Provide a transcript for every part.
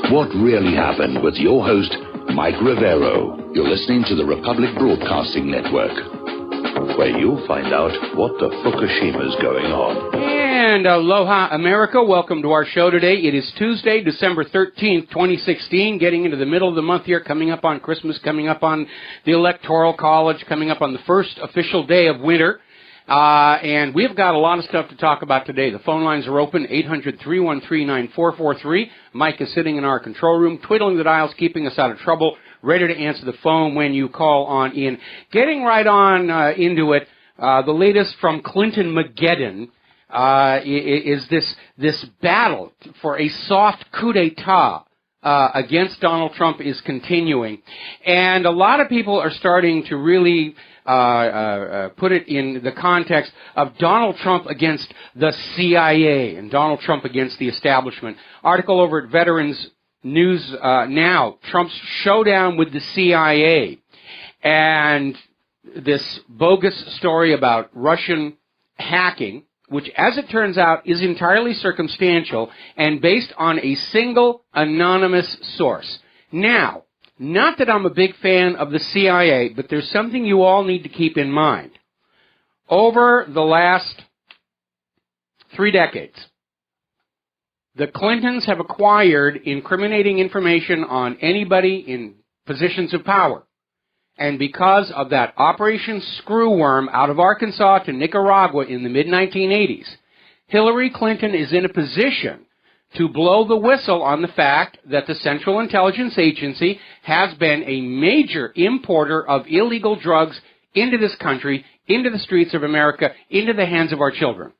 What Really Happened with your host, Mike Rivero. You're listening to the Republic Broadcasting Network, where you'll find out what the Fukushima's going on. And aloha, America. Welcome to our show today. It is Tuesday, December 13th, 2016, getting into the middle of the month here, coming up on Christmas, coming up on the Electoral College, coming up on the first official day of winter. And we've got a lot of stuff to talk about today. The phone lines are open, 800-313-9443. Mike is sitting in our control room, twiddling the dials, keeping us out of trouble, ready to answer the phone when you call on in. Getting right on into it, the latest from Clinton-Mageddon is this battle for a soft coup d'etat against Donald Trump is continuing. And a lot of people are starting to really put it in the context of Donald Trump against the CIA and Donald Trump against the establishment. Article over at Veterans News Now, Trump's showdown with the CIA, and this bogus story about Russian hacking, which, as it turns out, is entirely circumstantial and based on a single anonymous source. Now, not that I'm a big fan of the CIA, but there's something you all need to keep in mind. Over the last 3 decades, the Clintons have acquired incriminating information on anybody in positions of power. And because of that Operation Screwworm out of Arkansas to Nicaragua in the mid-1980s, Hillary Clinton is in a position to blow the whistle on the fact that the Central Intelligence Agency has been a major importer of illegal drugs into this country, into the streets of America, into the hands of our children.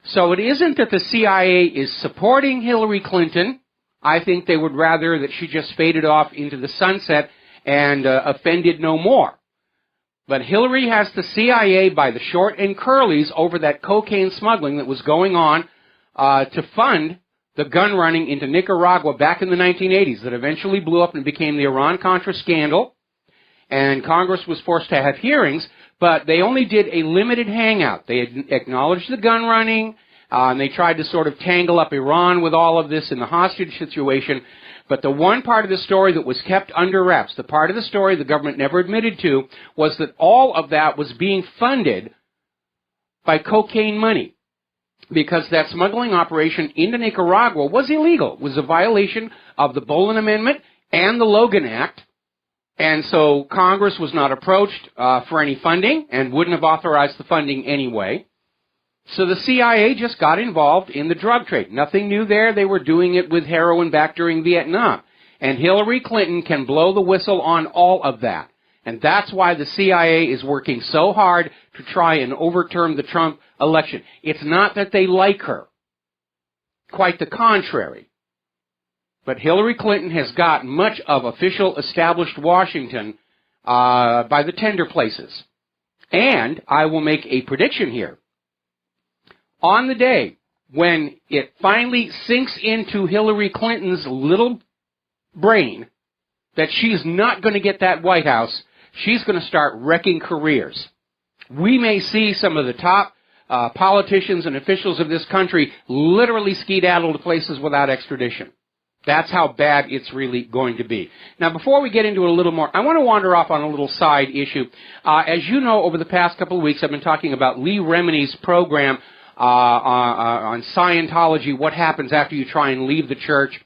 So it isn't that the CIA is supporting Hillary Clinton. I think they would rather that she just faded off into the sunset and offended no more. But Hillary has the CIA by the short and curlies over that cocaine smuggling that was going on to fund the gun running into Nicaragua back in the 1980s that eventually blew up and became the Iran-Contra scandal. And Congress was forced to have hearings, but they only did a limited hangout. They acknowledged the gun running, and they tried to sort of tangle up Iran with all of this in the hostage situation. But the one part of the story that was kept under wraps, the part of the story the government never admitted to, was that all of that was being funded by cocaine money, because that smuggling operation into Nicaragua was illegal, was a violation of the Bolin Amendment and the Logan Act. And so Congress was not approached for any funding and wouldn't have authorized the funding anyway. So the CIA just got involved in the drug trade. Nothing new there. They were doing it with heroin back during Vietnam. And Hillary Clinton can blow the whistle on all of that. And that's why the CIA is working so hard to try and overturn the Trump election. It's not that they like her. Quite the contrary. But Hillary Clinton has got much of official established Washington by the tender places. And I will make a prediction here. On the day when it finally sinks into Hillary Clinton's little brain that she's not going to get that White House, she's going to start wrecking careers. We may see some of the top politicians and officials of this country literally skedaddle to places without extradition. That's how bad it's really going to be. Now, before we get into it a little more, I want to wander off on a little side issue. As you know, over the past couple of weeks, I've been talking about Lee Remini's program on Scientology, what happens after you try and leave the church.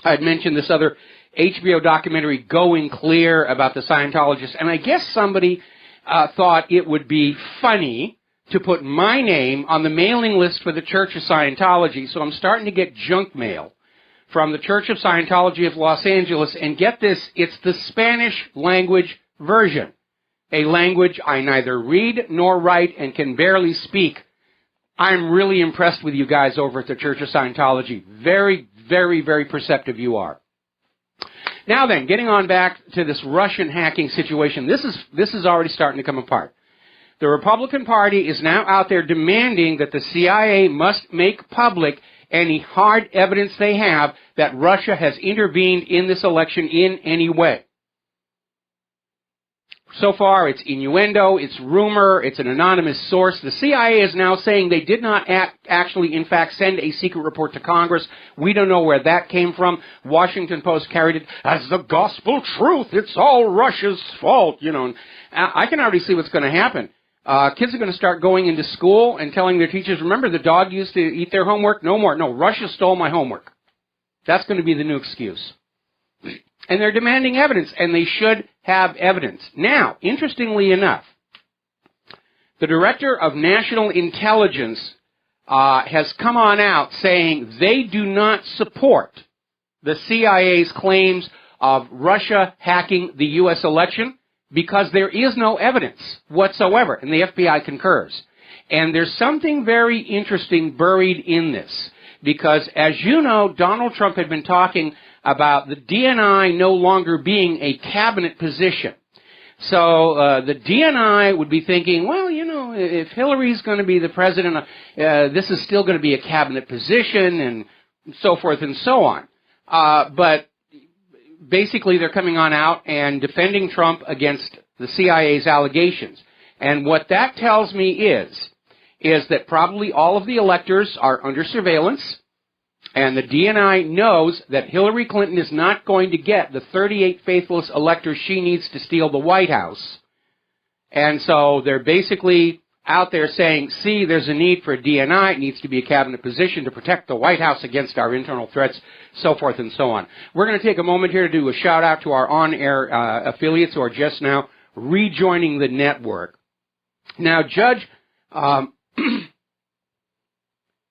I had mentioned this other HBO documentary, Going Clear, about the Scientologists, and I guess somebody thought it would be funny to put my name on the mailing list for the Church of Scientology, so I'm starting to get junk mail from the Church of Scientology of Los Angeles, and get this, it's the Spanish language version, a language I neither read nor write and can barely speak. I'm really impressed with you guys over at the Church of Scientology. Very, very, very perceptive you are. Now then, getting on back to this Russian hacking situation, this is already starting to come apart. The Republican Party is now out there demanding that the CIA must make public any hard evidence they have that Russia has intervened in this election in any way. So far, it's innuendo, it's rumor, it's an anonymous source. The CIA is now saying they did not actually, in fact, send a secret report to Congress. We don't know where that came from. Washington Post carried it as the gospel truth. It's all Russia's fault, you know. I can already see what's going to happen. Kids are going to start going into school and telling their teachers, remember the dog used to eat their homework? No more. No, Russia stole my homework. That's going to be the new excuse. And they're demanding evidence, and they should have evidence. Now, interestingly enough, the Director of National Intelligence has come on out saying they do not support the CIA's claims of Russia hacking the U.S. election because there is no evidence whatsoever, and the FBI concurs. And there's something very interesting buried in this, because as you know, Donald Trump had been talking about the DNI no longer being a cabinet position. So the DNI would be thinking, well, you know, if Hillary's going to be the president, this is still going to be a cabinet position, and so forth and so on. But basically they're coming on out and defending Trump against the CIA's allegations. And what that tells me is that probably all of the electors are under surveillance, and the DNI knows that Hillary Clinton is not going to get the 38 faithless electors she needs to steal the White House. And so they're basically out there saying, see, there's a need for a DNI. It needs to be a cabinet position to protect the White House against our internal threats, so forth and so on. We're going to take a moment here to do a shout-out to our on-air affiliates who are just now rejoining the network. Now, Judge...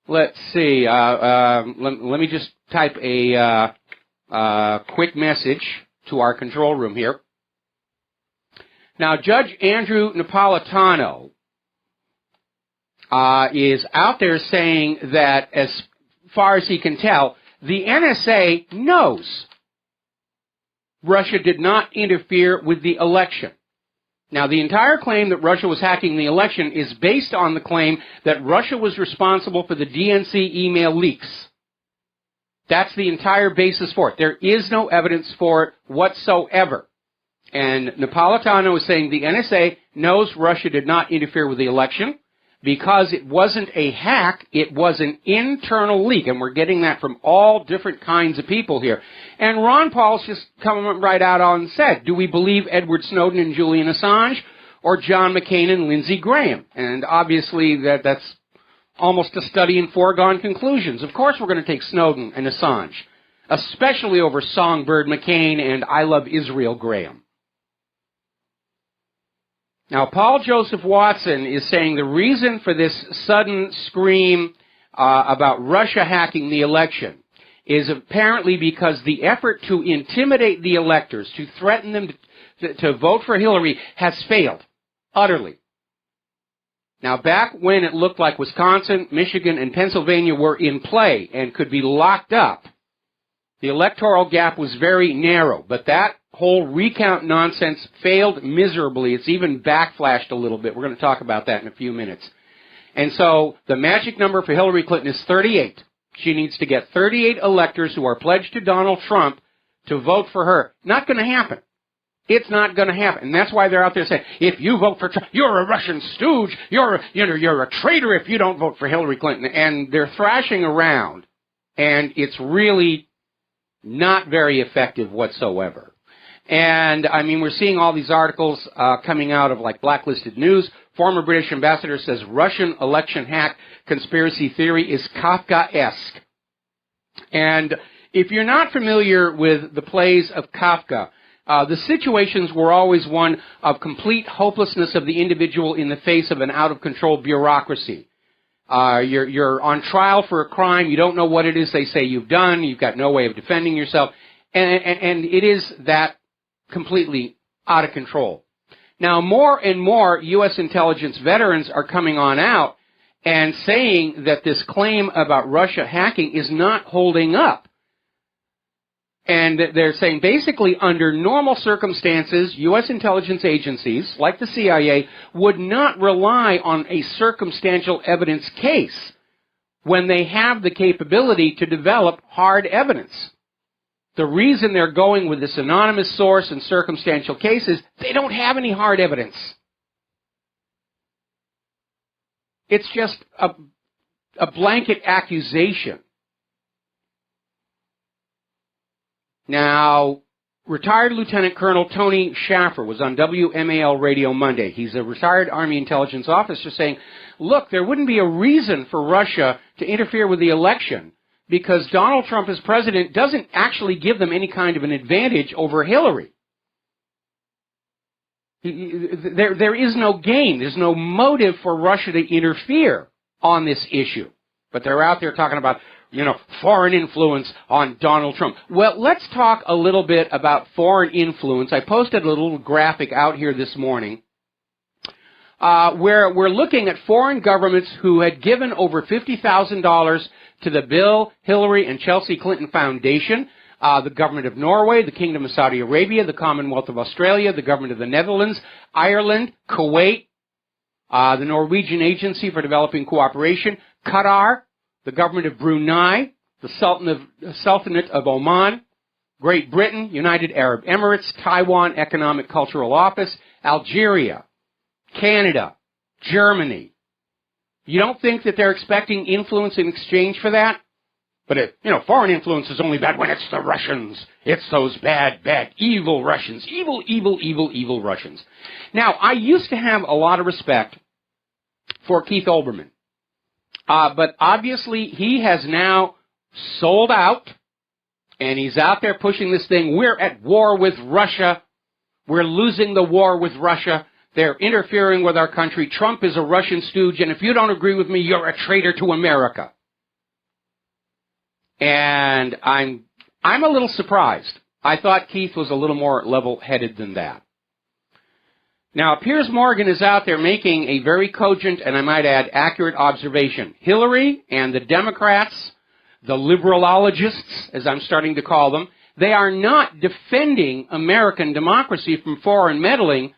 let's see. Let me just type a quick message to our control room here. Now, Judge Andrew Napolitano is out there saying that, as far as he can tell, the NSA knows Russia did not interfere with the election. Now, the entire claim that Russia was hacking the election is based on the claim that Russia was responsible for the DNC email leaks. That's the entire basis for it. There is no evidence for it whatsoever. And Napolitano is saying the NSA knows Russia did not interfere with the election because it wasn't a hack, it was an internal leak. And we're getting that from all different kinds of people here. And Ron Paul's just come right out and said, do we believe Edward Snowden and Julian Assange or John McCain and Lindsey Graham? And obviously that's almost a study in foregone conclusions. Of course we're going to take Snowden and Assange, especially over Songbird McCain and I Love Israel Graham. Now, Paul Joseph Watson is saying the reason for this sudden scream about Russia hacking the election is apparently because the effort to intimidate the electors, to threaten them to vote for Hillary, has failed utterly. Now, back when it looked like Wisconsin, Michigan, and Pennsylvania were in play and could be locked up, the electoral gap was very narrow, but that whole recount nonsense failed miserably. It's even backflashed a little bit. We're going to talk about that in a few minutes. And so the magic number for Hillary Clinton is 38. She needs to get 38 electors who are pledged to Donald Trump to vote for her. Not going to happen. It's not going to happen. And that's why they're out there saying, if you vote for Trump, you're a Russian stooge. You're a traitor if you don't vote for Hillary Clinton. And they're thrashing around, and it's really not very effective whatsoever. And, I mean, we're seeing all these articles coming out of, like, Blacklisted News. Former British ambassador says Russian election hack conspiracy theory is Kafkaesque. And if you're not familiar with the plays of Kafka, the situations were always one of complete hopelessness of the individual in the face of an out-of-control bureaucracy. You're on trial for a crime. You don't know what it is they say you've done. You've got no way of defending yourself. And it is that completely out of control. Now, more and more U.S. intelligence veterans are coming on out and saying that this claim about Russia hacking is not holding up. And they're saying basically under normal circumstances, U.S. intelligence agencies, like the CIA, would not rely on a circumstantial evidence case when they have the capability to develop hard evidence. The reason they're going with this anonymous source and circumstantial cases, they don't have any hard evidence. It's just a blanket accusation. Now, retired Lieutenant Colonel Tony Schaffer was on WMAL Radio Monday. He's a retired Army intelligence officer saying, look, there wouldn't be a reason for Russia to interfere with the election because Donald Trump as president doesn't actually give them any kind of an advantage over Hillary. There is no gain. There's no motive for Russia to interfere on this issue. But they're out there talking about, foreign influence on Donald Trump. Well, let's talk a little bit about foreign influence. I posted a little graphic out here this morning where we're looking at foreign governments who had given over $50,000 to the Bill, Hillary, and Chelsea Clinton Foundation. The government of Norway, the Kingdom of Saudi Arabia, the Commonwealth of Australia, the government of the Netherlands, Ireland, Kuwait, the Norwegian Agency for Developing Cooperation, Qatar, the government of Brunei, the Sultanate of Oman, Great Britain, United Arab Emirates, Taiwan Economic Cultural Office, Algeria, Canada, Germany. You don't think that they're expecting influence in exchange for that? But, foreign influence is only bad when it's the Russians. It's those bad, evil Russians. Evil Russians. Now, I used to have a lot of respect for Keith Olbermann. But obviously, he has now sold out, and he's out there pushing this thing. We're at war with Russia. We're losing the war with Russia. They're interfering with our country. Trump is a Russian stooge, and if you don't agree with me, you're a traitor to America. And I'm a little surprised. I thought Keith was a little more level-headed than that. Now, Piers Morgan is out there making a very cogent, and I might add, accurate observation. Hillary and the Democrats, the liberalologists, as I'm starting to call them, they are not defending American democracy from foreign meddling.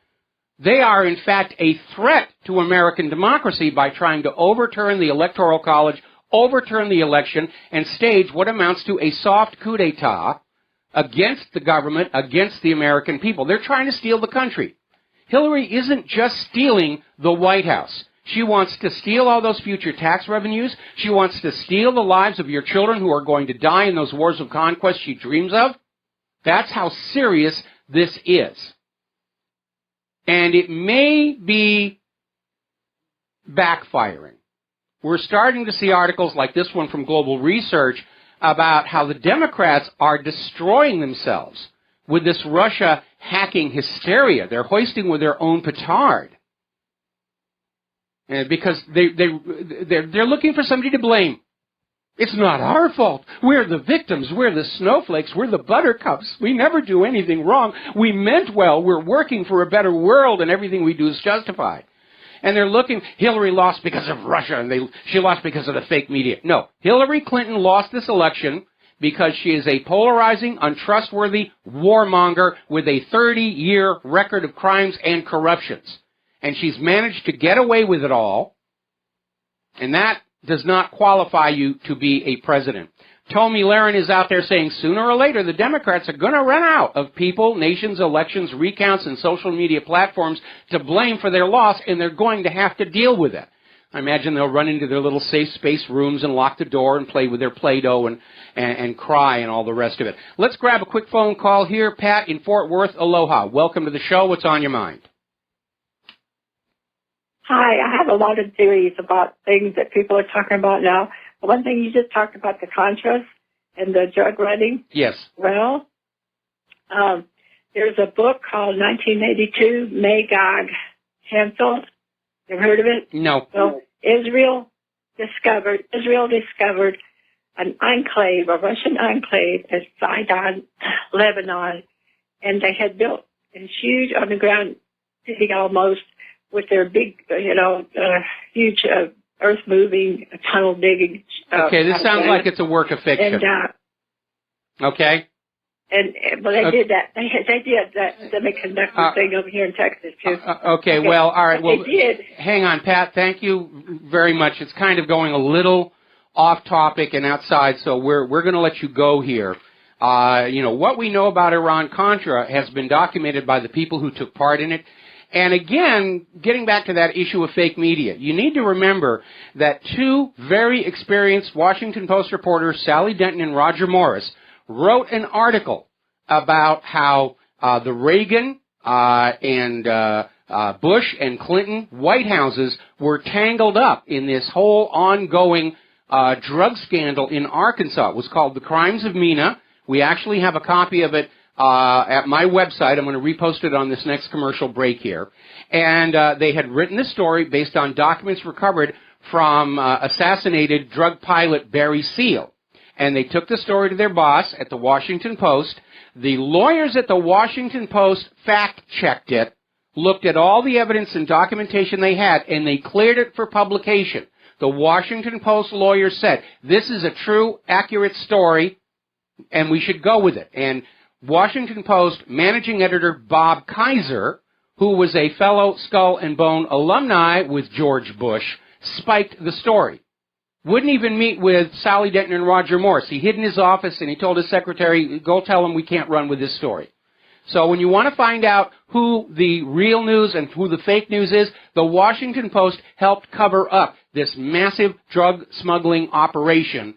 They are, in fact, a threat to American democracy by trying to overturn the Electoral College, overturn the election, and stage what amounts to a soft coup d'etat against the government, against the American people. They're trying to steal the country. Hillary isn't just stealing the White House. She wants to steal all those future tax revenues. She wants to steal the lives of your children who are going to die in those wars of conquest she dreams of. That's how serious this is. And it may be backfiring. We're starting to see articles like this one from Global Research about how the Democrats are destroying themselves with this Russia hacking hysteria. They're hoisting with their own petard. Because they're looking for somebody to blame. It's not our fault. We're the victims. We're the snowflakes. We're the buttercups. We never do anything wrong. We meant well. We're working for a better world, and everything we do is justified. And they're looking, Hillary lost because of Russia, and she lost because of the fake media. No, Hillary Clinton lost this election because she is a polarizing, untrustworthy warmonger with a 30-year record of crimes and corruptions. And she's managed to get away with it all, and that does not qualify you to be a president. Tommy Lahren is out there saying sooner or later the Democrats are going to run out of people, nations, elections, recounts, and social media platforms to blame for their loss, and they're going to have to deal with it. I imagine they'll run into their little safe space rooms and lock the door and play with their Play-Doh and cry and all the rest of it. Let's grab a quick phone call here. Pat in Fort Worth, aloha. Welcome to the show. What's on your mind? Hi, I have a lot of theories about things that people are talking about now. One thing you just talked about, the Contras and the drug running. Yes. Well, there's a book called 1982, Magog Hansel. Ever heard of it? No. Well, Israel discovered an enclave, a Russian enclave at Sidon, Lebanon, and they had built a huge underground city almost with their big, huge earth-moving, tunnel-digging. Okay, this sounds like it's a work of fiction. And, okay. Well, they did that. They did that semiconductor thing over here in Texas, too. Okay, well, all right. Well, they did. Hang on, Pat. Thank you very much. It's kind of going a little off topic and outside, so we're going to let you go here. What we know about Iran-Contra has been documented by the people who took part in it. And again, getting back to that issue of fake media, you need to remember that two very experienced Washington Post reporters, Sally Denton and Roger Morris, wrote an article about how the Reagan and Bush and Clinton White Houses were tangled up in this whole ongoing drug scandal in Arkansas. It was called The Crimes of Mena. We actually have a copy of it at my website. I'm going to repost it on this next commercial break here. And they had written this story based on documents recovered from assassinated drug pilot Barry Seal. And they took the story to their boss at the Washington Post. The lawyers at the Washington Post fact-checked it, looked at all the evidence and documentation they had, and they cleared it for publication. The Washington Post lawyers said, this is a true, accurate story, and we should go with it. And Washington Post managing editor Bob Kaiser, who was a fellow Skull and Bone alumni with George Bush, spiked the story. Wouldn't even meet with Sally Denton and Roger Morris. He hid in his office and he told his secretary, go tell him we can't run with this story. So when you want to find out who the real news and who the fake news is, the Washington Post helped cover up this massive drug smuggling operation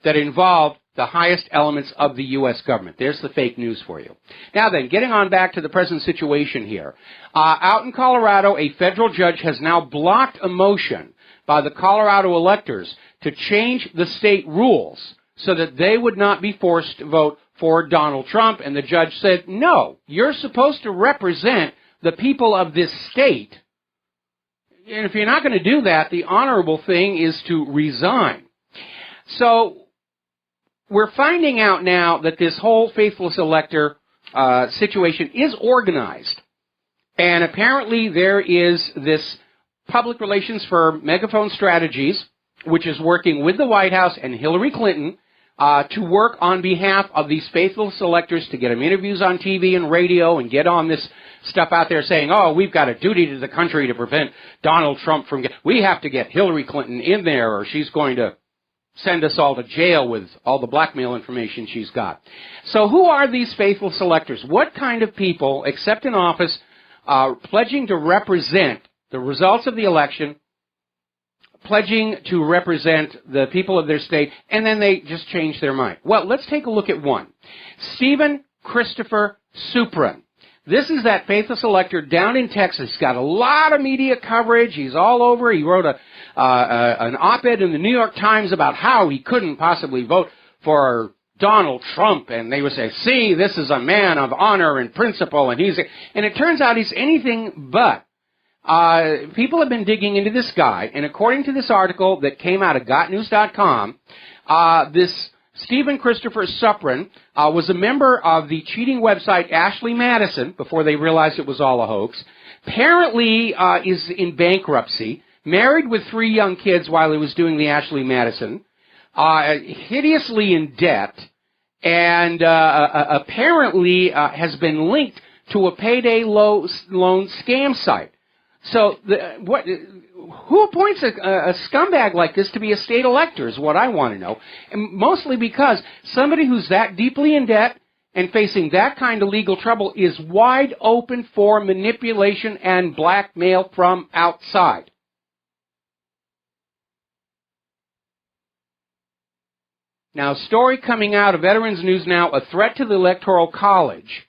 that involved the highest elements of the U.S. government. There's the fake news for you. Now then, getting on back to the present situation here. Out in Colorado, a federal judge has now blocked a motion by the Colorado electors to change the state rules so that they would not be forced to vote for Donald Trump. And the judge said, no, you're supposed to represent the people of this state. And if you're not going to do that, the honorable thing is to resign. So we're finding out now that this whole faithless elector situation is organized. And apparently there is this public relations firm, Megaphone Strategies, which is working with the White House and Hillary Clinton to work on behalf of these faithless electors to get them interviews on TV and radio and get on this stuff out there saying, oh, we've got a duty to the country to prevent Donald Trump from we have to get Hillary Clinton in there or she's going to send us all to jail with all the blackmail information she's got. So who are these faithless electors? What kind of people, except in office, pledging to represent the results of the election, pledging to represent the people of their state, and then they just change their mind? Well, let's take a look at one. Stephen Christopher Supran. This is that faithless elector down in Texas. He's got a lot of media coverage. He's all over. He wrote an op-ed in the New York Times about how he couldn't possibly vote for Donald Trump. And they would say, see, this is a man of honor and principle. And it turns out he's anything but. People have been digging into this guy. And according to this article that came out of GotNews.com, this Stephen Christopher Supran was a member of the cheating website Ashley Madison before they realized it was all a hoax. Apparently is in bankruptcy, married with 3 young kids while he was doing the Ashley Madison, hideously in debt, and apparently has been linked to a payday loan scam site. So who appoints a scumbag like this to be a state elector is what I want to know. And mostly because somebody who's that deeply in debt and facing that kind of legal trouble is wide open for manipulation and blackmail from outside. Now, a story coming out of Veterans News Now, a threat to the Electoral College.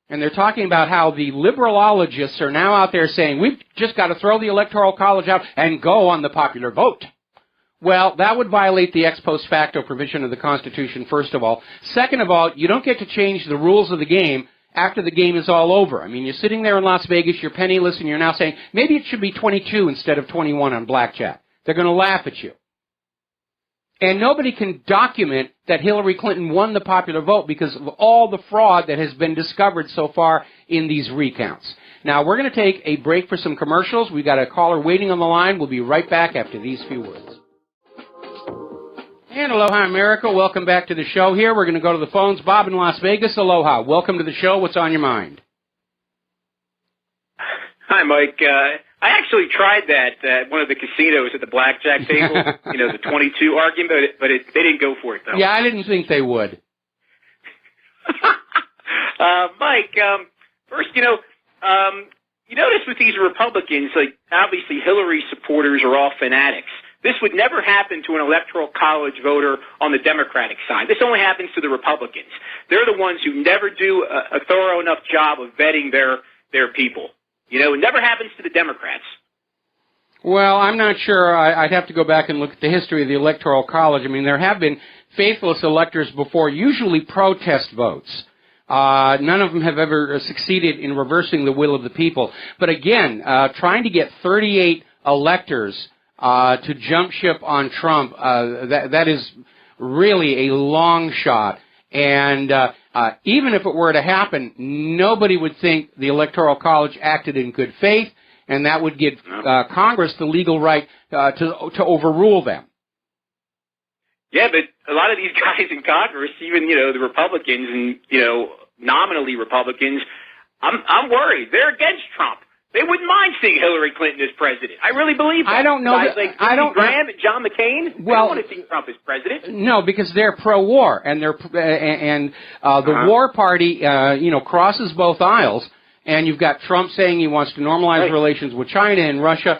And they're talking about how the liberalologists are now out there saying, we've just got to throw the Electoral College out and go on the popular vote. Well, that would violate the ex post facto provision of the Constitution, first of all. Second of all, you don't get to change the rules of the game after the game is all over. I mean, you're sitting there in Las Vegas, you're penniless, and you're now saying, maybe it should be 22 instead of 21 on blackjack. They're going to laugh at you. And nobody can document that Hillary Clinton won the popular vote because of all the fraud that has been discovered so far in these recounts. Now, we're going to take a break for some commercials. We've got a caller waiting on the line. We'll be right back after these few words. And aloha, America. Welcome back to the show here. We're going to go to the phones. Bob in Las Vegas, aloha. Welcome to the show. What's on your mind? Hi, Mike. I actually tried that at one of the casinos at the blackjack table, the 22 argument, but they didn't go for it, though. Yeah, I didn't think they would. Mike, first, you notice with these Republicans, like, obviously Hillary supporters are all fanatics. This would never happen to an electoral college voter on the Democratic side. This only happens to the Republicans. They're the ones who never do a thorough enough job of vetting their people. It never happens to the Democrats. Well, I'm not sure. I'd have to go back and look at the history of the Electoral College. I mean, there have been faithless electors before, usually protest votes. None of them have ever succeeded in reversing the will of the people. But again, trying to get 38 electors to jump ship on Trump, that is really a long shot. And even if it were to happen, nobody would think the Electoral College acted in good faith, and that would give Congress the legal right to overrule them. Yeah, but a lot of these guys in Congress, even, the Republicans and, nominally Republicans, I'm worried. They're against Trump. They wouldn't mind seeing Hillary Clinton as president. I really believe that. I don't know. Guys like Graham and John McCain, they don't want to see Trump as president. No, because they're pro-war, and the war party, crosses both aisles. And you've got Trump saying he wants to normalize relations with China and Russia.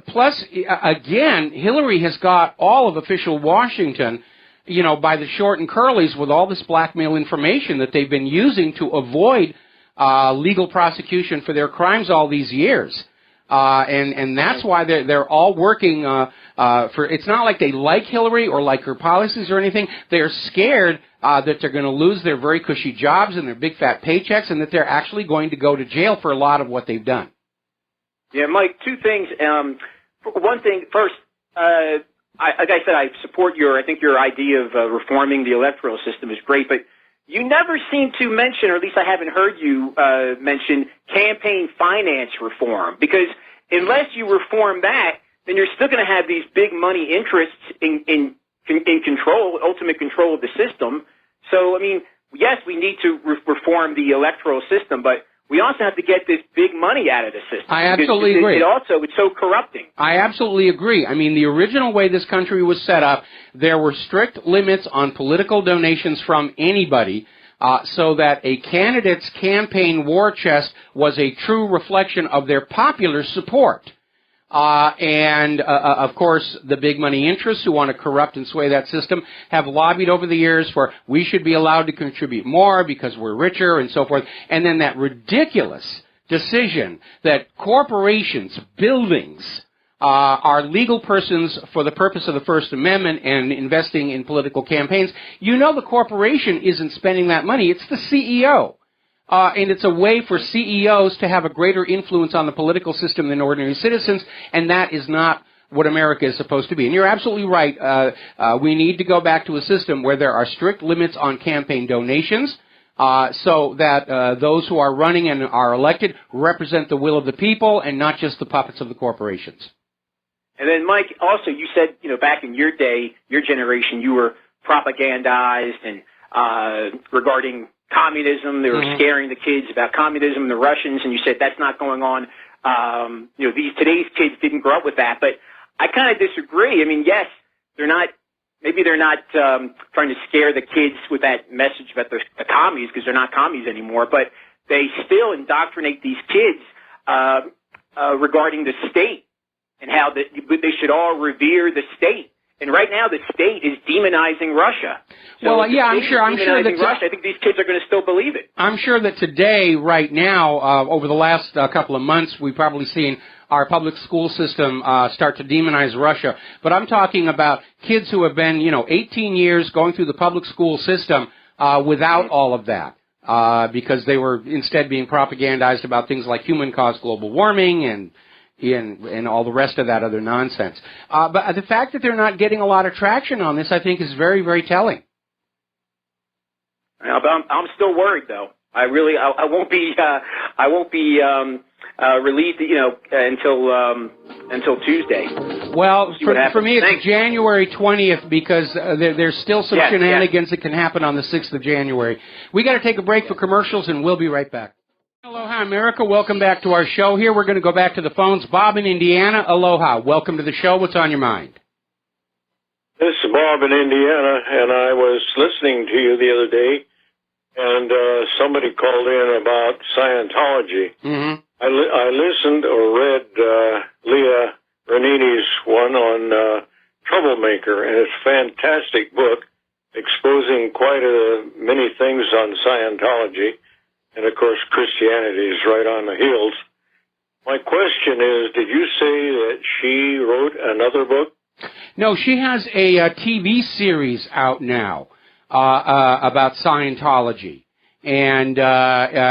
Plus, again, Hillary has got all of official Washington, by the short and curlies with all this blackmail information that they've been using to avoid legal prosecution for their crimes all these years. And that's why they're all working for. It's not like they like Hillary or like her policies or anything. They're scared that they're going to lose their very cushy jobs and their big fat paychecks, and that they're actually going to go to jail for a lot of what they've done. Yeah, Mike, two things. One thing, first, like I said, I support I think your idea of reforming the electoral system is great, but you never seem to mention, or at least I haven't heard you mention, campaign finance reform, because unless you reform that, then you're still going to have these big money interests in control, ultimate control of the system. So, I mean, yes, we need to reform the electoral system, but we also have to get this big money out of the system. I absolutely agree. It's so corrupting. I absolutely agree. I mean, the original way this country was set up, there were strict limits on political donations from anybody, so that a candidate's campaign war chest was a true reflection of their popular support. Of course, the big money interests who want to corrupt and sway that system have lobbied over the years for we should be allowed to contribute more because we're richer and so forth. And then that ridiculous decision that corporations, buildings, are legal persons for the purpose of the First Amendment and investing in political campaigns. The corporation isn't spending that money. It's the CEO. And it's a way for CEOs to have a greater influence on the political system than ordinary citizens, and that is not what America is supposed to be. And you're absolutely right. We need to go back to a system where there are strict limits on campaign donations, so that those who are running and are elected represent the will of the people and not just the puppets of the corporations. And then, Mike, also you said, back in your day, your generation, you were propagandized and regarding communism. They were scaring the kids about communism and the Russians, and you said that's not going on. Today's kids didn't grow up with that, but I kind of disagree. I mean, yes, maybe they're not trying to scare the kids with that message about the commies, because they're not commies anymore, but they still indoctrinate these kids regarding the state and how they should all revere the state. And right now, the state is demonizing Russia. So well, yeah, I'm sure that Russia, I think these kids are going to still believe it. I'm sure that today, right now, over the last couple of months, we've probably seen our public school system start to demonize Russia. But I'm talking about kids who have been, 18 years going through the public school system without all of that, because they were instead being propagandized about things like human-caused global warming and all the rest of that other nonsense. But the fact that they're not getting a lot of traction on this, I think, is very, very telling. I'm still worried, though. I won't be relieved, until Tuesday. Well, for me, it's January 20th, because there's still some shenanigans that can happen on the 6th of January. We got to take a break for commercials, and we'll be right back. Aloha, America. Welcome back to our show here. We're going to go back to the phones. Bob in Indiana, aloha. Welcome to the show. What's on your mind? This is Bob in Indiana, and I was listening to you the other day, and somebody called in about Scientology. Mm-hmm. I listened or read Leah Ranini's one on Troublemaker, and it's a fantastic book exposing quite many things on Scientology, and of course Christianity is right on the heels. My question is, did you say that she wrote another book? No, she has a TV series out now about Scientology. And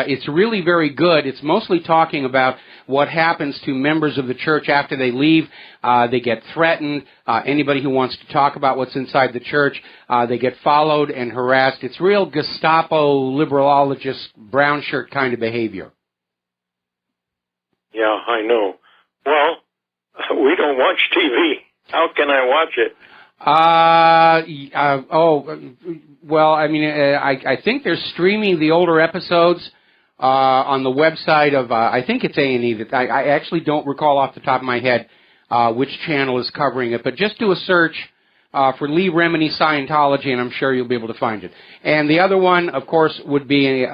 it's really very good. It's mostly talking about what happens to members of the church after they leave. They get threatened. Anybody who wants to talk about what's inside the church, they get followed and harassed. It's real Gestapo, liberalologist, brown shirt kind of behavior. Yeah, I know. Well, we don't watch TV. How can I watch it? Well, I mean, I think they're streaming the older episodes on the website of, I think it's A&E. I actually don't recall off the top of my head which channel is covering it, but just do a search for Lee Remini Scientology, and I'm sure you'll be able to find it. And the other one, of course, would be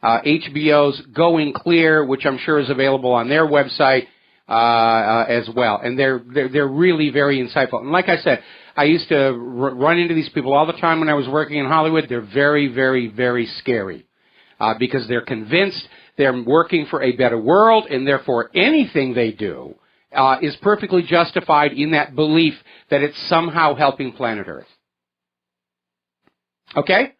HBO's Going Clear, which I'm sure is available on their website as well. And they're really very insightful. And like I said, I used to run into these people all the time when I was working in Hollywood. They're very, very, very scary because they're convinced they're working for a better world, and therefore anything they do is perfectly justified in that belief that it's somehow helping planet Earth. Okay?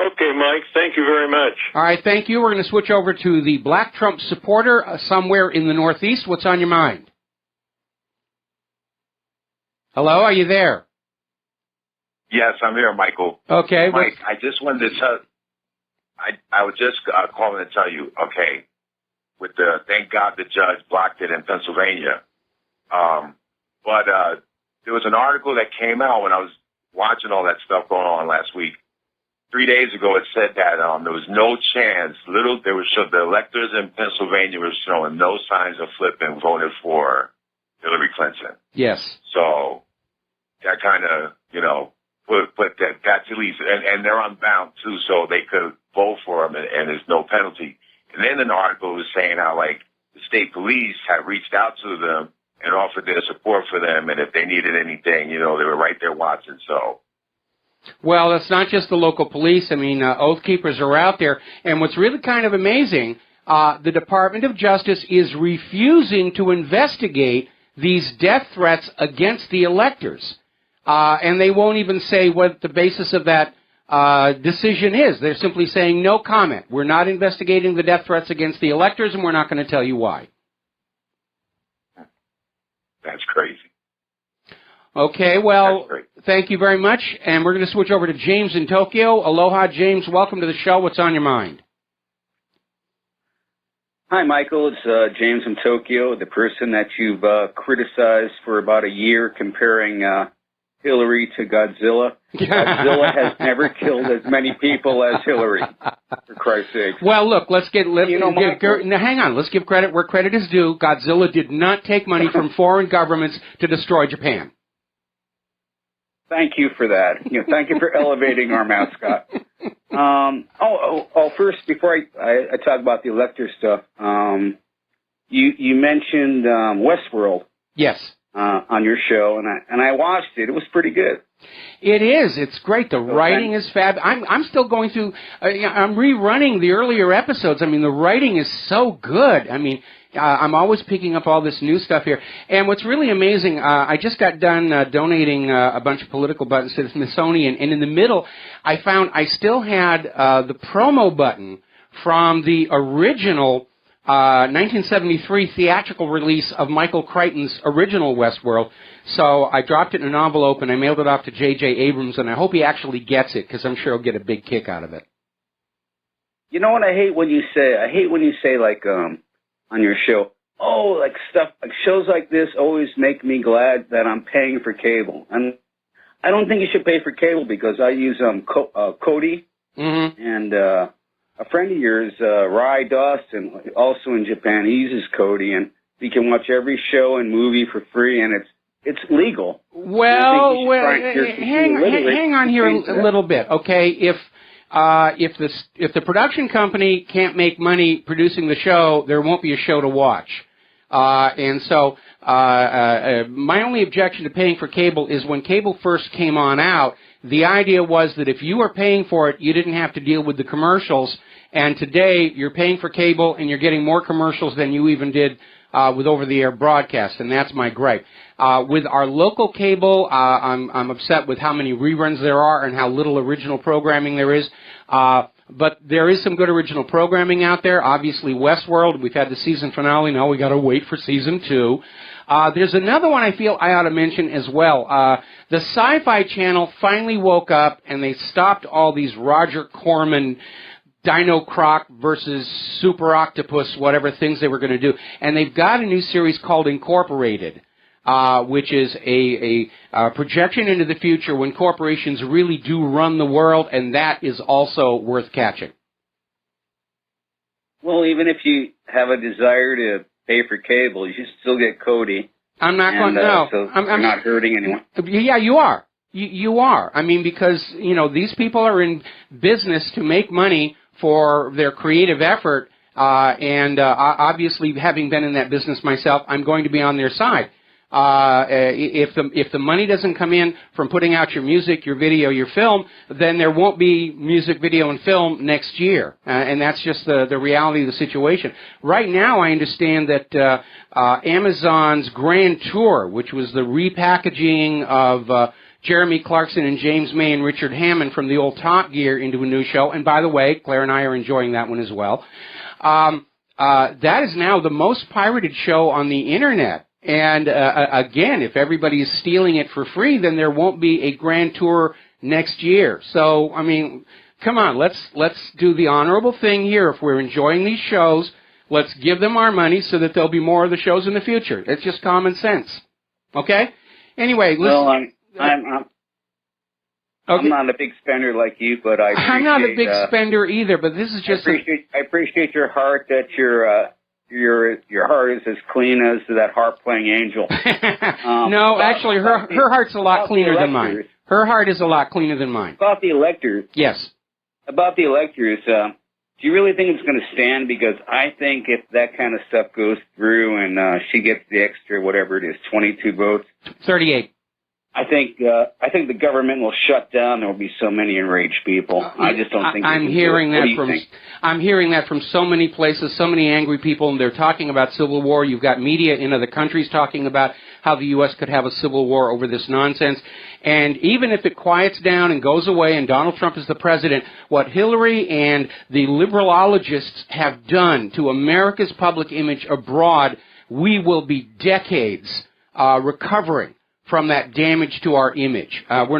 Okay, Mike. Thank you very much. All right, thank you. We're going to switch over to the Black Trump supporter somewhere in the Northeast. What's on your mind? Hello, are you there? Yes, I'm here, Michael. Okay. Mike, I just wanted to tell, I was just calling to tell you, okay, with thank God the judge blocked it in Pennsylvania. But there was an article that came out when I was watching all that stuff going on last week. 3 days ago, it said that there was no chance. The electors in Pennsylvania were showing no signs of flipping, voted for Hillary Clinton. Yes. So that kind of, put that's at least, and they're unbound too, so they could vote for him, and there's no penalty. And then an article was saying how the state police had reached out to them and offered their support for them, and if they needed anything, they were right there watching. So. Well, it's not just the local police. I mean, Oath Keepers are out there. And what's really kind of amazing, the Department of Justice is refusing to investigate these death threats against the electors. And they won't even say what the basis of that decision is. They're simply saying no comment. We're not investigating the death threats against the electors, and we're not going to tell you why. That's crazy. Okay, well, thank you very much, and we're going to switch over to James in Tokyo. Aloha, James. Welcome to the show. What's on your mind? Hi, Michael. It's James in Tokyo, the person that you've criticized for about a year comparing Hillary to Godzilla. Godzilla has never killed as many people as Hillary, for Christ's sake. Well, look, hang on. Let's give credit where credit is due. Godzilla did not take money from foreign governments to destroy Japan. Thank you for that. Thank you for elevating our mascot. First, before I talk about the elector stuff, you mentioned Westworld. Yes. On your show, and I watched it. It was pretty good. It is. It's great. The writing is fab. I'm still going through. I'm rerunning the earlier episodes. I mean, the writing is so good. I mean, I'm always picking up all this new stuff here. And what's really amazing, I just got done donating a bunch of political buttons to the Smithsonian, and in the middle, I found I still had the promo button from the original 1973 theatrical release of Michael Crichton's original Westworld. So I dropped it in an envelope and I mailed it off to J.J. Abrams, and I hope he actually gets it because I'm sure he'll get a big kick out of it. You know what I hate when you say? I hate when you say on your show, shows like this always make me glad that I'm paying for cable. And I don't think you should pay for cable because I use Kodi, and a friend of yours, Rai Dawson, also in Japan, he uses Kodi, and he can watch every show and movie for free, and it's legal. Well, hang on here a little bit, okay? If if the production company can't make money producing the show, there won't be a show to watch. And so my only objection to paying for cable is when cable first came on out, the idea was that if you were paying for it, you didn't have to deal with the commercials. And today, you're paying for cable and you're getting more commercials than you even did with over-the-air broadcast, and that's my gripe. With our local cable, I'm upset with how many reruns there are and how little original programming there is. But there is some good original programming out there. Obviously, Westworld, we've had the season finale. Now we got to wait for season 2. There's another one I feel I ought to mention as well. The Sci-Fi Channel finally woke up and they stopped all these Roger Corman, Dino Croc versus Super Octopus, whatever things they were going to do. And they've got a new series called Incorporated, which is a projection into the future when corporations really do run the world, and that is also worth catching. Well, even if you have a desire to pay for cable, you should still get Cody. I'm not going to, no. So I'm not hurting anyone. Yeah, you are. You are. I mean, because, these people are in business to make money for their creative effort, and obviously, having been in that business myself, I'm going to be on their side. If the money doesn't come in from putting out your music, your video, your film, then there won't be music, video, and film next year, and that's just the reality of the situation. Right now, I understand that Amazon's Grand Tour, which was the repackaging of Jeremy Clarkson and James May and Richard Hammond from the old Top Gear into a new show, and by the way, Claire and I are enjoying that one as well. That is now the most pirated show on the Internet. And again, if everybody is stealing it for free, then there won't be a Grand Tour next year. So, I mean, come on, let's do the honorable thing here. If we're enjoying these shows, let's give them our money so that there'll be more of the shows in the future. It's just common sense. Okay? Anyway, listen. Well, I'm not a big spender like you, but I'm not a big spender either, but this is just... I appreciate your heart, that your heart is as clean as that harp-playing angel. No, actually, her heart's a lot cleaner than mine. Her heart is a lot cleaner than mine. About the electors. Yes. About the electors, do you really think it's going to stand? Because I think if that kind of stuff goes through and she gets the extra, whatever it is, 22 votes. 38. I think the government will shut down. There will be so many enraged people. I just don't think. I'm hearing that from so many places, so many angry people, and they're talking about civil war. You've got media in other countries talking about how the U.S. could have a civil war over this nonsense. And even if it quiets down and goes away, and Donald Trump is the president, what Hillary and the liberalologists have done to America's public image abroad, we will be decades recovering from that damage to our image. We're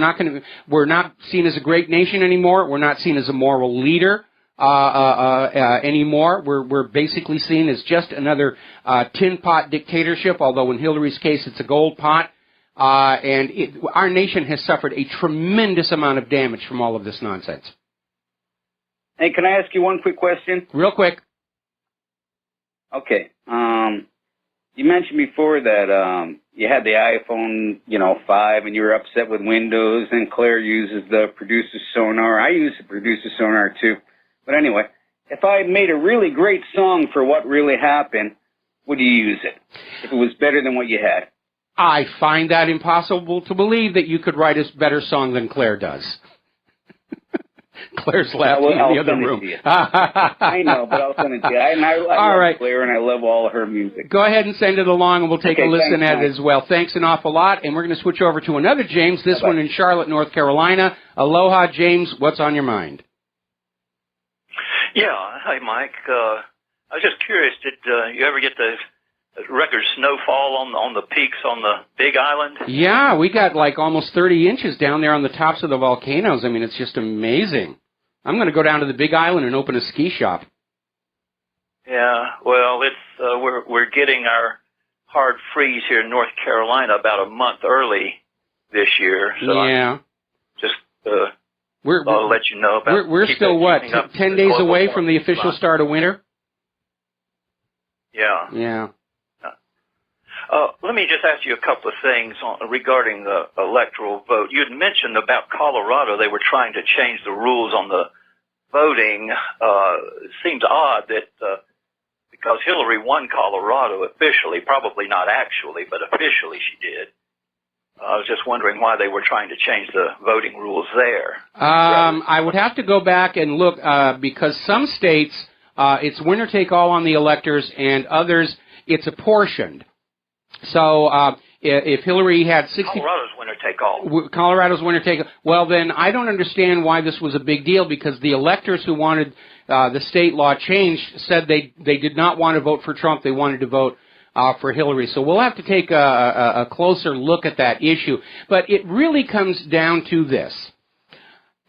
not seen as a great nation anymore. We're not seen as a moral leader anymore. We're basically seen as just another tin pot dictatorship, although in Hillary's case it's a gold pot. And our nation has suffered a tremendous amount of damage from all of this nonsense. Hey, can I ask you one quick question? Real quick. Okay. You mentioned before that you had the iPhone, 5, and you were upset with Windows, and Claire uses the producer sonar. I use the producer sonar too. But anyway, if I made a really great song for What Really Happened, would you use it? If it was better than what you had? I find that impossible to believe that you could write a better song than Claire does. Claire's laughing in the other room. I know, but I'll send it to you. I love right. Claire, and I love all of her music. Go ahead and send it along, and we'll take a listen at it as well. Thanks an awful lot, and we're going to switch over to another James, this one in Charlotte, North Carolina. Aloha, James. What's on your mind? Yeah. Hi, Mike. I was just curious, did you ever get the record snowfall on the peaks on the Big Island? Yeah, we got like almost 30 inches down there on the tops of the volcanoes. I mean, it's just amazing. I'm going to go down to the Big Island and open a ski shop. Yeah, well, it's we're getting our hard freeze here in North Carolina about a month early this year. So yeah. I'll let you know about. We're still 10 days away from the official start of winter. Yeah. Yeah. Let me just ask you a couple of things regarding the electoral vote. You had mentioned about Colorado, they were trying to change the rules on the voting, it seems odd that because Hillary won Colorado officially, probably not actually, but officially she did. I was just wondering why they were trying to change the voting rules there. I would have to go back and look because some states it's winner take all on the electors, and others it's apportioned. So if Hillary had 60, Colorado's winner take all. Colorado's winner take all. Well, then I don't understand why this was a big deal, because the electors who wanted the state law changed said they did not want to vote for Trump. They wanted to vote for Hillary. So we'll have to take a closer look at that issue. But it really comes down to this.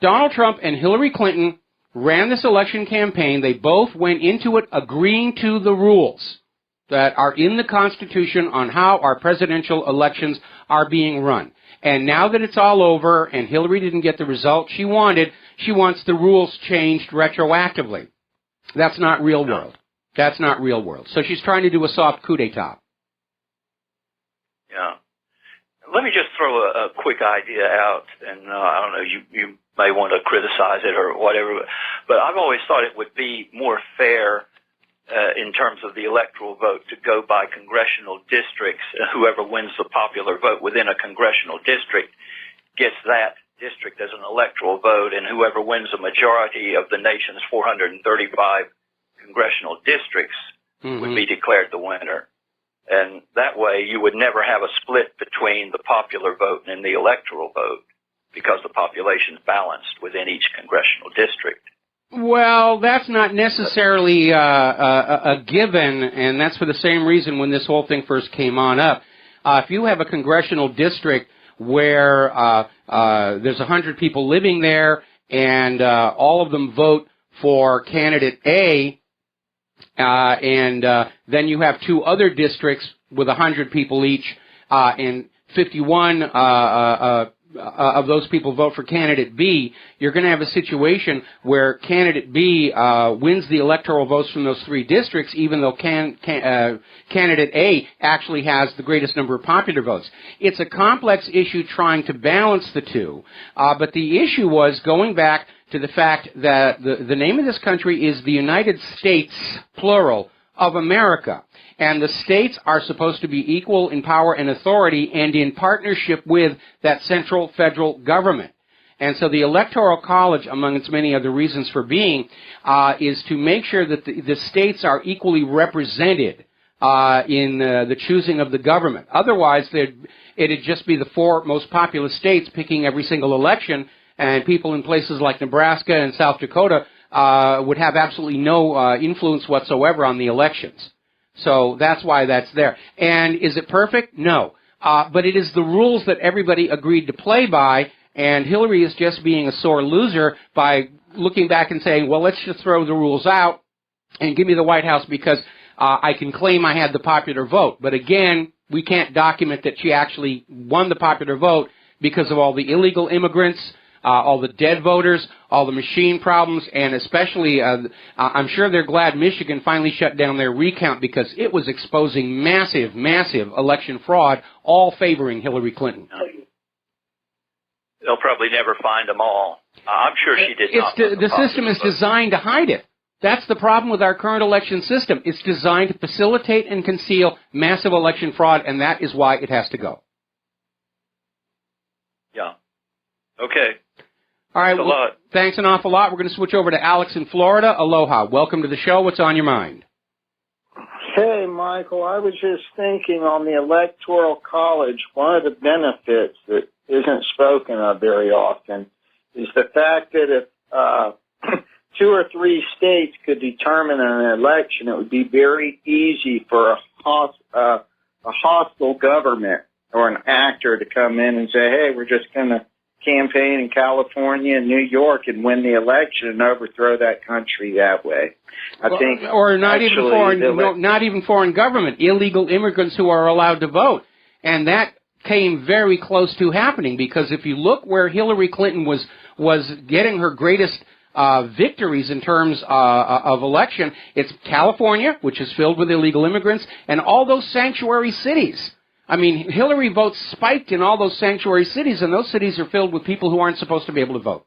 Donald Trump and Hillary Clinton ran this election campaign. They both went into it agreeing to the rules that are in the Constitution on how our presidential elections are being run. And now that it's all over and Hillary didn't get the result she wanted, she wants the rules changed retroactively. That's not real world. That's not real world. So she's trying to do a soft coup d'etat. Yeah. Let me just throw a quick idea out, and I don't know, you may want to criticize it or whatever, but I've always thought it would be more fair in terms of the electoral vote to go by congressional districts. Whoever wins the popular vote within a congressional district gets that district as an electoral vote, and whoever wins a majority of the nation's 435 congressional districts would be declared the winner. And that way you would never have a split between the popular vote and the electoral vote, because the population's balanced within each congressional district. Well, that's not necessarily a given, and that's for the same reason when this whole thing first came on up. If you have a congressional district where there's 100 people living there and all of them vote for candidate A, and then you have two other districts with 100 people each, and 51 of those people vote for candidate B, you're going to have a situation where candidate B wins the electoral votes from those three districts, even though candidate A actually has the greatest number of popular votes. It's a complex issue trying to balance the two, but the issue was going back to the fact that the name of this country is the United States, plural, of America. And the states are supposed to be equal in power and authority and in partnership with that central federal government. And so the Electoral College, among its many other reasons for being, is to make sure that the states are equally represented in the choosing of the government. Otherwise, it'd just be the four most populous states picking every single election, and people in places like Nebraska and South Dakota would have absolutely no influence whatsoever on the elections. So that's why that's there. And is it perfect? No. But it is the rules that everybody agreed to play by, and Hillary is just being a sore loser by looking back and saying, well, let's just throw the rules out and give me the White House because I can claim I had the popular vote. But again, we can't document that she actually won the popular vote because of all the illegal immigrants, all the dead voters, all the machine problems, and especially, I'm sure they're glad Michigan finally shut down their recount because it was exposing massive, massive election fraud, all favoring Hillary Clinton. They'll probably never find them all. I'm sure she did not. The system is designed to hide it. That's the problem with our current election system. It's designed to facilitate and conceal massive election fraud, and that is why it has to go. Yeah. Okay. All right. Well, thanks an awful lot. We're going to switch over to Alex in Florida. Aloha. Welcome to the show. What's on your mind? Hey, Michael. I was just thinking on the Electoral College, one of the benefits that isn't spoken of very often is the fact that if 2 or 3 states could determine an election, it would be very easy for a hostile government or an actor to come in and say, hey, we're just going to campaign in California and New York and win the election and overthrow that country that way. I think, or not even foreign government, illegal immigrants who are allowed to vote, and that came very close to happening because if you look where Hillary Clinton was getting her greatest victories in terms of election, it's California, which is filled with illegal immigrants, and all those sanctuary cities. I mean, Hillary votes spiked in all those sanctuary cities, and those cities are filled with people who aren't supposed to be able to vote.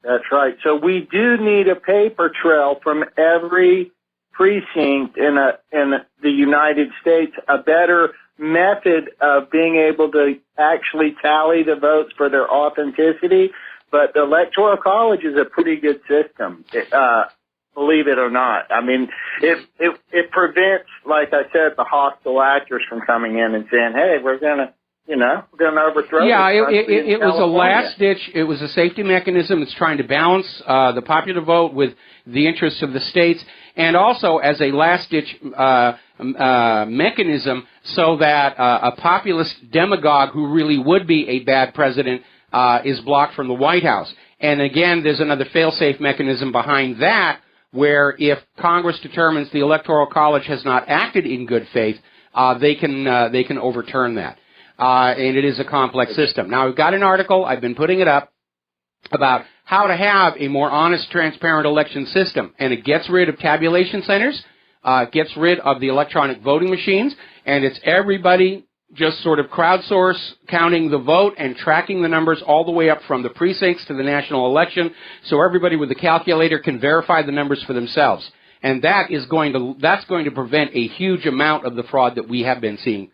That's right. So we do need a paper trail from every precinct in the United States, a better method of being able to actually tally the votes for their authenticity. But the Electoral College is a pretty good system, believe it or not. I mean, it prevents, like I said, the hostile actors from coming in and saying, hey, we're going to overthrow. Yeah, it was a last ditch. It was a safety mechanism. It's trying to balance the popular vote with the interests of the states, and also as a last ditch mechanism, so that a populist demagogue who really would be a bad president is blocked from the White House. And again, there's another fail-safe mechanism behind that, where if Congress determines the Electoral College has not acted in good faith, they can overturn that. And it is a complex system. Now, we've got an article, I've been putting it up, about how to have a more honest, transparent election system. And it gets rid of tabulation centers, gets rid of the electronic voting machines, and it's everybody just sort of crowdsource counting the vote and tracking the numbers all the way up from the precincts to the national election, so everybody with a calculator can verify the numbers for themselves. And that's going to prevent a huge amount of the fraud that we have been seeing.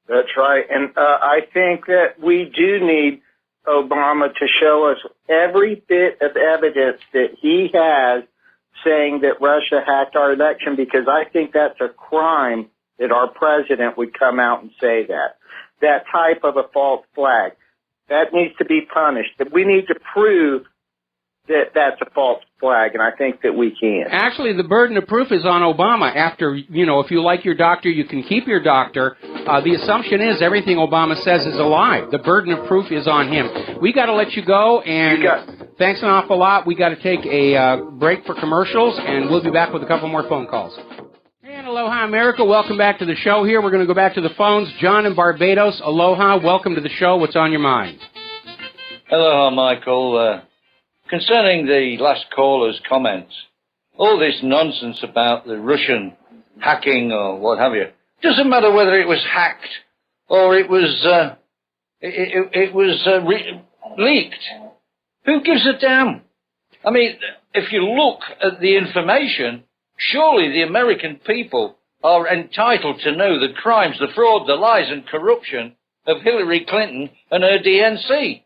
That's right. And I think that we do need Obama to show us every bit of evidence that he has saying that Russia hacked our election, because I think that's a crime that our president would come out and say that. That type of a false flag. That needs to be punished. That we need to prove that that's a false flag, and I think that we can. Actually, the burden of proof is on Obama. After, if you like your doctor, you can keep your doctor. The assumption is everything Obama says is a lie. The burden of proof is on him. We got to let you go, and thanks an awful lot. We got to take a break for commercials, and we'll be back with a couple more phone calls. And aloha, America. Welcome back to the show here. We're going to go back to the phones. John in Barbados, aloha. Welcome to the show. What's on your mind? Aloha, Michael. Concerning the last caller's comments, all this nonsense about the Russian hacking or what have you, doesn't matter whether it was hacked or it was leaked. Who gives a damn? I mean, if you look at the information, surely the American people are entitled to know the crimes, the fraud, the lies and corruption of Hillary Clinton and her DNC.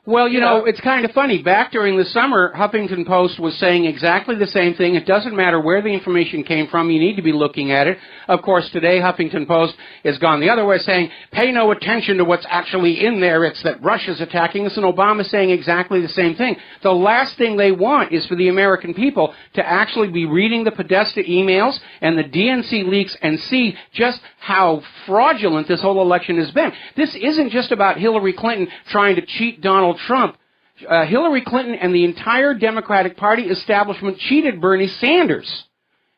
Well, it's kind of funny. Back during the summer, Huffington Post was saying exactly the same thing. It doesn't matter where the information came from. You need to be looking at it. Of course, today, Huffington Post has gone the other way, saying, pay no attention to what's actually in there. It's that Russia's attacking us, and Obama's saying exactly the same thing. The last thing they want is for the American people to actually be reading the Podesta emails and the DNC leaks and see just how fraudulent this whole election has been. This isn't just about Hillary Clinton trying to cheat Donald Trump. Hillary Clinton and the entire Democratic Party establishment cheated Bernie Sanders.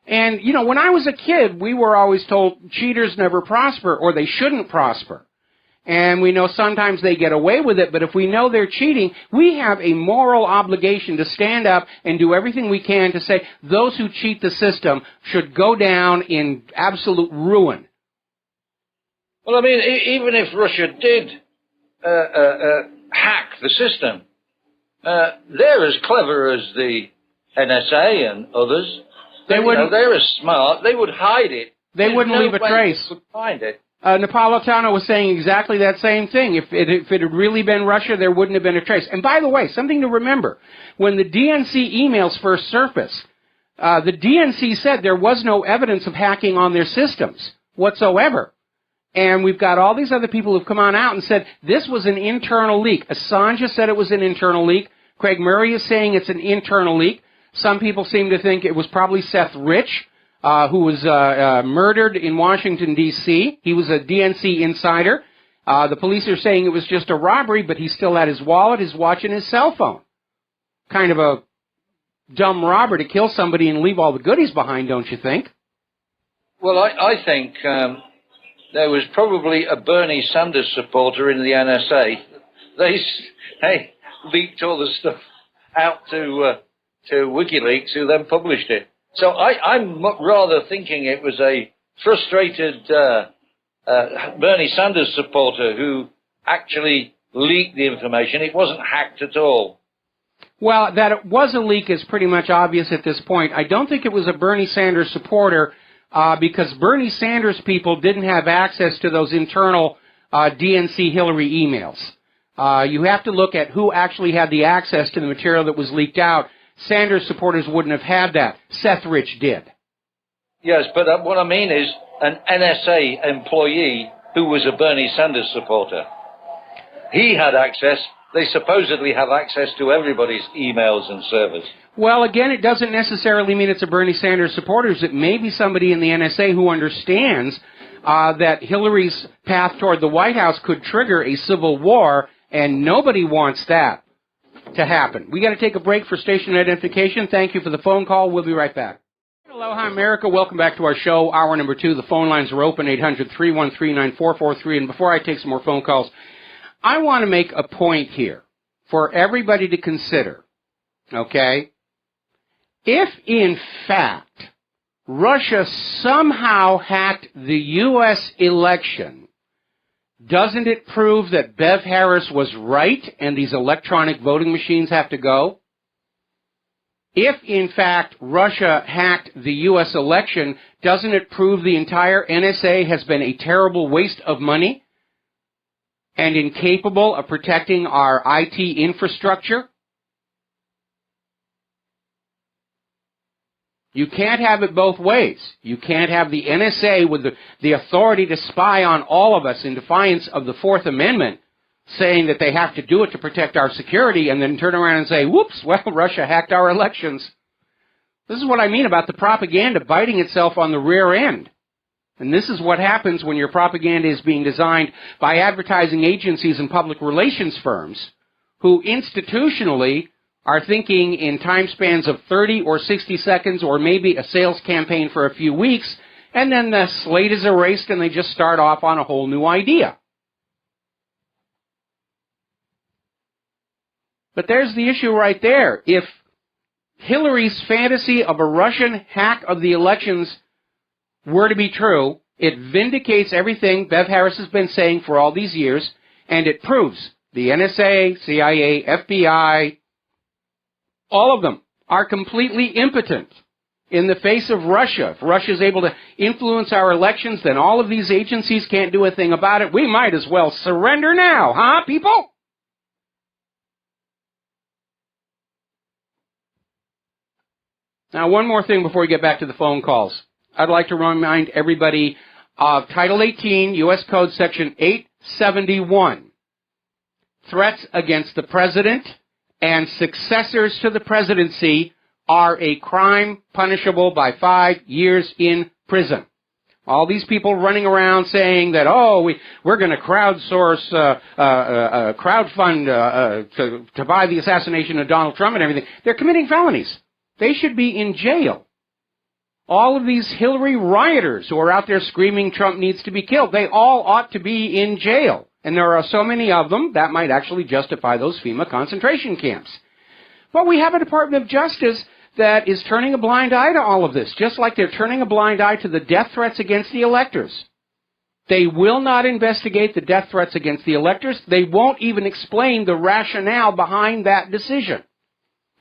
And, when I was a kid, we were always told cheaters never prosper, or they shouldn't prosper. And we know sometimes they get away with it, but if we know they're cheating, we have a moral obligation to stand up and do everything we can to say those who cheat the system should go down in absolute ruin. Well, I mean, even if Russia did hack the system, they're as clever as the NSA and others. They're as smart. They would hide it. They wouldn't leave a trace. They would find it. Napolitano was saying exactly that same thing. If it had really been Russia, there wouldn't have been a trace. And by the way, something to remember, when the DNC emails first surfaced, the DNC said there was no evidence of hacking on their systems whatsoever. And we've got all these other people who've come on out and said this was an internal leak. Assange has said it was an internal leak. Craig Murray is saying it's an internal leak. Some people seem to think it was probably Seth Rich, who was murdered in Washington, D.C. He was a DNC insider. The police are saying it was just a robbery, but he still had his wallet, his watch, and his cell phone. Kind of a dumb robber to kill somebody and leave all the goodies behind, don't you think? Well, I think there was probably a Bernie Sanders supporter in the NSA. They leaked all the stuff out to WikiLeaks, who then published it. So I'm rather thinking it was a frustrated Bernie Sanders supporter who actually leak the information. It wasn't hacked at all. Well, that it was a leak is pretty much obvious at this point. I don't think it was a Bernie Sanders supporter because Bernie Sanders people didn't have access to those internal DNC Hillary emails. You have to look at who actually had the access to the material that was leaked out. Sanders supporters wouldn't have had that. Seth Rich did. Yes, but what I mean is an NSA employee who was a Bernie Sanders supporter. He had access. They supposedly have access to everybody's emails and servers. Well, again, it doesn't necessarily mean it's a Bernie Sanders supporter. It may be somebody in the NSA who understands that Hillary's path toward the White House could trigger a civil war, and nobody wants that to happen. We got to take a break for station identification. Thank you for the phone call. We'll be right back. Aloha, America. Welcome back to our show, hour number 2. The phone lines are open, 800-313-9443. And before I take some more phone calls, I want to make a point here for everybody to consider, okay? If, in fact, Russia somehow hacked the U.S. election, doesn't it prove that Bev Harris was right and these electronic voting machines have to go? If, in fact, Russia hacked the U.S. election, doesn't it prove the entire NSA has been a terrible waste of money and incapable of protecting our IT infrastructure? You can't have it both ways. You can't have the NSA with the authority to spy on all of us in defiance of the Fourth Amendment, saying that they have to do it to protect our security, and then turn around and say, whoops, well, Russia hacked our elections. This is what I mean about the propaganda biting itself on the rear end. And this is what happens when your propaganda is being designed by advertising agencies and public relations firms who institutionally are thinking in time spans of 30 or 60 seconds or maybe a sales campaign for a few weeks, and then the slate is erased and they just start off on a whole new idea. But there's the issue right there. If Hillary's fantasy of a Russian hack of the elections were to be true, it vindicates everything Bev Harris has been saying for all these years, and it proves the NSA, CIA, FBI, all of them are completely impotent in the face of Russia. If Russia is able to influence our elections, then all of these agencies can't do a thing about it. We might as well surrender now, huh, people? Now, one more thing before we get back to the phone calls. I'd like to remind everybody of Title 18, U.S. Code Section 871. Threats against the President and successors to the presidency are a crime punishable by 5 years in prison. All these people running around saying that, we're going to crowdsource, crowdfund to buy the assassination of Donald Trump and everything, they're committing felonies. They should be in jail. All of these Hillary rioters who are out there screaming Trump needs to be killed, they all ought to be in jail. And there are so many of them, that might actually justify those FEMA concentration camps. But we have a Department of Justice that is turning a blind eye to all of this, just like they're turning a blind eye to the death threats against the electors. They will not investigate the death threats against the electors. They won't even explain the rationale behind that decision.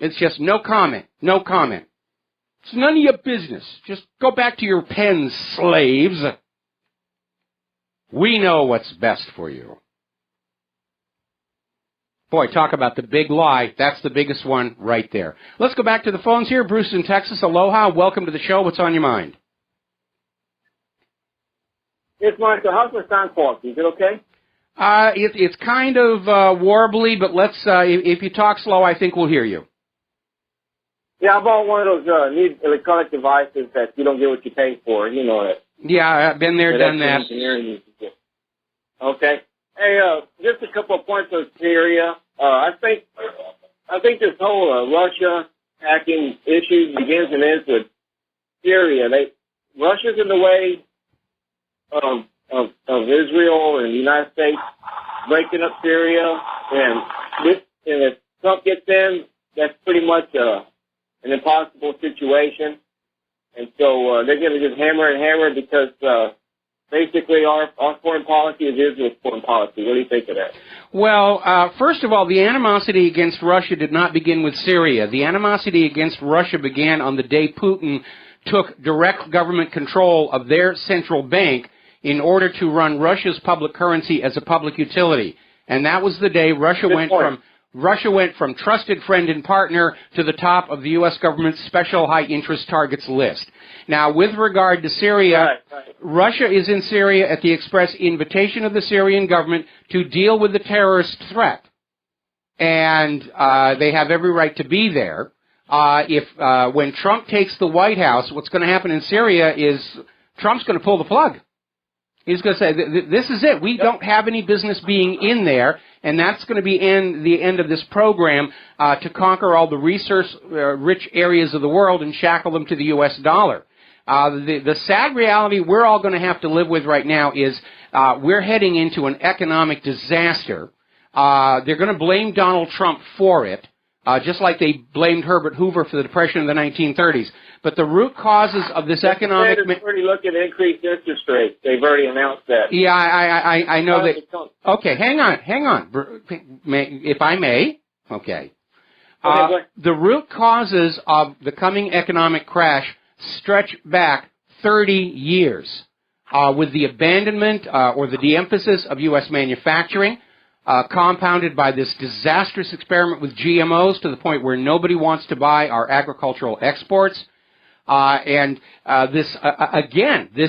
It's just no comment, no comment. It's none of your business. Just go back to your pens, slaves. We know what's best for you. Boy, talk about the big lie. That's the biggest one right there. Let's go back to the phones here. Bruce in Texas. Aloha. Welcome to the show. What's on your mind? Yes, Michael. How's my sound quality? Is it okay? It's kind of warbly, but let's. If you talk slow, I think we'll hear you. Yeah, I bought one of those neat electronic devices that you don't get what you pay for. You know it. Yeah, I've been there, done that. Okay. Hey, just a couple of points of area. I think this whole Russia hacking issue begins and ends with Syria. Russia's in the way of Israel and the United States breaking up Syria, and if Trump gets in, that's pretty much an impossible situation. And so they're going to just hammer and hammer because basically our foreign policy is Israel's foreign policy. What do you think of that? Well, first of all, the animosity against Russia did not begin with Syria. The animosity against Russia began on the day Putin took direct government control of their central bank in order to run Russia's public currency as a public utility. And that was the day Russia went from trusted friend and partner to the top of the U.S. government's special high-interest targets list. Now, with regard to Syria, Russia is in Syria at the express invitation of the Syrian government to deal with the terrorist threat. And they have every right to be there. When Trump takes the White House, what's going to happen in Syria is Trump's going to pull the plug. He's going to say, this is it. We don't have any business being in there, and that's going to be the end of this program to conquer all the resource-rich areas of the world and shackle them to the U.S. dollar. The sad reality we're all going to have to live with right now is we're heading into an economic disaster. They're going to blame Donald Trump for it, just like they blamed Herbert Hoover for the Depression of the 1930s. But the root causes of this economic... They're already looking at increased interest rates. They've already announced that. Yeah, I know that... Okay, hang on. If I may. Okay. The root causes of the coming economic crash stretch back 30 years with the abandonment or the de-emphasis of U.S. manufacturing, compounded by this disastrous experiment with GMOs to the point where nobody wants to buy our agricultural exports. This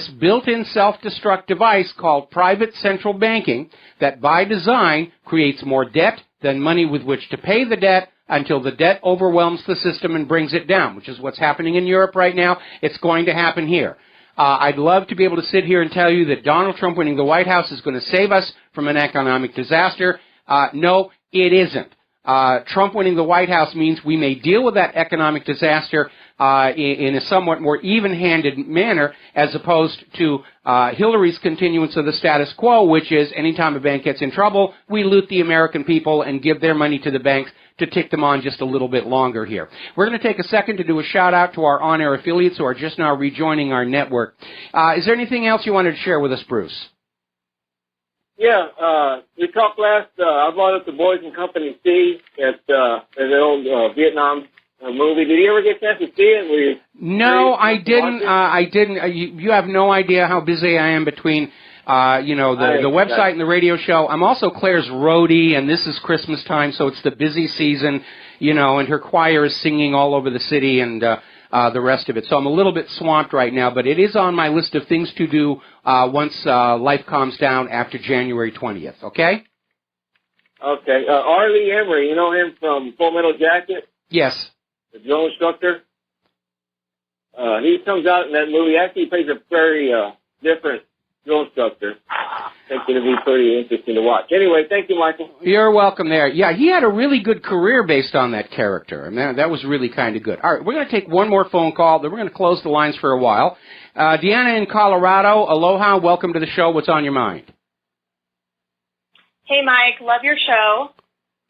built-in self-destruct device called private central banking that by design creates more debt than money with which to pay the debt until the debt overwhelms the system and brings it down, which is what's happening in Europe right now. It's going to happen here. I'd love to be able to sit here and tell you that Donald Trump winning the White House is going to save us from an economic disaster. No, it isn't. Trump winning the White House means we may deal with that economic disaster in a somewhat more even-handed manner, as opposed to Hillary's continuance of the status quo, which is anytime a bank gets in trouble, we loot the American people and give their money to the banks to tick them on just a little bit longer here. We're going to take a second to do a shout-out to our on-air affiliates who are just now rejoining our network. Is there anything else you wanted to share with us, Bruce? Yeah, we talked last, I brought up the Boys and Company C at the old Vietnam movie. Did you ever get a chance to see it? No, I didn't. You have no idea how busy I am between the website and the radio show. I'm also Claire's roadie, and this is Christmas time, so it's the busy season, and her choir is singing all over the city and the rest of it. So I'm a little bit swamped right now, but it is on my list of things to do once life calms down after January 20th, okay? Okay. Arlie Emery, you know him from Full Metal Jacket? Yes. The drill instructor? He comes out in that movie. Actually, he plays a very different drill instructor. I think it'll be pretty interesting to watch. Anyway, thank you, Michael. You're welcome there. Yeah, he had a really good career based on that character. I mean, that was really kind of good. All right, we're going to take one more phone call, then we're going to close the lines for a while. Deanna in Colorado, aloha, welcome to the show. What's on your mind? Hey, Mike, love your show.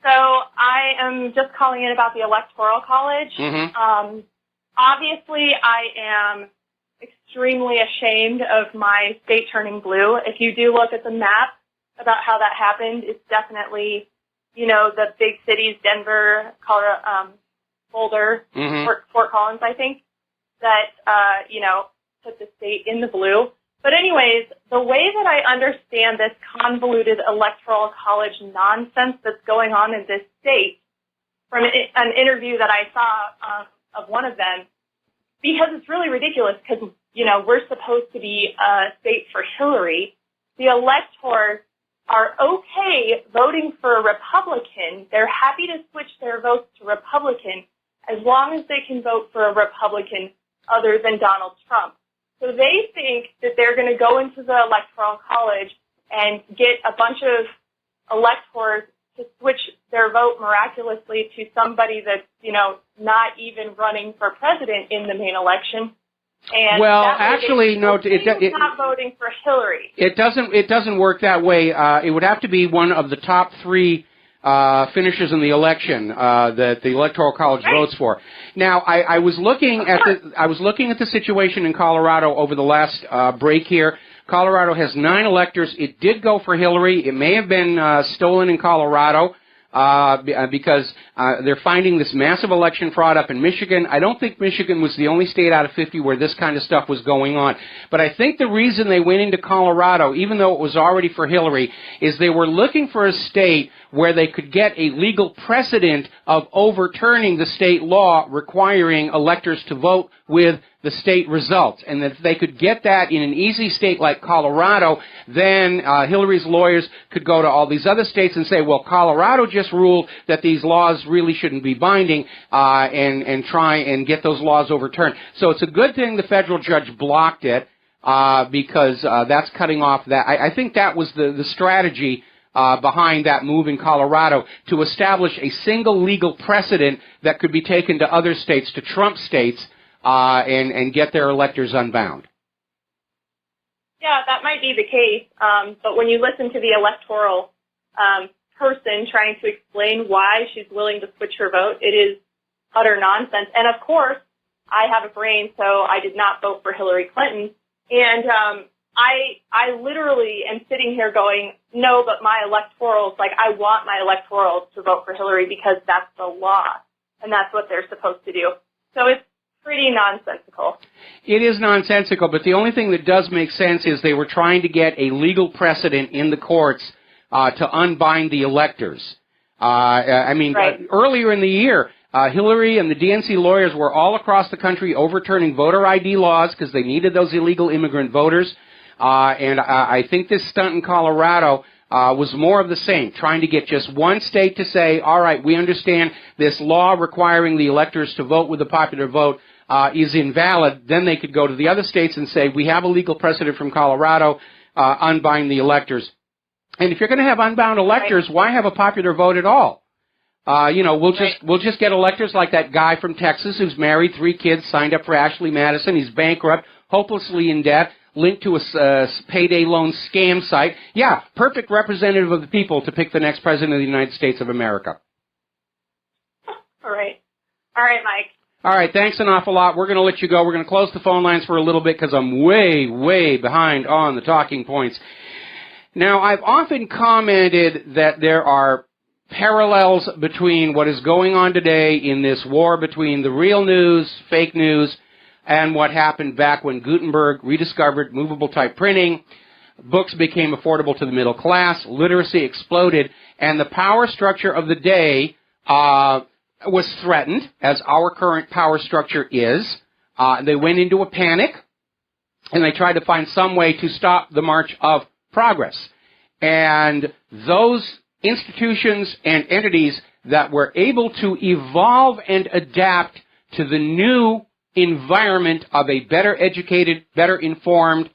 So I am just calling in about the Electoral College. Mm-hmm. Obviously, I am extremely ashamed of my state turning blue. If you do look at the map about how that happened, it's definitely, the big cities, Denver, Colorado, Boulder, mm-hmm. Fort Collins, I think, that, put the state in the blue. But anyways, the way that I understand this convoluted electoral college nonsense that's going on in this state, from an interview that I saw of one of them, because it's really ridiculous because, we're supposed to be a state for Hillary. The electors are okay voting for a Republican. They're happy to switch their votes to Republican as long as they can vote for a Republican other than Donald Trump. So they think that they're going to go into the Electoral College and get a bunch of electors to switch their vote miraculously to somebody that's, not even running for president in the main election. And well, actually, no, it's not voting for Hillary. It doesn't work that way. It would have to be one of the top three finishers in the election that the Electoral College votes for. Now, I was looking at the situation in Colorado over the last break here. Colorado has 9 electors. It did go for Hillary. It may have been stolen in Colorado. Because they're finding this massive election fraud up in Michigan. I don't think Michigan was the only state out of 50 where this kind of stuff was going on. But I think the reason they went into Colorado, even though it was already for Hillary, is they were looking for a state where they could get a legal precedent of overturning the state law requiring electors to vote with the state results. And that if they could get that in an easy state like Colorado, then Hillary's lawyers could go to all these other states and say, well, Colorado just ruled that these laws really shouldn't be binding, and try and get those laws overturned. So it's a good thing the federal judge blocked it, because that's cutting off that. I think that was the strategy behind that move in Colorado, to establish a single legal precedent that could be taken to other states, to Trump states, and get their electors unbound. Yeah, that might be the case. But when you listen to the electoral person trying to explain why she's willing to switch her vote, it is utter nonsense. And of course, I have a brain, so I did not vote for Hillary Clinton. And I literally am sitting here going, no, but my electorals, like, I want my electorals to vote for Hillary because that's the law, and that's what they're supposed to do. So it's pretty nonsensical. It is nonsensical, but the only thing that does make sense is they were trying to get a legal precedent in the courts to unbind the electors. Earlier in the year, Hillary and the DNC lawyers were all across the country overturning voter ID laws because they needed those illegal immigrant voters. And I think this stunt in Colorado was more of the same, trying to get just one state to say, all right, we understand this law requiring the electors to vote with the popular vote is invalid. Then they could go to the other states and say, we have a legal precedent from Colorado, unbind the electors. And if you're going to have unbound electors, why have a popular vote at all? We'll just get electors like that guy from Texas who's married, 3 kids, signed up for Ashley Madison. He's bankrupt, hopelessly in debt, linked to a payday loan scam site. Yeah, perfect representative of the people to pick the next president of the United States of America. All right. All right, Mike. All right, thanks an awful lot. We're going to let you go. We're going to close the phone lines for a little bit because I'm way, way behind on the talking points. Now, I've often commented that there are parallels between what is going on today in this war between the real news, fake news, and what happened back when Gutenberg rediscovered movable type printing. Books became affordable to the middle class, literacy exploded, and the power structure of the day was threatened, as our current power structure is. They went into a panic, and they tried to find some way to stop the march of progress. And those institutions and entities that were able to evolve and adapt to the new environment of a better educated, better informed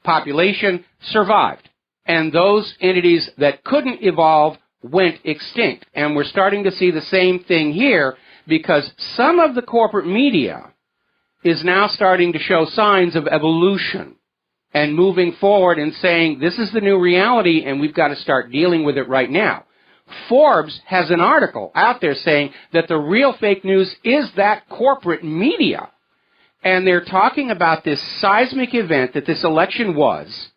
population survived. And those entities that couldn't evolve went extinct. And we're starting to see the same thing here because some of the corporate media is now starting to show signs of evolution and moving forward and saying, this is the new reality and we've got to start dealing with it right now. Forbes has an article out there saying that the real fake news is that corporate media. And they're talking about this seismic event that this election was,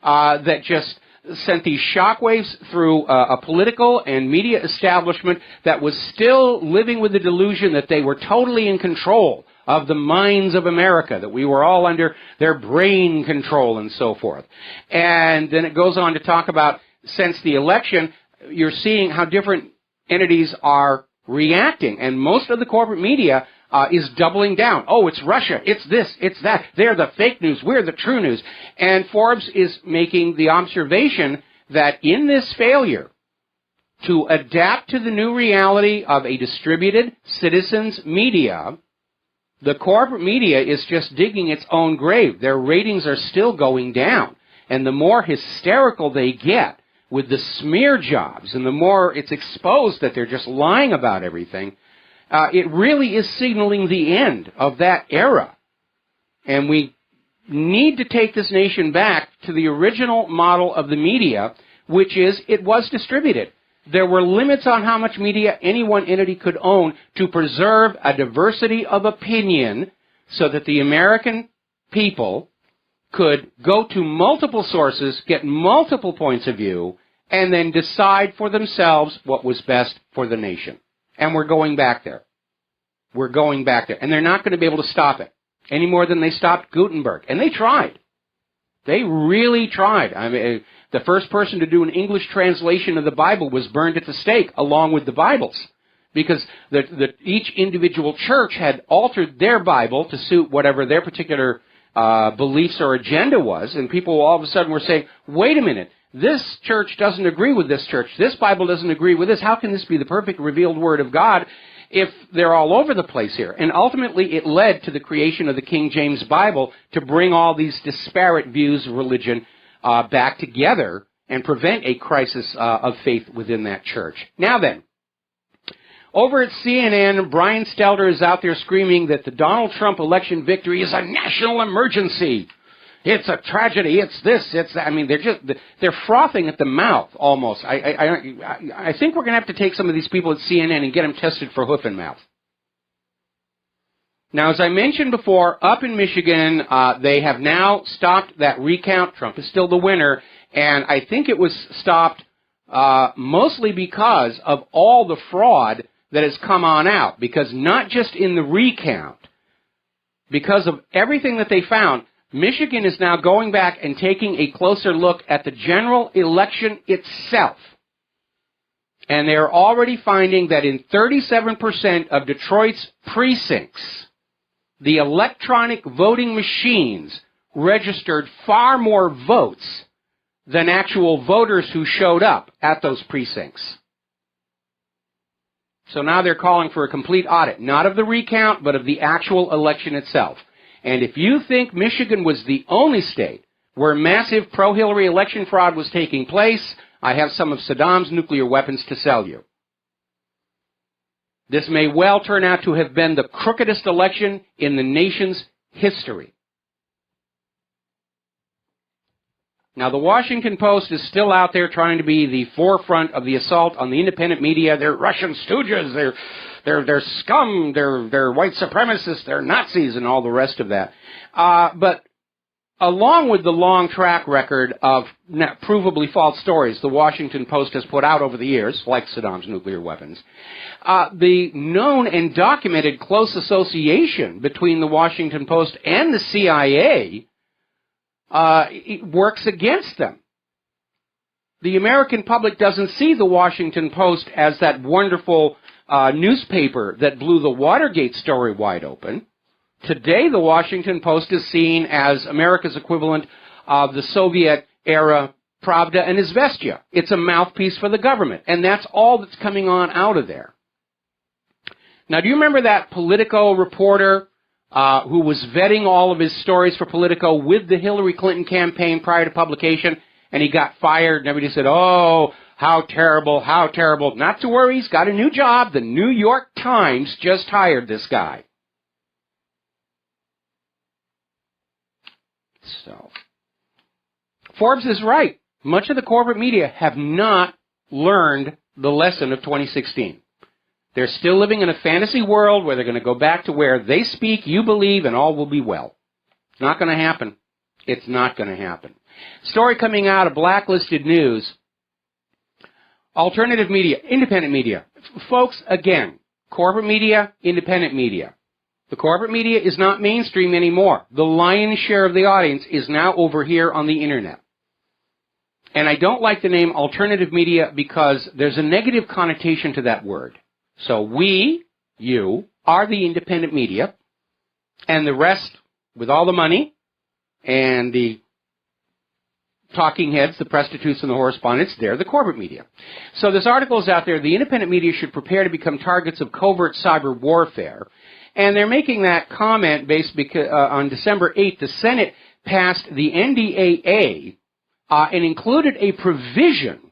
that just sent these shockwaves through a political and media establishment that was still living with the delusion that they were totally in control of the minds of America, that we were all under their brain control and so forth. And then it goes on to talk about, since the election, you're seeing how different entities are reacting. And most of the corporate media is doubling down. Oh, it's Russia, it's this, it's that. They're the fake news, we're the true news. And Forbes is making the observation that in this failure to adapt to the new reality of a distributed citizens media, the corporate media is just digging its own grave. Their ratings are still going down. And the more hysterical they get with the smear jobs and the more it's exposed that they're just lying about everything, it really is signaling the end of that era. And we need to take this nation back to the original model of the media, which is it was distributed. There were limits on how much media any one entity could own to preserve a diversity of opinion so that the American people could go to multiple sources, get multiple points of view, and then decide for themselves what was best for the nation. And we're going back there. We're going back there. And they're not going to be able to stop it any more than they stopped Gutenberg. And they tried. They really tried. I mean, the first person to do an English translation of the Bible was burned at the stake along with the Bibles, because each individual church had altered their Bible to suit whatever their particular beliefs or agenda was, and people all of a sudden were saying, wait a minute, this church doesn't agree with this church, this Bible doesn't agree with this, how can this be the perfect revealed Word of God if they're all over the place here? And ultimately it led to the creation of the King James Bible to bring all these disparate views of religion back together and prevent a crisis of faith within that church. Now then, over at CNN, Brian Stelter is out there screaming that the Donald Trump election victory is a national emergency. It's a tragedy. It's this. It's that. I mean, they're frothing at the mouth almost. I think we're going to have to take some of these people at CNN and get them tested for hoof and mouth. Now, as I mentioned before, up in Michigan, they have now stopped that recount. Trump is still the winner, and I think it was stopped mostly because of all the fraud that has come on out. Because not just in the recount, because of everything that they found, Michigan is now going back and taking a closer look at the general election itself. And they're already finding that in 37% of Detroit's precincts, the electronic voting machines registered far more votes than actual voters who showed up at those precincts. So now they're calling for a complete audit, not of the recount, but of the actual election itself. And if you think Michigan was the only state where massive pro-Hillary election fraud was taking place, I have some of Saddam's nuclear weapons to sell you. This may well turn out to have been the crookedest election in the nation's history. Now, the Washington Post is still out there trying to be the forefront of the assault on the independent media. They're Russian stooges, they're scum, they're white supremacists, they're Nazis, and all the rest of that. But along with the long track record of provably false stories the Washington Post has put out over the years, like Saddam's nuclear weapons, the known and documented close association between the Washington Post and the CIA it works against them. The American public doesn't see the Washington Post as that wonderful newspaper that blew the Watergate story wide open. Today, the Washington Post is seen as America's equivalent of the Soviet-era Pravda and Izvestia. It's a mouthpiece for the government, and that's all that's coming on out of there. Now, do you remember that Politico reporter who was vetting all of his stories for Politico with the Hillary Clinton campaign prior to publication, and he got fired, and everybody said, oh, how terrible, how terrible. Not to worry, he's got a new job. The New York Times just hired this guy. So, Forbes is right. Much of the corporate media have not learned the lesson of 2016. They're still living in a fantasy world where they're going to go back to where they speak, you believe, and all will be well. It's not going to happen. It's not going to happen. Story coming out of Blacklisted News. Alternative media, independent media. Folks, again, corporate media, independent media. The corporate media is not mainstream anymore. The lion's share of the audience is now over here on the internet. And I don't like the name alternative media because there's a negative connotation to that word. So we, you, are the independent media, and the rest, with all the money, and the talking heads, the prostitutes and the correspondents, they're the corporate media. So this article is out there, the independent media should prepare to become targets of covert cyber warfare. And they're making that comment based on December 8th, the Senate passed the NDAA and included a provision,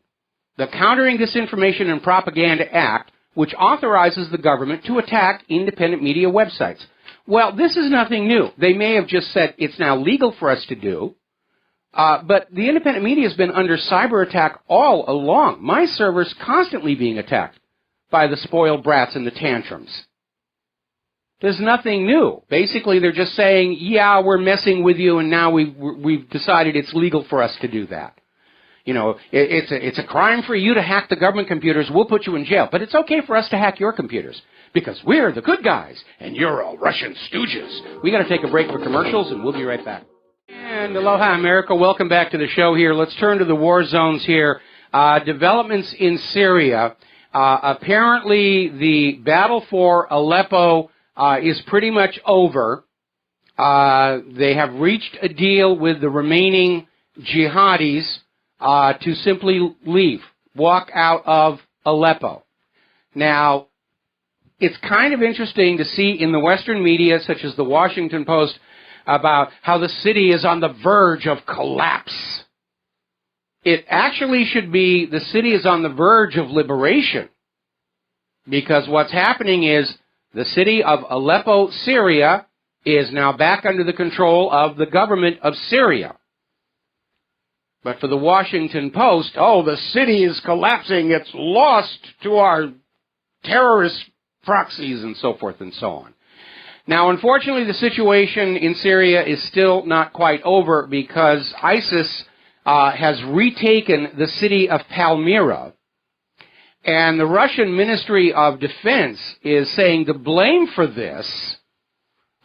the Countering Disinformation and Propaganda Act, which authorizes the government to attack independent media websites. Well, this is nothing new. They may have just said it's now legal for us to do, but the independent media has been under cyber attack all along. My server's constantly being attacked by the spoiled brats and the tantrums. There's nothing new. Basically, they're just saying, yeah, we're messing with you, and now we've decided it's legal for us to do that. You know, it's a crime for you to hack the government computers. We'll put you in jail. But it's okay for us to hack your computers because we're the good guys, and you're all Russian stooges. We got to take a break for commercials, and we'll be right back. And aloha, America. Welcome back to the show here. Let's turn to the war zones here. Developments in Syria. Apparently, the battle for Aleppo is pretty much over. They have reached a deal with the remaining jihadis to simply leave, walk out of Aleppo. Now, it's kind of interesting to see in the Western media, such as the Washington Post, about how the city is on the verge of collapse. It actually should be the city is on the verge of liberation, because what's happening is the city of Aleppo, Syria, is now back under the control of the government of Syria. But for the Washington Post, oh, the city is collapsing, it's lost to our terrorist proxies and so forth and so on. Now, unfortunately, the situation in Syria is still not quite over because ISIS has retaken the city of Palmyra. And the Russian Ministry of Defense is saying the blame for this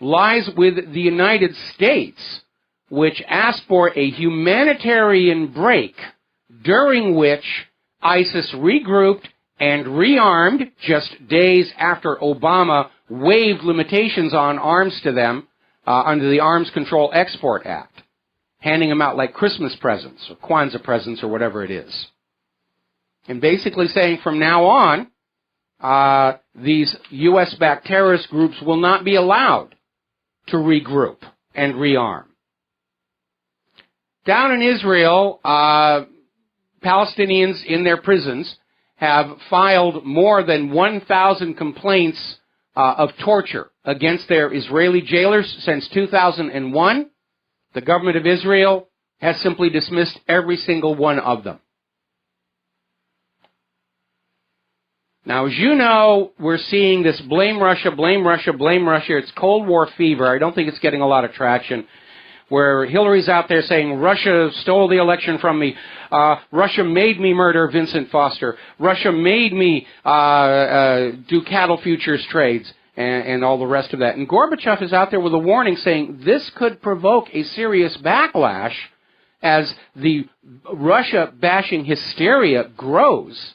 lies with the United States, which asked for a humanitarian break during which ISIS regrouped and rearmed just days after Obama waived limitations on arms to them under the Arms Control Export Act, handing them out like Christmas presents or Kwanzaa presents or whatever it is. And basically saying from now on, these U.S.-backed terrorist groups will not be allowed to regroup and rearm. Down in Israel, Palestinians in their prisons have filed more than 1,000 complaints of torture against their Israeli jailers since 2001. The government of Israel has simply dismissed every single one of them. Now, as you know, we're seeing this blame Russia, blame Russia, blame Russia. It's Cold War fever. I don't think it's getting a lot of traction. Where Hillary's out there saying, Russia stole the election from me. Russia made me murder Vincent Foster. Russia made me do cattle futures trades and all the rest of that. And Gorbachev is out there with a warning saying this could provoke a serious backlash as the Russia-bashing hysteria grows.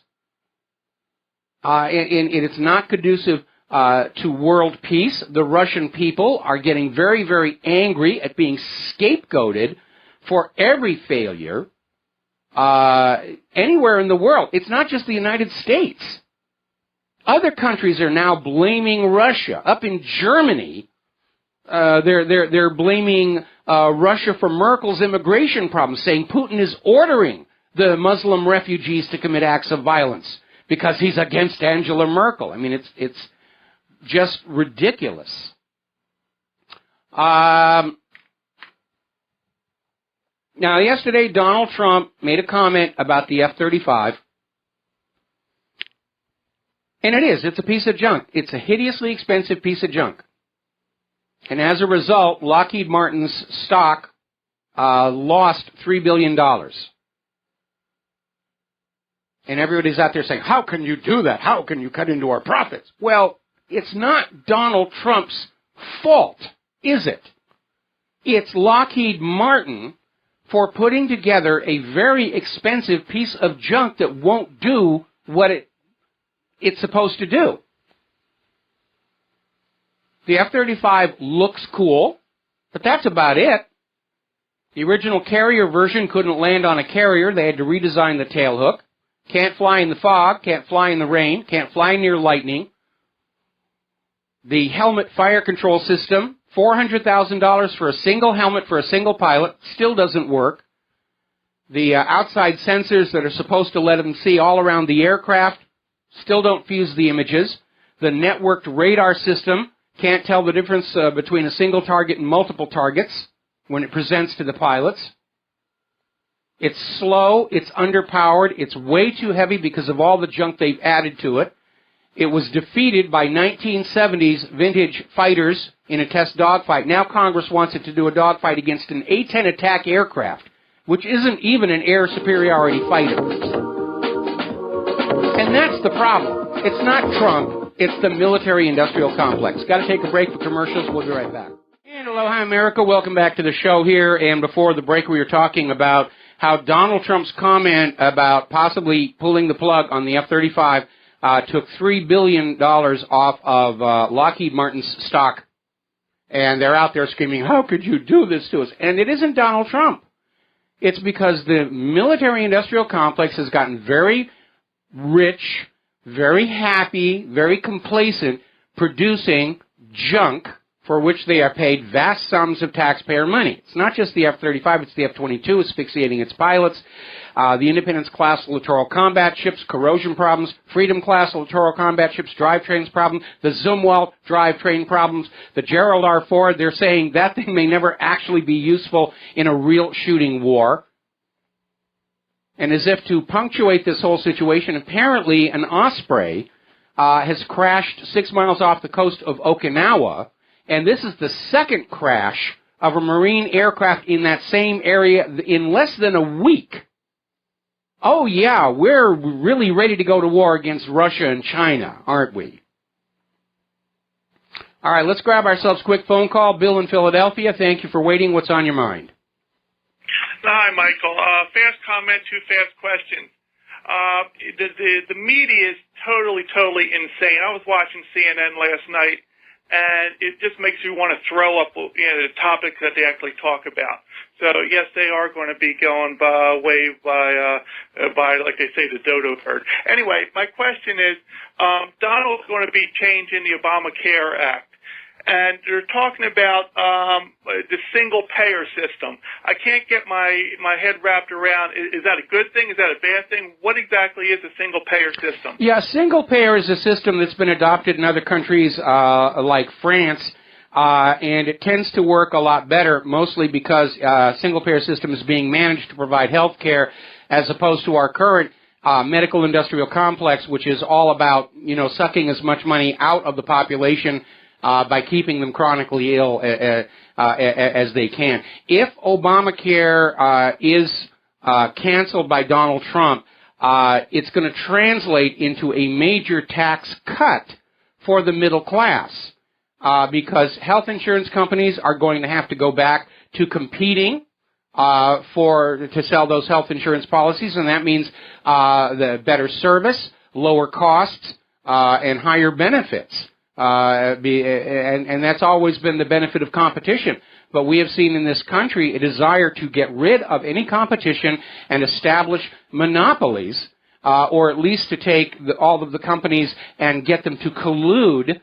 And it's not conducive to world peace. The Russian people are getting very, very angry at being scapegoated for every failure anywhere in the world. It's not just the United States. Other countries are now blaming Russia. Up in Germany, they're blaming Russia for Merkel's immigration problems, saying Putin is ordering the Muslim refugees to commit acts of violence because he's against Angela Merkel. I mean, it's just ridiculous. Now, yesterday, Donald Trump made a comment about the F-35. And it's a piece of junk. It's a hideously expensive piece of junk. And as a result, Lockheed Martin's stock lost $3 billion. And everybody's out there saying, how can you do that? How can you cut into our profits? Well, it's not Donald Trump's fault, is it? It's Lockheed Martin for putting together a very expensive piece of junk that won't do what it's supposed to do. The F-35 looks cool, but that's about it. The original carrier version couldn't land on a carrier. They had to redesign the tailhook. Can't fly in the fog, can't fly in the rain, can't fly near lightning. The helmet fire control system, $400,000 for a single helmet for a single pilot, still doesn't work. The outside sensors that are supposed to let them see all around the aircraft still don't fuse the images. The networked radar system can't tell the difference between a single target and multiple targets when it presents to the pilots. It's slow, it's underpowered, it's way too heavy because of all the junk they've added to it. It was defeated by 1970s vintage fighters in a test dogfight. Now Congress wants it to do a dogfight against an A-10 attack aircraft, which isn't even an air superiority fighter. And that's the problem. It's not Trump, it's the military-industrial complex. Got to take a break for commercials. We'll be right back. And aloha, America. Welcome back to the show here. And before the break, we were talking about how Donald Trump's comment about possibly pulling the plug on the F-35 took $3 billion off of Lockheed Martin's stock. And they're out there screaming, how could you do this to us? And it isn't Donald Trump. It's because the military-industrial complex has gotten very rich, very happy, very complacent, producing junk for which they are paid vast sums of taxpayer money. It's not just the F-35, it's the F-22 asphyxiating its pilots, the Independence-class littoral combat ships, corrosion problems, Freedom-class littoral combat ships, drivetrains problem, the Zumwalt drivetrain problems, the Gerald R. Ford. They're saying that thing may never actually be useful in a real shooting war. And as if to punctuate this whole situation, apparently an Osprey has crashed 6 miles off the coast of Okinawa, and this is the second crash of a Marine aircraft in that same area in less than a week. Oh yeah, we're really ready to go to war against Russia and China, aren't we? All right, let's grab ourselves a quick phone call. Bill in Philadelphia, thank you for waiting. What's on your mind? Hi, Michael. Fast comment, two fast questions. The media is totally insane. I was watching CNN last night, and it just makes you want to throw up, the topics that they actually talk about. So yes, they are going to be going by, like they say, the dodo bird. Anyway, my question is, Donald's going to be changing the Obamacare Act. And they're talking about the single-payer system. I can't get my head wrapped around, is that a good thing? Is that a bad thing? What exactly is a single-payer system? Yeah, single-payer is a system that's been adopted in other countries like France, and it tends to work a lot better, mostly because single-payer system is being managed to provide health care as opposed to our current medical industrial complex, which is all about, sucking as much money out of the population by keeping them chronically ill as they can. If Obamacare is canceled by Donald Trump, it's going to translate into a major tax cut for the middle class because health insurance companies are going to have to go back to competing to sell those health insurance policies, and that means the better service, lower costs, and higher benefits. And that's always been the benefit of competition. But we have seen in this country a desire to get rid of any competition and establish monopolies, or at least to take all of the companies and get them to collude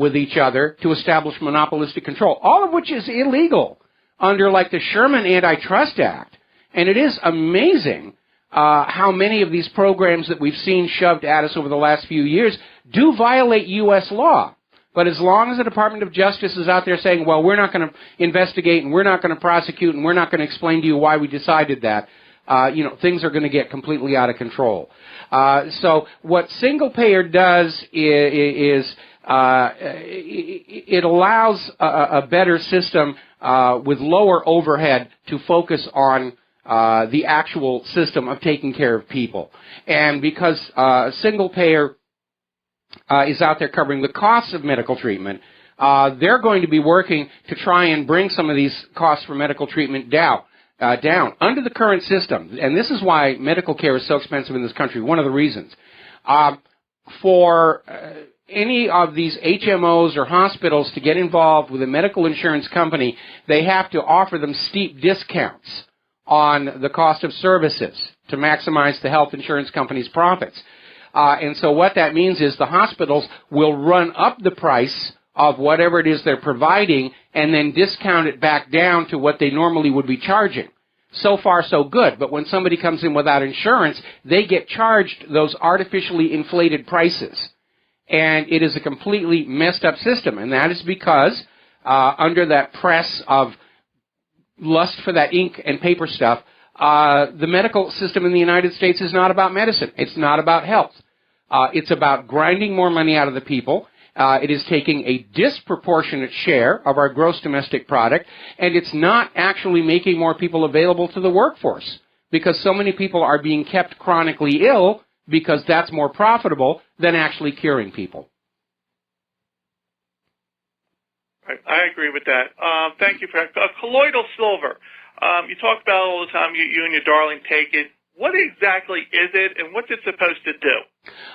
with each other to establish monopolistic control, all of which is illegal under like the Sherman Antitrust Act. And it is amazing how many of these programs that we've seen shoved at us over the last few years do violate U.S. law. But as long as the Department of Justice is out there saying, well, we're not going to investigate and we're not going to prosecute and we're not going to explain to you why we decided that, things are going to get completely out of control. So what single payer does is it allows a better system with lower overhead to focus on the actual system of taking care of people. And because single payer is out there covering the costs of medical treatment, they're going to be working to try and bring some of these costs for medical treatment down. Under the current system, and this is why medical care is so expensive in this country, one of the reasons. For any of these HMOs or hospitals to get involved with a medical insurance company, they have to offer them steep discounts on the cost of services to maximize the health insurance company's profits. And so what that means is the hospitals will run up the price of whatever it is they're providing and then discount it back down to what they normally would be charging. So far, so good. But when somebody comes in without insurance, they get charged those artificially inflated prices. And it is a completely messed up system. And that is because under that press of lust for that ink and paper stuff, the medical system in the United States is not about medicine. It's not about health. It's about grinding more money out of the people. It is taking a disproportionate share of our gross domestic product, and it's not actually making more people available to the workforce because so many people are being kept chronically ill because that's more profitable than actually curing people. I agree with that. Thank you for that. Colloidal silver. You talk about it all the time. You and your darling take it. What exactly is it, and what's it supposed to do?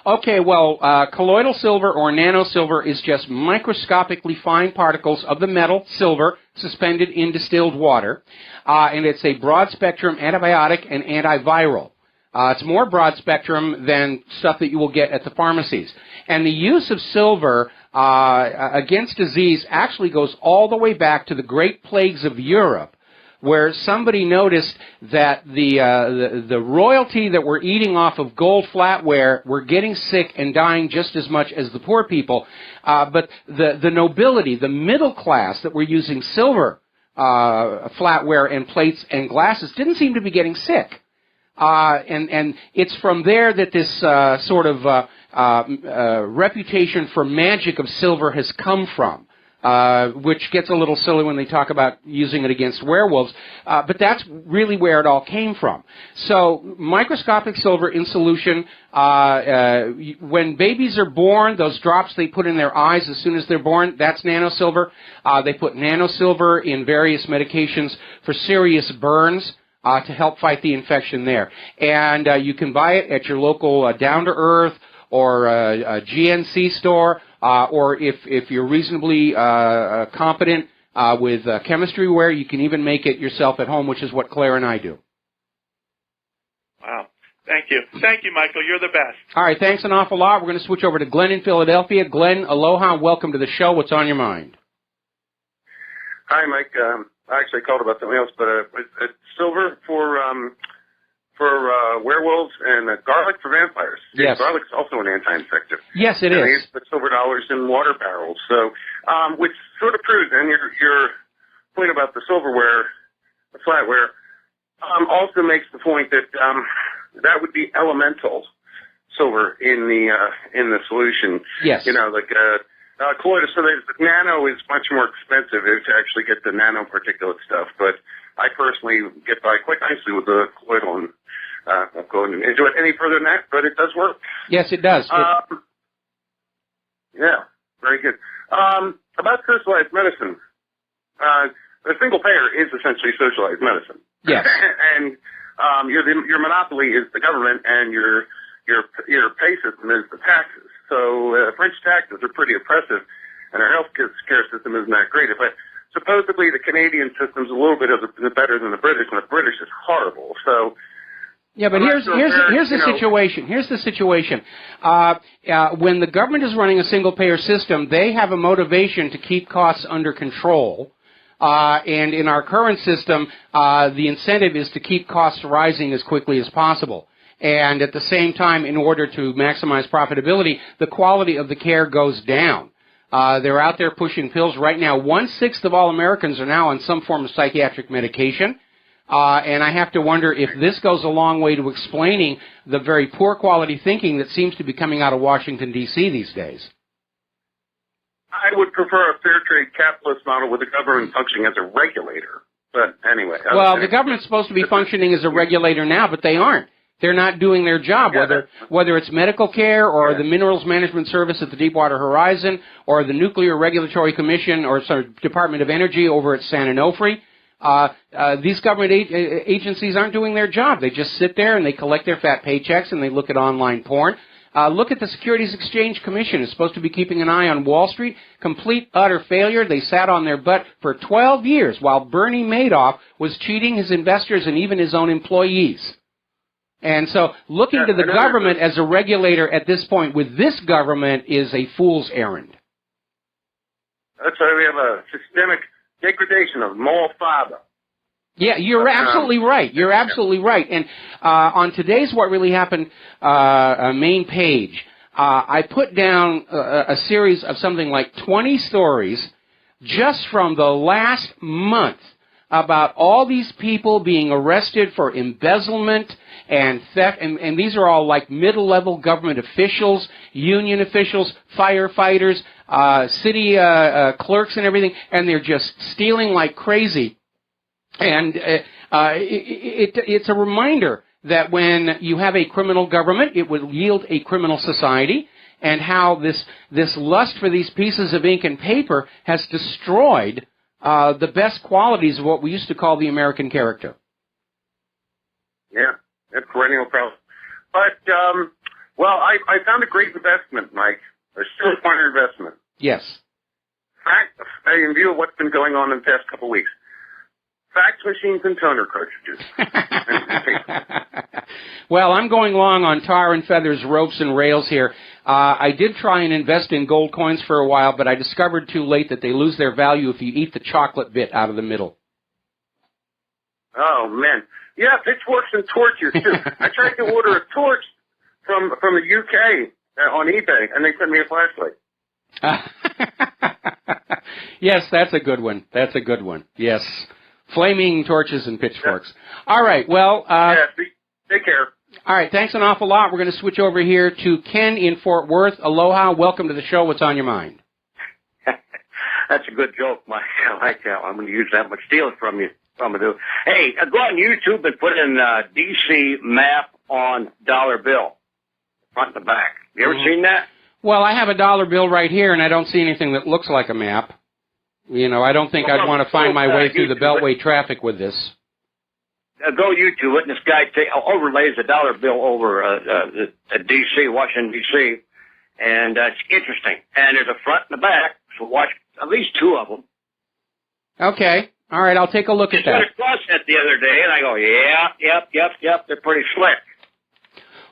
Okay, well, colloidal silver or nanosilver is just microscopically fine particles of the metal, silver, suspended in distilled water, and it's a broad-spectrum antibiotic and antiviral. It's more broad-spectrum than stuff that you will get at the pharmacies. And the use of silver against disease actually goes all the way back to the Great Plagues of Europe, where somebody noticed that the royalty that were eating off of gold flatware were getting sick and dying just as much as the poor people. But the nobility, the middle class that were using silver flatware and plates and glasses didn't seem to be getting sick. And it's from there that this sort of reputation for magic of silver has come from. Which gets a little silly when they talk about using it against werewolves, but that's really where it all came from. So microscopic silver in solution, when babies are born, those drops they put in their eyes as soon as they're born, that's nanosilver. They put nanosilver in various medications for serious burns to help fight the infection there. And you can buy it at your local Down to Earth or a GNC store. Or if you're reasonably competent with chemistry ware, you can even make it yourself at home, which is what Claire and I do. Wow. Thank you. Thank you, Michael. You're the best. All right, thanks an awful lot. We're going to switch over to Glenn in Philadelphia. Glenn, aloha. Welcome to the show. What's on your mind? Hi, Mike. I actually called about something else, but it's silver for werewolves and garlic for vampires. Yes. Garlic's also an anti-infective. Yes, it and is. They used to put silver dollars in water barrels. So, which sort of proves, and your point about the silverware, the flatware, also makes the point that that would be elemental silver in the solution. Yes. You know, like colloidal. So the nano is much more expensive to actually get the nanoparticulate stuff, but I personally get by quite nicely with the colloidal, and won't go into it any further than that, but it does work. Yes, it does. Yeah, very good. About socialized medicine, the single payer is essentially socialized medicine. Yes. And your monopoly is the government, and your pay system is the taxes. So French taxes are pretty oppressive, and our health care system isn't that great. But supposedly the Canadian system's a little bit better than the British, and the British is horrible. So yeah, but here's the situation. Here's the situation. When the government is running a single-payer system, they have a motivation to keep costs under control. And in our current system, the incentive is to keep costs rising as quickly as possible. And at the same time, in order to maximize profitability, the quality of the care goes down. They're out there pushing pills right now. 1/6 of all Americans are now on some form of psychiatric medication. And I have to wonder if this goes a long way to explaining the very poor quality thinking that seems to be coming out of Washington, D.C. these days. I would prefer a fair trade capitalist model with the government functioning as a regulator. But anyway. Well, the government's supposed to be functioning as a regulator now, but they aren't. They're not doing their job, whether it's medical care or the Minerals Management Service at the Deepwater Horizon or the Nuclear Regulatory Commission or Department of Energy over at San Onofre. These government agencies aren't doing their job. They just sit there and they collect their fat paychecks and they look at online porn. Look at the Securities Exchange Commission. It's supposed to be keeping an eye on Wall Street. Complete, utter failure. They sat on their butt for 12 years while Bernie Madoff was cheating his investors and even his own employees. And so looking to the government as a regulator at this point with this government is a fool's errand. That's why we have a systemic degradation of moral fiber. Yeah, you're absolutely right. You're absolutely right. And on today's What Really Happened main page, I put down a series of something like 20 stories just from the last month about all these people being arrested for embezzlement and theft, and these are all like middle-level government officials, union officials, firefighters, city clerks and everything, and they're just stealing like crazy. And it's a reminder that when you have a criminal government, it will yield a criminal society, and how this lust for these pieces of ink and paper has destroyed the best qualities of what we used to call the American character. Yeah, that's perennial problem. But, well, I found a great investment, Mike. A surefire investment. Yes. Fact, in view of what's been going on in the past couple of weeks. Fax machines and toner cartridges. Well, I'm going long on tar and feathers, ropes and rails here. I did try and invest in gold coins for a while, but I discovered too late that they lose their value if you eat the chocolate bit out of the middle. Oh, man. Yeah, pitchforks and torches, too. I tried to order a torch from the UK on eBay, and they sent me a flashlight. Yes, that's a good one. That's a good one. Yes. Flaming torches and pitchforks. Yeah. All right, well... take care. All right, thanks an awful lot. We're going to switch over here to Ken in Fort Worth. Aloha, welcome to the show. What's on your mind? That's a good joke, Mike. I like that one. I'm going to use that. I'm going to steal it from you. Hey, go on YouTube and put in DC map on dollar bill, front and the back. You ever seen that? Well, I have a dollar bill right here, and I don't see anything that looks like a map. You know, I don't think I'd want to find my way through the Beltway traffic with this. Go YouTube it, and this guy overlays a dollar bill over D.C., Washington, D.C., and it's interesting. And there's a front and a back, so watch at least two of them. Okay. All right, I'll take a look at that. I came across that the other day, and I go, yep, they're pretty slick.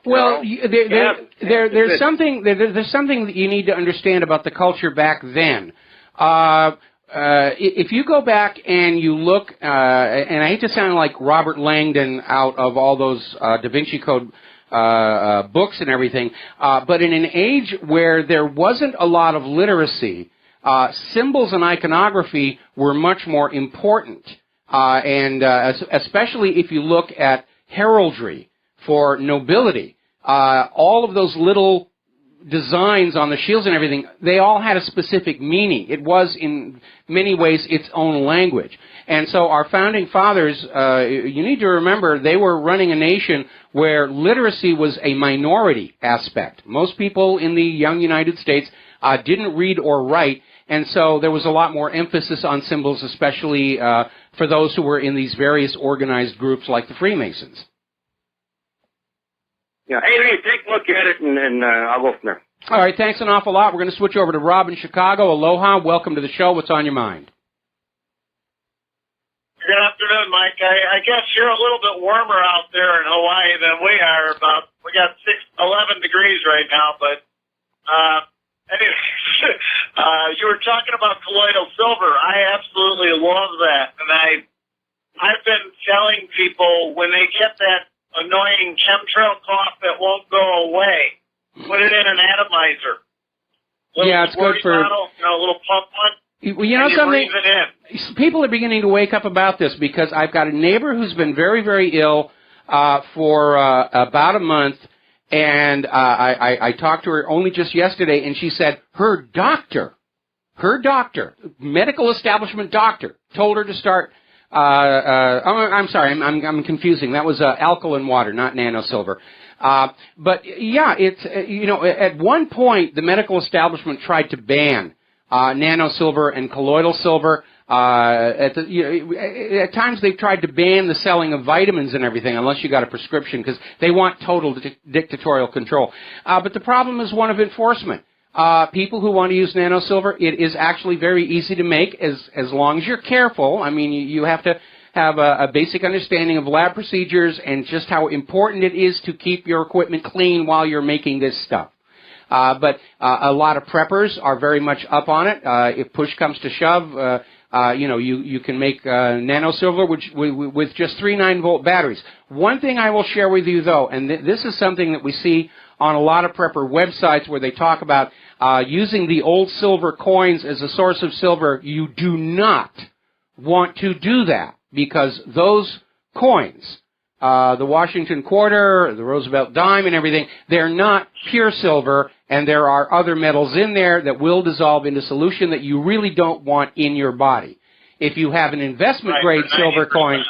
Well, there's something that you need to understand about the culture back then. If you go back and you look, and I hate to sound like Robert Langdon out of all those Da Vinci Code books and everything, but in an age where there wasn't a lot of literacy, symbols and iconography were much more important, and especially if you look at heraldry for nobility, all of those little designs on the shields and everything, they all had a specific meaning. It was, in many ways, its own language. And so our founding fathers, you need to remember, they were running a nation where literacy was a minority aspect. Most people in the young United States didn't read or write, and so there was a lot more emphasis on symbols, especially for those who were in these various organized groups like the Freemasons. Yeah, hey, take a look at it, and I'll go from there. All right, thanks an awful lot. We're going to switch over to Rob in Chicago. Aloha, welcome to the show. What's on your mind? Good afternoon, Mike. I guess you're a little bit warmer out there in Hawaii than we are. We got 11 degrees right now, but anyway, you were talking about colloidal silver. I absolutely love that, and I've been telling people when they get that annoying chemtrail cough that won't go away, put it in an atomizer. Yeah, it's good for... Bottle, a little pump one. Well, you know something? People are beginning to wake up about this because I've got a neighbor who's been very, very ill for about a month, and I talked to her only just yesterday, and she said her doctor, medical establishment doctor, told her to start... I'm sorry, I'm confusing. That was alkaline water, not nanosilver. But yeah, it's at one point the medical establishment tried to ban nanosilver and colloidal silver. At times they've tried to ban the selling of vitamins and everything unless you got a prescription because they want total dictatorial control. But the problem is one of enforcement. People who want to use nanosilver, it is actually very easy to make as long as you're careful. I mean, you have to have a basic understanding of lab procedures and just how important it is to keep your equipment clean while you're making this stuff. But a lot of preppers are very much up on it. If push comes to shove, you can make nanosilver with just 3 9-volt batteries. One thing I will share with you, though, and this is something that we see on a lot of prepper websites where they talk about using the old silver coins as a source of silver. You do not want to do that because those coins, the Washington quarter, the Roosevelt dime and everything, they're not pure silver, and there are other metals in there that will dissolve into solution that you really don't want in your body. If you have an investment-grade silver coin,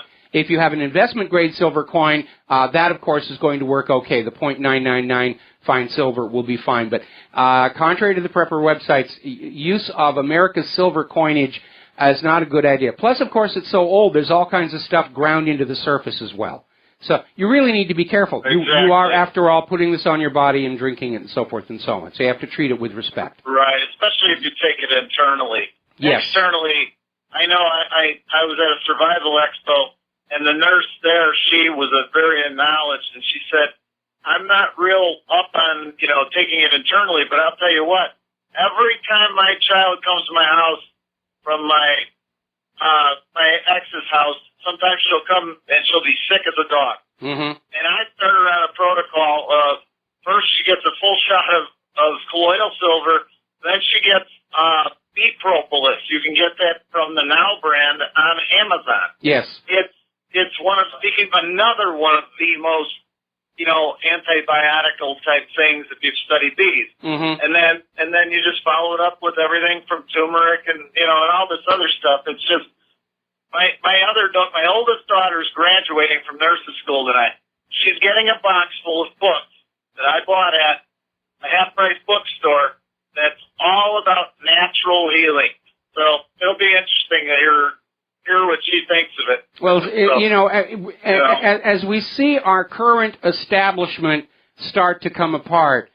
that, of course, is going to work okay. The .999 fine silver will be fine. But contrary to the prepper website's use of America's silver coinage is not a good idea. Plus, of course, it's so old, there's all kinds of stuff ground into the surface as well. So you really need to be careful. Exactly. You are, after all, putting this on your body and drinking it and so forth and so on. So you have to treat it with respect. Right, especially if you take it internally. Yes. Externally, I know I was at a survival expo, and the nurse there, she was very knowledgeable, and she said, I'm not real up on, taking it internally, but I'll tell you what, every time my child comes to my house from my ex's house, sometimes she'll come and she'll be sick as a dog. Mm-hmm. And I started on a protocol of first she gets a full shot of colloidal silver, then she gets beet propolis. You can get that from the Now brand on Amazon. Yes. It's another one of the most, antibiotical type things if you've studied these. Mm-hmm. And then you just follow it up with everything from turmeric and all this other stuff. It's just my oldest daughter's graduating from nursing school tonight. She's getting a box full of books that I bought at a half-price bookstore that's all about natural healing. So it'll be interesting to hear what she thinks of it. Well, as we see our current establishment start to come apart,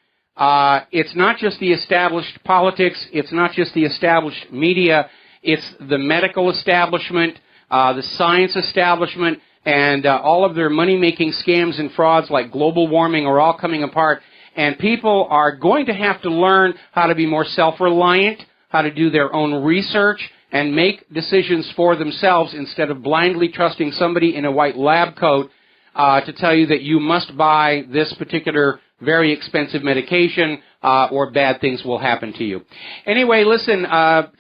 it's not just the established politics, it's not just the established media, it's the medical establishment, the science establishment, and all of their money-making scams and frauds like global warming are all coming apart. And people are going to have to learn how to be more self-reliant, how to do their own research, and make decisions for themselves instead of blindly trusting somebody in a white lab coat to tell you that you must buy this particular very expensive medication or bad things will happen to you. Anyway, listen,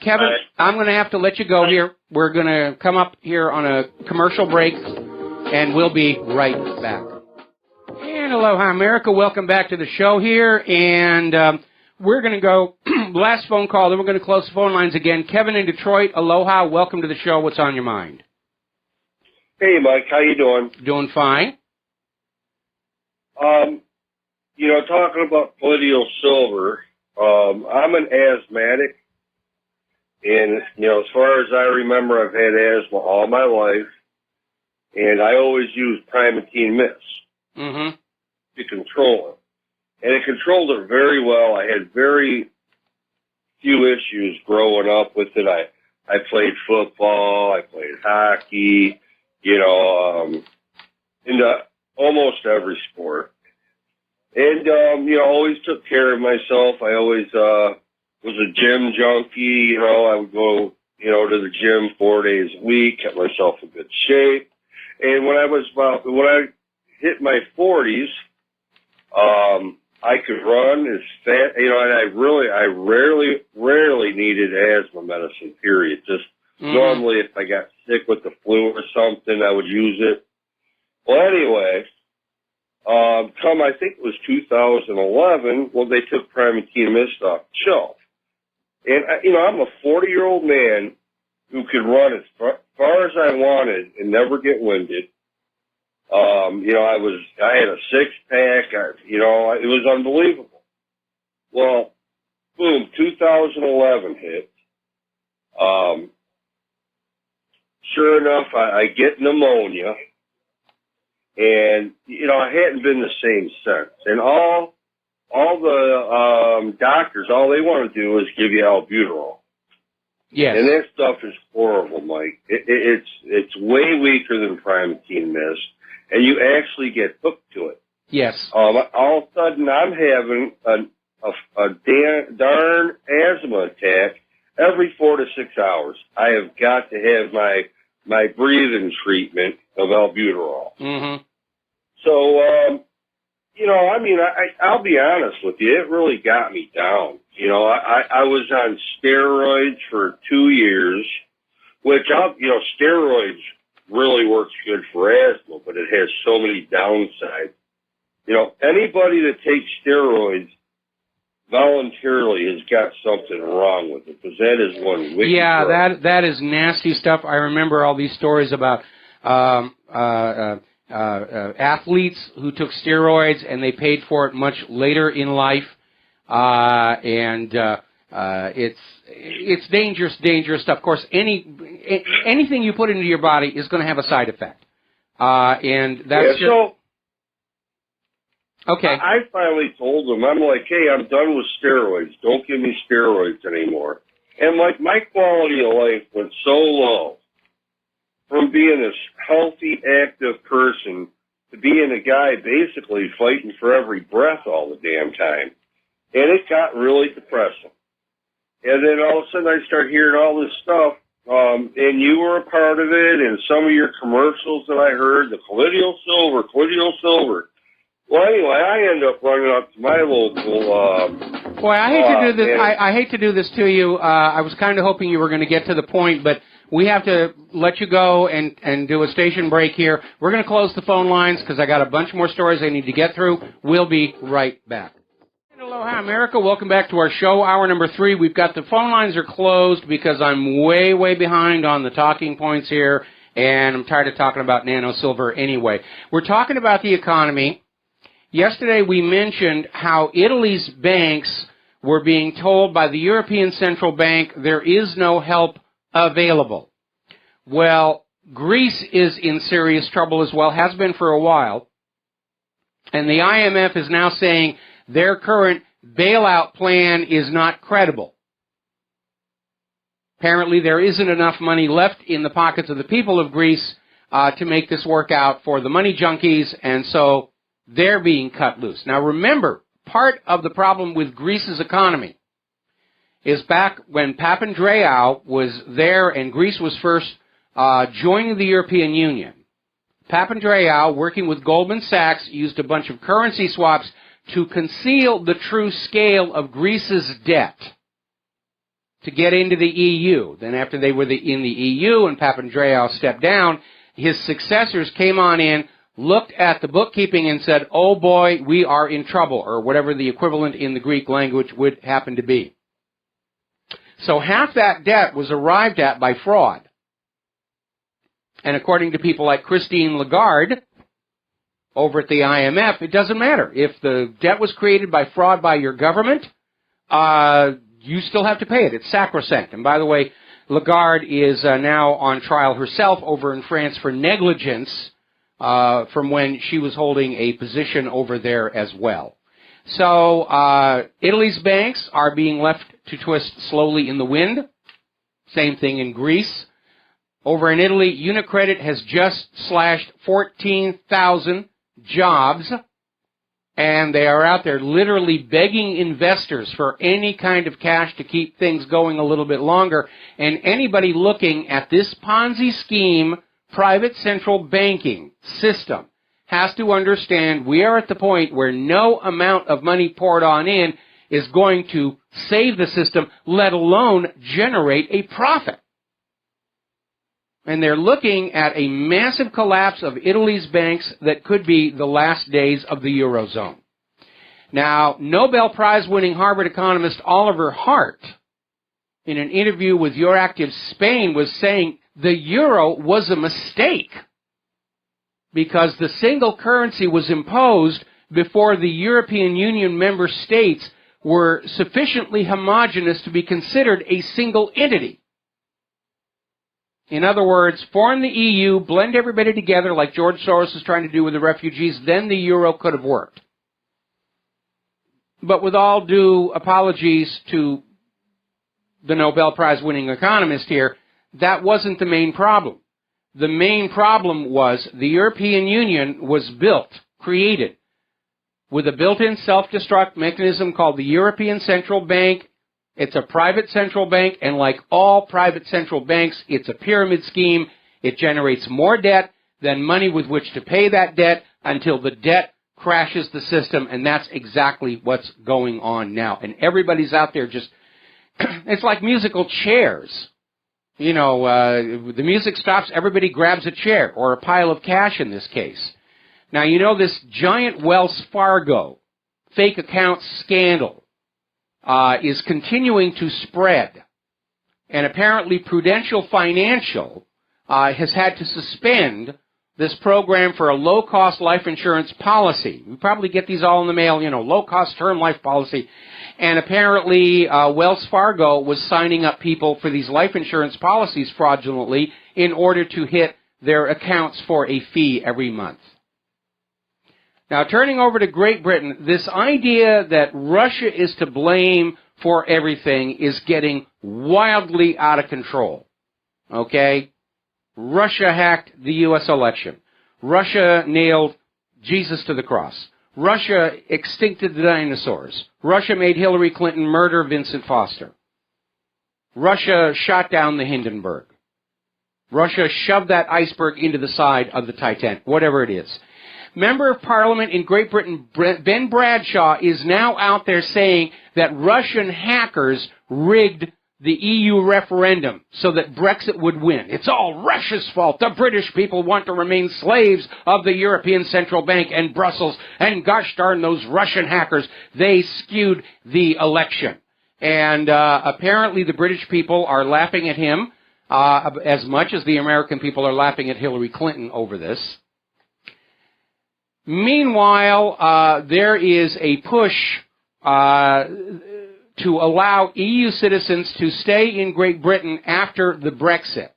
Kevin, I'm going to have to let you go here. We're going to come up here on a commercial break, and we'll be right back. And aloha, America. Welcome back to the show here. And we're going to go last phone call, then we're going to close the phone lines again. Kevin in Detroit, aloha. Welcome to the show. What's on your mind? Hey, Mike. How you doing? Doing fine. Talking about colloidal silver, I'm an asthmatic. And, as far as I remember, I've had asthma all my life. And I always use Primatene Mist to control it. And it controlled it very well. I had very few issues growing up with it. I played football. I played hockey, into almost every sport. And, always took care of myself. I always was a gym junkie. I would go, to the gym 4 days a week, kept myself in good shape. And when I hit my 40s, I could run as fast, and I rarely needed asthma medicine, period. Just normally if I got sick with the flu or something, I would use it. Well, anyway, I think it was 2011, they took Primatene Mist off the shelf. And, I'm a 40-year-old man who could run as far as I wanted and never get winded. I had a six-pack, it was unbelievable. Well, boom, 2011 hit. Sure enough, I get pneumonia. And, I hadn't been the same since. And all the doctors, all they want to do is give you albuterol. Yes. And that stuff is horrible, Mike. It's way weaker than Primatene Mist, and you actually get hooked to it. Yes. All of a sudden, I'm having a darn asthma attack every 4 to 6 hours. I have got to have my breathing treatment of albuterol. Mm-hmm. So, I'll be honest with you, it really got me down. I was on steroids for 2 years, which, steroids really works good for asthma, but it has so many downsides. You know, anybody that takes steroids voluntarily has got something wrong with it, because that is one wicked drug. that is nasty stuff. I remember all these stories about athletes who took steroids and they paid for it much later in life, it's dangerous stuff. Of course, anything you put into your body is going to have a side effect, and that's just. Okay. I finally told them, I'm like, hey, I'm done with steroids. Don't give me steroids anymore. And like my quality of life went so low from being this healthy, active person to being a guy basically fighting for every breath all the damn time. And it got really depressing. And then all of a sudden I start hearing all this stuff, and you were a part of it, and some of your commercials that I heard, the colloidal silver. Well, anyway, I end up running up to my local. Boy, I hate to do this. I hate to do this to you. I was kind of hoping you were going to get to the point, but we have to let you go and do a station break here. We're going to close the phone lines because I got a bunch more stories I need to get through. We'll be right back. Aloha, America. Welcome back to our show, hour number 3. We've got the phone lines are closed because I'm way behind on the talking points here, and I'm tired of talking about nano silver anyway. We're talking about the economy. Yesterday we mentioned how Italy's banks were being told by the European Central Bank there is no help available. Well, Greece is in serious trouble as well, has been for a while, and the IMF is now saying their current bailout plan is not credible. Apparently there isn't enough money left in the pockets of the people of Greece to make this work out for the money junkies, and so they're being cut loose. Now remember, part of the problem with Greece's economy is back when Papandreou was there and Greece was first joining the European Union. Papandreou, working with Goldman Sachs, used a bunch of currency swaps to conceal the true scale of Greece's debt to get into the EU. Then after they were in the EU and Papandreou stepped down, his successors came on in, looked at the bookkeeping and said, oh boy, we are in trouble, or whatever the equivalent in the Greek language would happen to be. So half that debt was arrived at by fraud. And according to people like Christine Lagarde over at the IMF, it doesn't matter. If the debt was created by fraud by your government, you still have to pay it. It's sacrosanct. And by the way, Lagarde is now on trial herself over in France for negligence from when she was holding a position over there as well. So Italy's banks are being left to twist slowly in the wind. Same thing in Greece. Over in Italy, Unicredit has just slashed 14,000 jobs, and they are out there literally begging investors for any kind of cash to keep things going a little bit longer. And anybody looking at this Ponzi scheme private central banking system has to understand we are at the point where no amount of money poured on in is going to save the system, let alone generate a profit. And they're looking at a massive collapse of Italy's banks that could be the last days of the Eurozone. Now, Nobel Prize-winning Harvard economist Oliver Hart, in an interview with Euractiv Spain, was saying the euro was a mistake because the single currency was imposed before the European Union member states were sufficiently homogeneous to be considered a single entity. In other words, form the EU, blend everybody together like George Soros is trying to do with the refugees, then the euro could have worked. But with all due apologies to the Nobel Prize-winning economist here, that wasn't the main problem. The main problem was the European Union was created, with a built-in self-destruct mechanism called the European Central Bank. It's a private central bank, and like all private central banks, it's a pyramid scheme. It generates more debt than money with which to pay that debt until the debt crashes the system, and that's exactly what's going on now. And everybody's out there just, it's like musical chairs. the music stops, everybody grabs a chair, or a pile of cash in this case. Now, this giant Wells Fargo fake account scandal is continuing to spread. And apparently Prudential Financial has had to suspend this program for a low-cost life insurance policy. We probably get these all in the mail, low-cost term life policy. And apparently Wells Fargo was signing up people for these life insurance policies fraudulently in order to hit their accounts for a fee every month. Now, turning over to Great Britain, this idea that Russia is to blame for everything is getting wildly out of control. Okay? Russia hacked the U.S. election. Russia nailed Jesus to the cross. Russia extincted the dinosaurs. Russia made Hillary Clinton murder Vincent Foster. Russia shot down the Hindenburg. Russia shoved that iceberg into the side of the Titanic, whatever it is. Member of Parliament in Great Britain, Ben Bradshaw, is now out there saying that Russian hackers rigged the EU referendum so that Brexit would win. It's all Russia's fault. The British people want to remain slaves of the European Central Bank and Brussels, and gosh darn those Russian hackers, they skewed the election. And apparently the British people are laughing at him as much as the American people are laughing at Hillary Clinton over this. Meanwhile, there is a push to allow EU citizens to stay in Great Britain after the Brexit.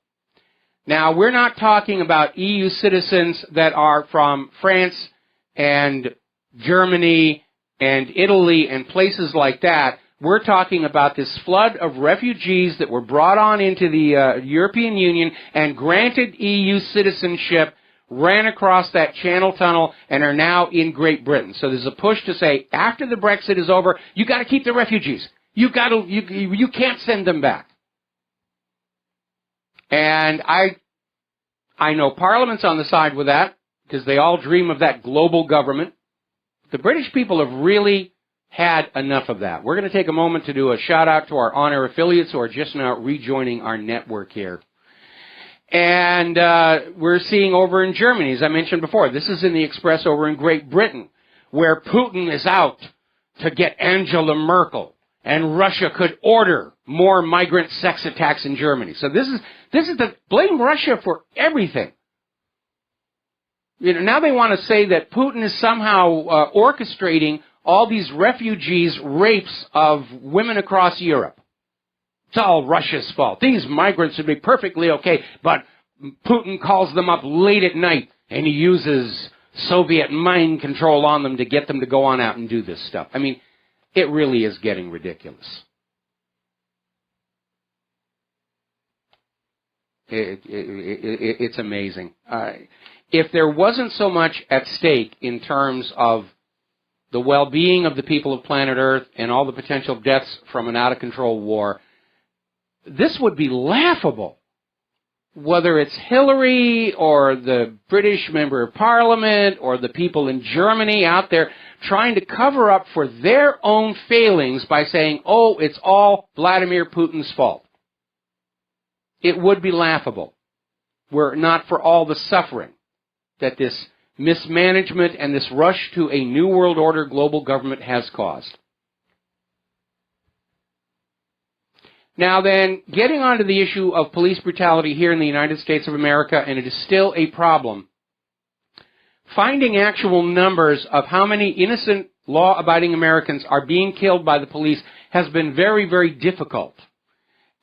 Now, we're not talking about EU citizens that are from France and Germany and Italy and places like that. We're talking about this flood of refugees that were brought on into the European Union and granted EU citizenship, ran across that Channel Tunnel, and are now in Great Britain. So there's a push to say, after the Brexit is over, you got to keep the refugees. You can't send them back. And I know Parliament's on the side with that, because they all dream of that global government. The British people have really had enough of that. We're going to take a moment to do a shout out to our on-air affiliates who are just now rejoining our network here. And we're seeing over in Germany, as I mentioned before, this is in the Express over in Great Britain, where Putin is out to get Angela Merkel, and Russia could order more migrant sex attacks in Germany. So this is the blame Russia for everything. Now they want to say that Putin is somehow orchestrating all these refugees' rapes of women across Europe. It's all Russia's fault. These migrants would be perfectly okay, but Putin calls them up late at night, and he uses Soviet mind control on them to get them to go on out and do this stuff. I mean, it really is getting ridiculous. It's amazing. If there wasn't so much at stake in terms of the well-being of the people of planet Earth and all the potential deaths from an out-of-control war, this would be laughable. Whether it's Hillary or the British Member of Parliament or the people in Germany out there trying to cover up for their own failings by saying, oh, it's all Vladimir Putin's fault. It would be laughable were it not for all the suffering that this mismanagement and this rush to a New World Order global government has caused. Now then, getting on to the issue of police brutality here in the United States of America, and it is still a problem, finding actual numbers of how many innocent, law-abiding Americans are being killed by the police has been very, very difficult.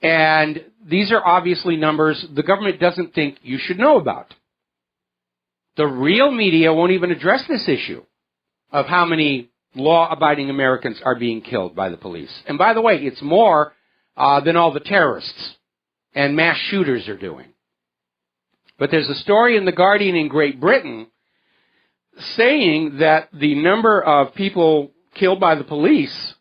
And these are obviously numbers the government doesn't think you should know about. The real media won't even address this issue of how many law-abiding Americans are being killed by the police. And by the way, it's more than all the terrorists and mass shooters are doing. But there's a story in The Guardian in Great Britain saying that the number of people killed by the police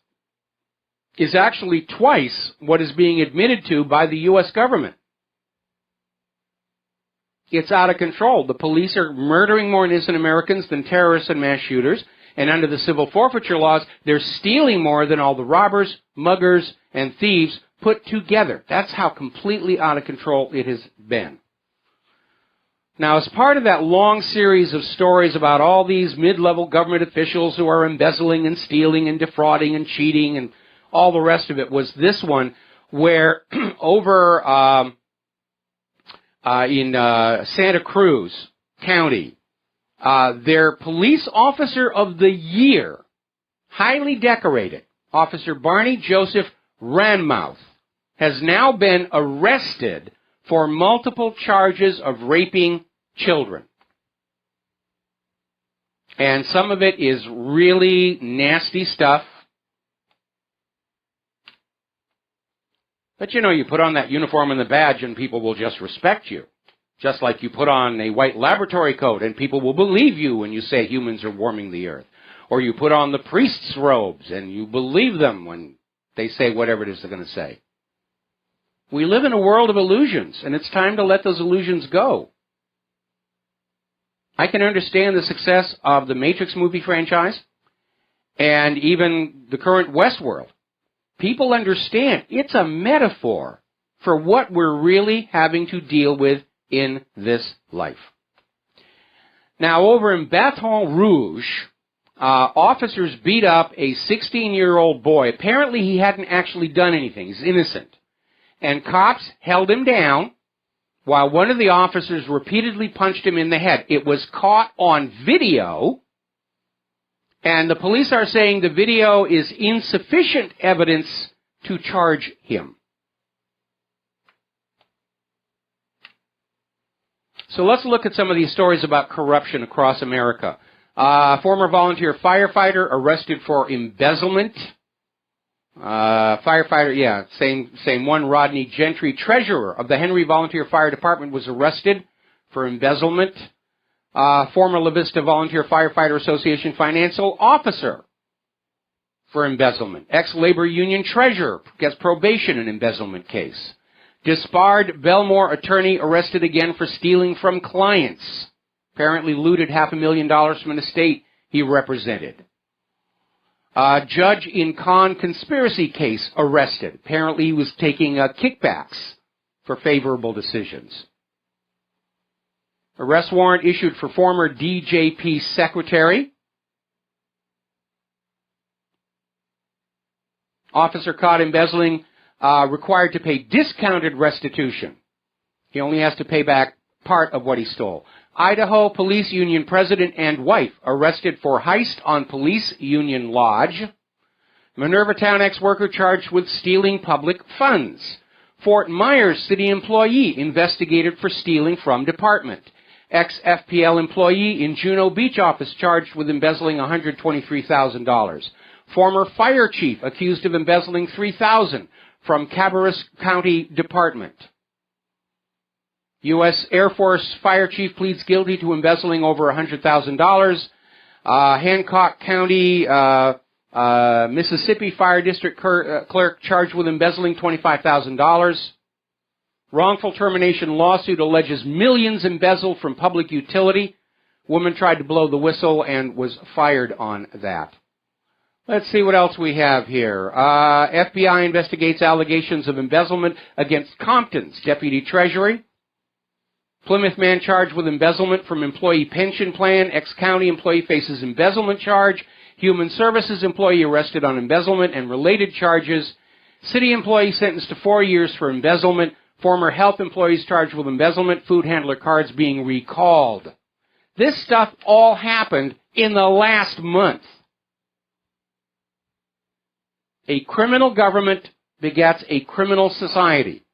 is actually twice what is being admitted to by the U.S. government. It's out of control. The police are murdering more innocent Americans than terrorists and mass shooters, and under the civil forfeiture laws, they're stealing more than all the robbers, muggers, and thieves put together. That's how completely out of control it has been. Now, as part of that long series of stories about all these mid-level government officials who are embezzling and stealing and defrauding and cheating and all the rest of it, was this one where over in Santa Cruz County, their police officer of the year, highly decorated, Officer Barney Joseph Ranmouth, has now been arrested for multiple charges of raping children. And some of it is really nasty stuff. But you know, you put on that uniform and the badge and people will just respect you. Just like you put on a white laboratory coat and people will believe you when you say humans are warming the earth. Or you put on the priest's robes and you believe them when they say whatever it is they're going to say. We live in a world of illusions, and it's time to let those illusions go. I can understand the success of the Matrix movie franchise and even the current Westworld. People understand it's a metaphor for what we're really having to deal with in this life. Now, over in Baton Rouge, officers beat up a 16-year-old boy. Apparently, he hadn't actually done anything. He's innocent. And cops held him down while one of the officers repeatedly punched him in the head. It was caught on video, and the police are saying the video is insufficient evidence to charge him. So let's look at some of these stories about corruption across America. Former volunteer firefighter arrested for embezzlement. Same one. Rodney Gentry, treasurer of the Henry Volunteer Fire Department, was arrested for embezzlement. Former La Vista Volunteer Firefighter Association financial officer for embezzlement. Ex-labor union treasurer gets probation in embezzlement case. Disbarred Belmore attorney arrested again for stealing from clients. Apparently looted $500,000 from an estate he represented. Judge in con conspiracy case arrested. Apparently he was taking kickbacks for favorable decisions. Arrest warrant issued for former DJP secretary. Officer caught embezzling, required to pay discounted restitution. He only has to pay back part of what he stole. Idaho Police Union president and wife arrested for heist on police union lodge. Minerva Town ex-worker charged with stealing public funds. Fort Myers city employee investigated for stealing from department. Ex-FPL employee in Juneau Beach office charged with embezzling $123,000. Former fire chief accused of embezzling $3,000 from Cabarrus County Department. U.S. Air Force fire chief pleads guilty to embezzling over $100,000. Hancock County, Mississippi Fire District clerk charged with embezzling $25,000. Wrongful termination lawsuit alleges millions embezzled from public utility. Woman tried to blow the whistle and was fired on that. Let's see what else we have here. FBI investigates allegations of embezzlement against Compton's deputy treasury. Plymouth man charged with embezzlement from employee pension plan. Ex-county employee faces embezzlement charge. Human services employee arrested on embezzlement and related charges. City employee sentenced to 4 years for embezzlement. Former health employees charged with embezzlement. Food handler cards being recalled. This stuff all happened in the last month. A criminal government begets a criminal society.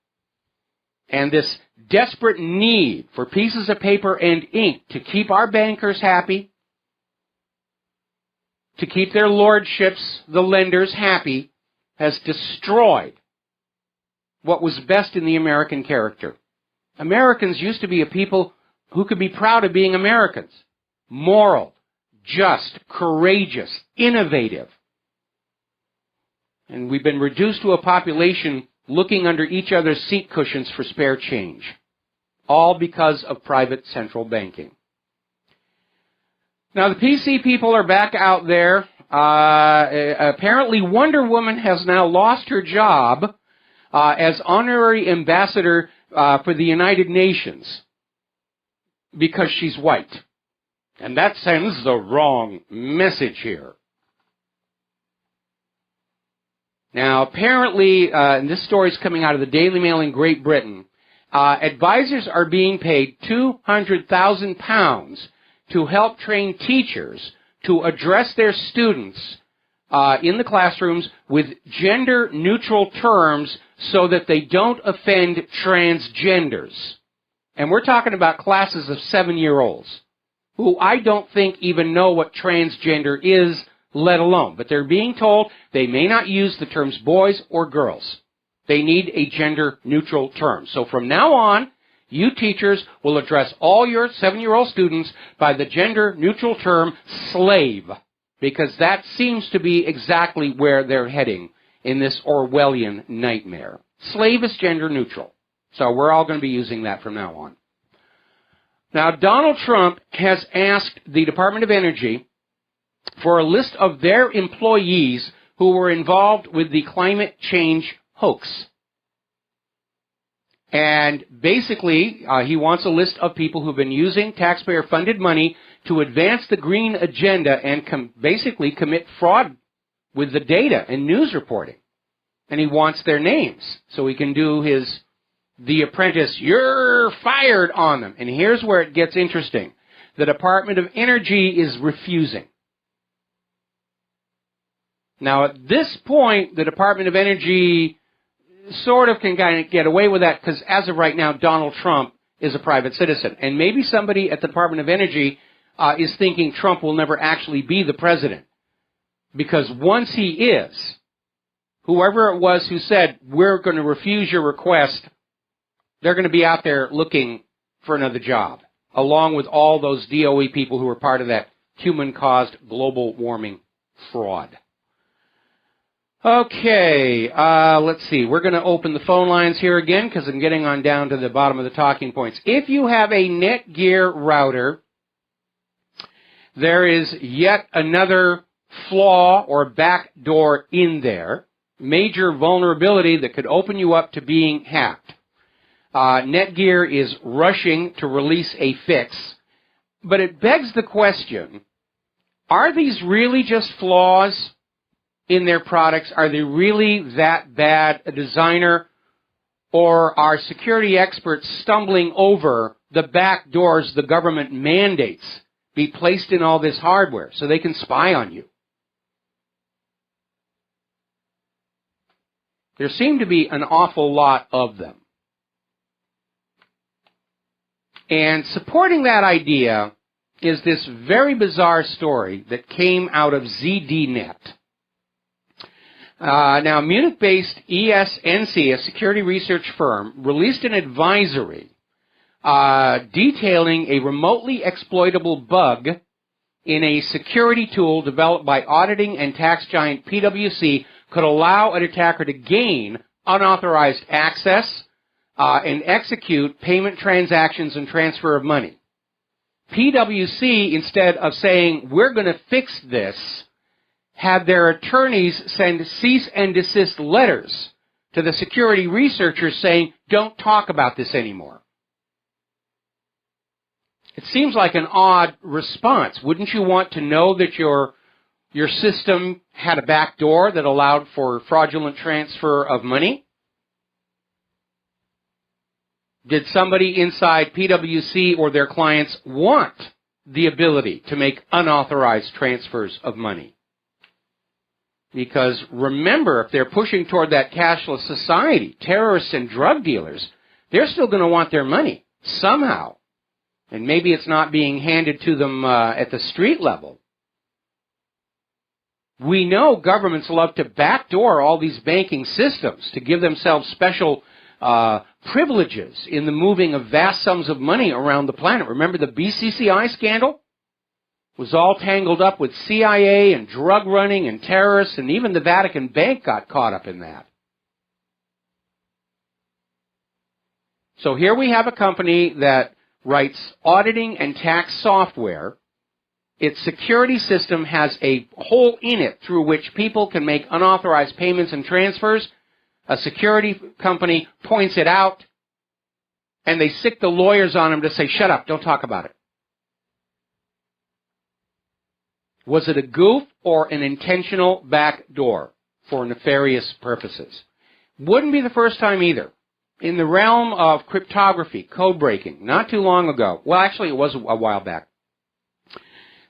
And this desperate need for pieces of paper and ink to keep our bankers happy, to keep their lordships, the lenders, happy, has destroyed what was best in the American character. Americans used to be a people who could be proud of being Americans. Moral, just, courageous, innovative. And we've been reduced to a population looking under each other's seat cushions for spare change. All because of private central banking. Now, the PC people are back out there. Apparently, Wonder Woman has now lost her job as honorary ambassador for the United Nations because she's white. And that sends the wrong message here. Now, apparently, and this story is coming out of the Daily Mail in Great Britain, advisors are being paid £200,000 to help train teachers to address their students in the classrooms with gender-neutral terms so that they don't offend transgenders. And we're talking about classes of 7-year-olds who I don't think even know what transgender is, let alone. But they're being told they may not use the terms boys or girls. They need a gender-neutral term. So from now on, you teachers will address all your 7-year-old students by the gender-neutral term slave, because that seems to be exactly where they're heading in this Orwellian nightmare. Slave is gender-neutral. So we're all going to be using that from now on. Now, Donald Trump has asked the Department of Energy for a list of their employees who were involved with the climate change hoax. And basically, he wants a list of people who've been using taxpayer-funded money to advance the green agenda and basically commit fraud with the data and news reporting. And he wants their names so he can do his The Apprentice, you're fired on them. And here's where it gets interesting. The Department of Energy is refusing. Now, at this point, the Department of Energy sort of can kind of get away with that because as of right now, Donald Trump is a private citizen. And maybe somebody at the Department of Energy is thinking Trump will never actually be the president. Because once he is, whoever it was who said, we're going to refuse your request, they're going to be out there looking for another job, along with all those DOE people who were part of that human-caused global warming fraud. Okay, let's see. We're going to open the phone lines here again because I'm getting on down to the bottom of the talking points. If you have a Netgear router, there is yet another flaw or backdoor in there, major vulnerability that could open you up to being hacked. Netgear is rushing to release a fix, but it begs the question, are these really just flaws in their products? Are they really that bad a designer? Or are security experts stumbling over the back doors the government mandates be placed in all this hardware so they can spy on you? There seem to be an awful lot of them. And supporting that idea is this very bizarre story that came out of ZDNet. Now, Munich-based ESNC, a security research firm, released an advisory detailing a remotely exploitable bug in a security tool developed by auditing and tax giant PwC could allow an attacker to gain unauthorized access and execute payment transactions and transfer of money. PwC, instead of saying, we're going to fix this, had their attorneys send cease and desist letters to the security researchers saying, don't talk about this anymore. It seems like an odd response. Wouldn't you want to know that your system had a back door that allowed for fraudulent transfer of money? Did somebody inside PwC or their clients want the ability to make unauthorized transfers of money? Because remember, if they're pushing toward that cashless society, terrorists and drug dealers, they're still going to want their money somehow. And maybe it's not being handed to them at the street level. We know governments love to backdoor all these banking systems to give themselves special privileges in the moving of vast sums of money around the planet. Remember the BCCI scandal? It was all tangled up with CIA and drug running and terrorists, and even the Vatican Bank got caught up in that. So here we have a company that writes auditing and tax software. Its security system has a hole in it through which people can make unauthorized payments and transfers. A security company points it out, and they sick the lawyers on him to say, shut up, don't talk about it. Was it a goof or an intentional backdoor for nefarious purposes? Wouldn't be the first time either. In the realm of cryptography, code breaking, not too long ago, well, actually it was a while back,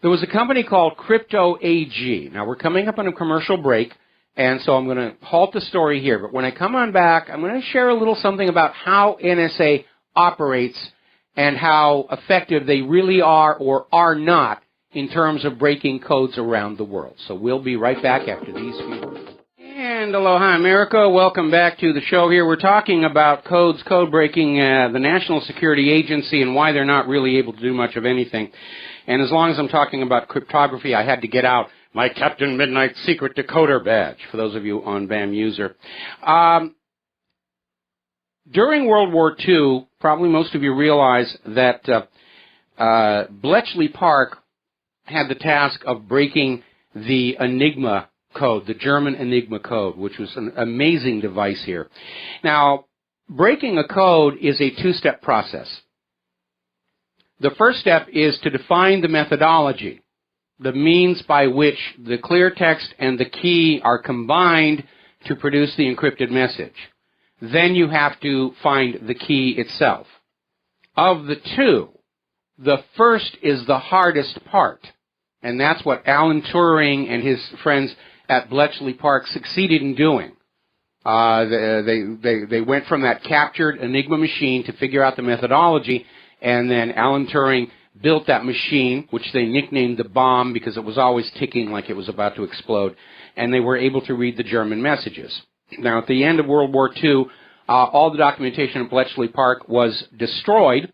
there was a company called Crypto AG. Now, we're coming up on a commercial break, and so I'm going to halt the story here. But when I come on back, I'm going to share a little something about how NSA operates and how effective they really are or are not in terms of breaking codes around the world. So we'll be right back after these few words. And aloha, America. Welcome back to the show here. We're talking about codes, code breaking, the National Security Agency, and why they're not really able to do much of anything. And as long as I'm talking about cryptography, I had to get out my Captain Midnight Secret Decoder badge, for those of you on BAM user. During World War II, probably most of you realize that Bletchley Park had the task of breaking the Enigma code, the German Enigma code, which was an amazing device here. Now, breaking a code is a two-step process. The first step is to define the methodology, the means by which the clear text and the key are combined to produce the encrypted message. Then you have to find the key itself. Of the two, the first is the hardest part, and that's what Alan Turing and his friends at Bletchley Park succeeded in doing. They went from that captured Enigma machine to figure out the methodology, and then Alan Turing built that machine, which they nicknamed the bomb because it was always ticking like it was about to explode, and they were able to read the German messages. Now, at the end of World War II, all the documentation at Bletchley Park was destroyed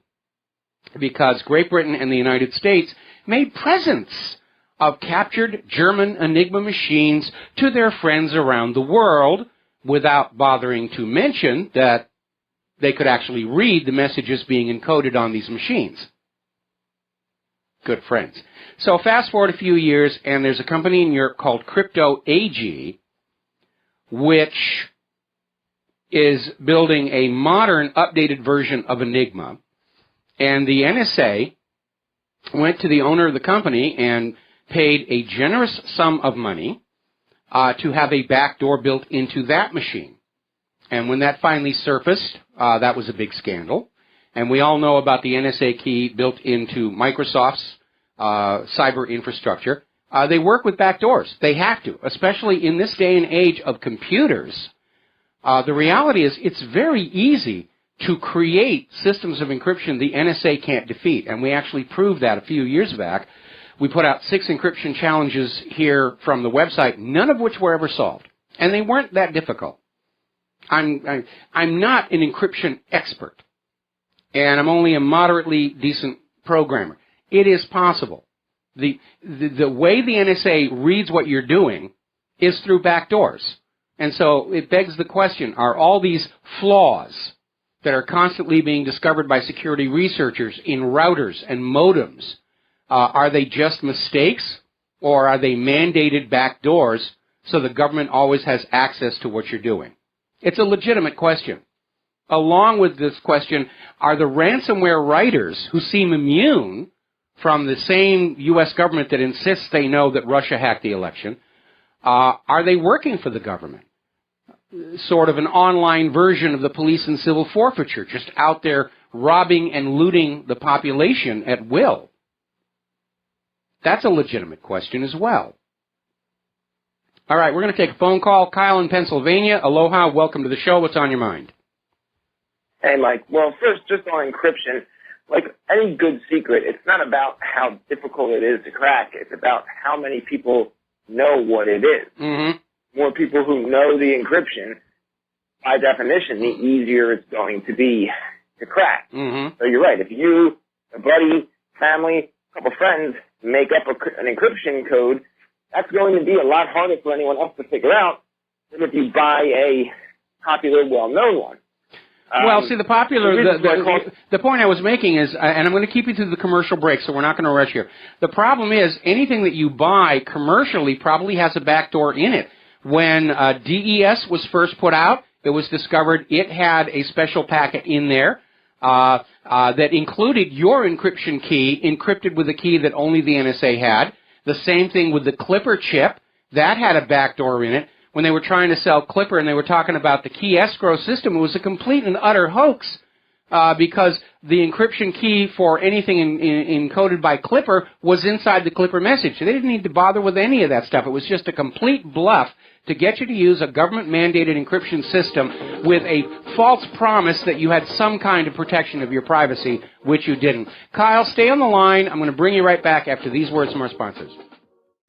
because Great Britain and the United States made presents of captured German Enigma machines to their friends around the world without bothering to mention that they could actually read the messages being encoded on these machines. Good friends. So fast forward a few years, and there's a company in Europe called Crypto AG, which is building a modern, updated version of Enigma. And the NSA went to the owner of the company and paid a generous sum of money to have a backdoor built into that machine. And when that finally surfaced, that was a big scandal. And we all know about the NSA key built into Microsoft's cyber infrastructure. They work with backdoors. They have to, especially in this day and age of computers. The reality is it's very easy to create systems of encryption the NSA can't defeat. And we actually proved that a few years back. We put out 6 encryption challenges here from the website, none of which were ever solved. And they weren't that difficult. I'm not an encryption expert, and I'm only a moderately decent programmer. It is possible. The way the NSA reads what you're doing is through backdoors. And so it begs the question, are all these flaws that are constantly being discovered by security researchers in routers and modems, are they just mistakes, or are they mandated backdoors so the government always has access to what you're doing? It's a legitimate question. Along with this question, are the ransomware writers who seem immune from the same U.S. government that insists they know that Russia hacked the election, are they working for the government? Sort of an online version of the police and civil forfeiture, just out there robbing and looting the population at will. That's a legitimate question as well. All right, we're going to take a phone call. Kyle in Pennsylvania. Aloha, welcome to the show. What's on your mind? Hey, Mike. Well, first, just on encryption, like any good secret, it's not about how difficult it is to crack. It's about how many people know what it is. Mm-hmm. More people who know the encryption, by definition, the easier it's going to be to crack. Mm-hmm. So you're right. If you, a buddy, family, a couple friends make up an encryption code, that's going to be a lot harder for anyone else to figure out than if you buy a popular, well-known one. Well, see, the point I was making is, and I'm going to keep you through the commercial break, so we're not going to rush here. The problem is, anything that you buy commercially probably has a backdoor in it. When DES was first put out, it was discovered it had a special packet in there that included your encryption key, encrypted with a key that only the NSA had. The same thing with the Clipper chip. That had a backdoor in it. When they were trying to sell Clipper and they were talking about the key escrow system, it was a complete and utter hoax because the encryption key for anything encoded by Clipper was inside the Clipper message. They didn't need to bother with any of that stuff. It was just a complete bluff to get you to use a government-mandated encryption system with a false promise that you had some kind of protection of your privacy, which you didn't. Kyle, stay on the line. I'm going to bring you right back after these words from our sponsors.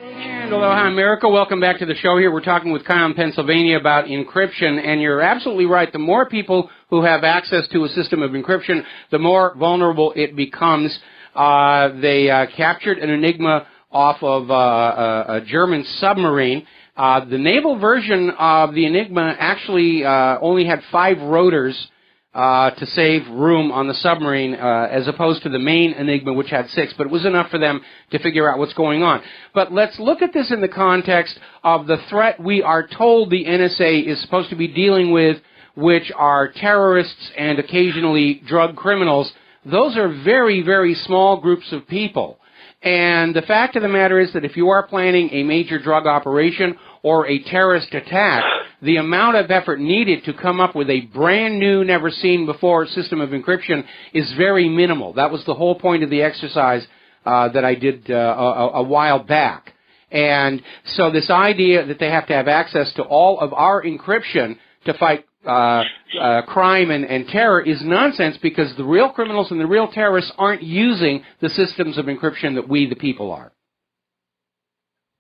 And aloha, America. Welcome back to the show here. We're talking with Kyle in Pennsylvania about encryption, and you're absolutely right. The more people who have access to a system of encryption, the more vulnerable it becomes. They captured an Enigma off of a German submarine. The naval version of the Enigma actually only had 5 rotors to save room on the submarine, as opposed to the main Enigma, which had 6, but it was enough for them to figure out what's going on. But let's look at this in the context of the threat we are told the NSA is supposed to be dealing with, which are terrorists and occasionally drug criminals. Those are very, very small groups of people. And the fact of the matter is that if you are planning a major drug operation or a terrorist attack, the amount of effort needed to come up with a brand new, never seen before system of encryption is very minimal. That was the whole point of the exercise that I did a while back. And so this idea that they have to have access to all of our encryption to fight crime and terror is nonsense, because the real criminals and the real terrorists aren't using the systems of encryption that we, the people, are.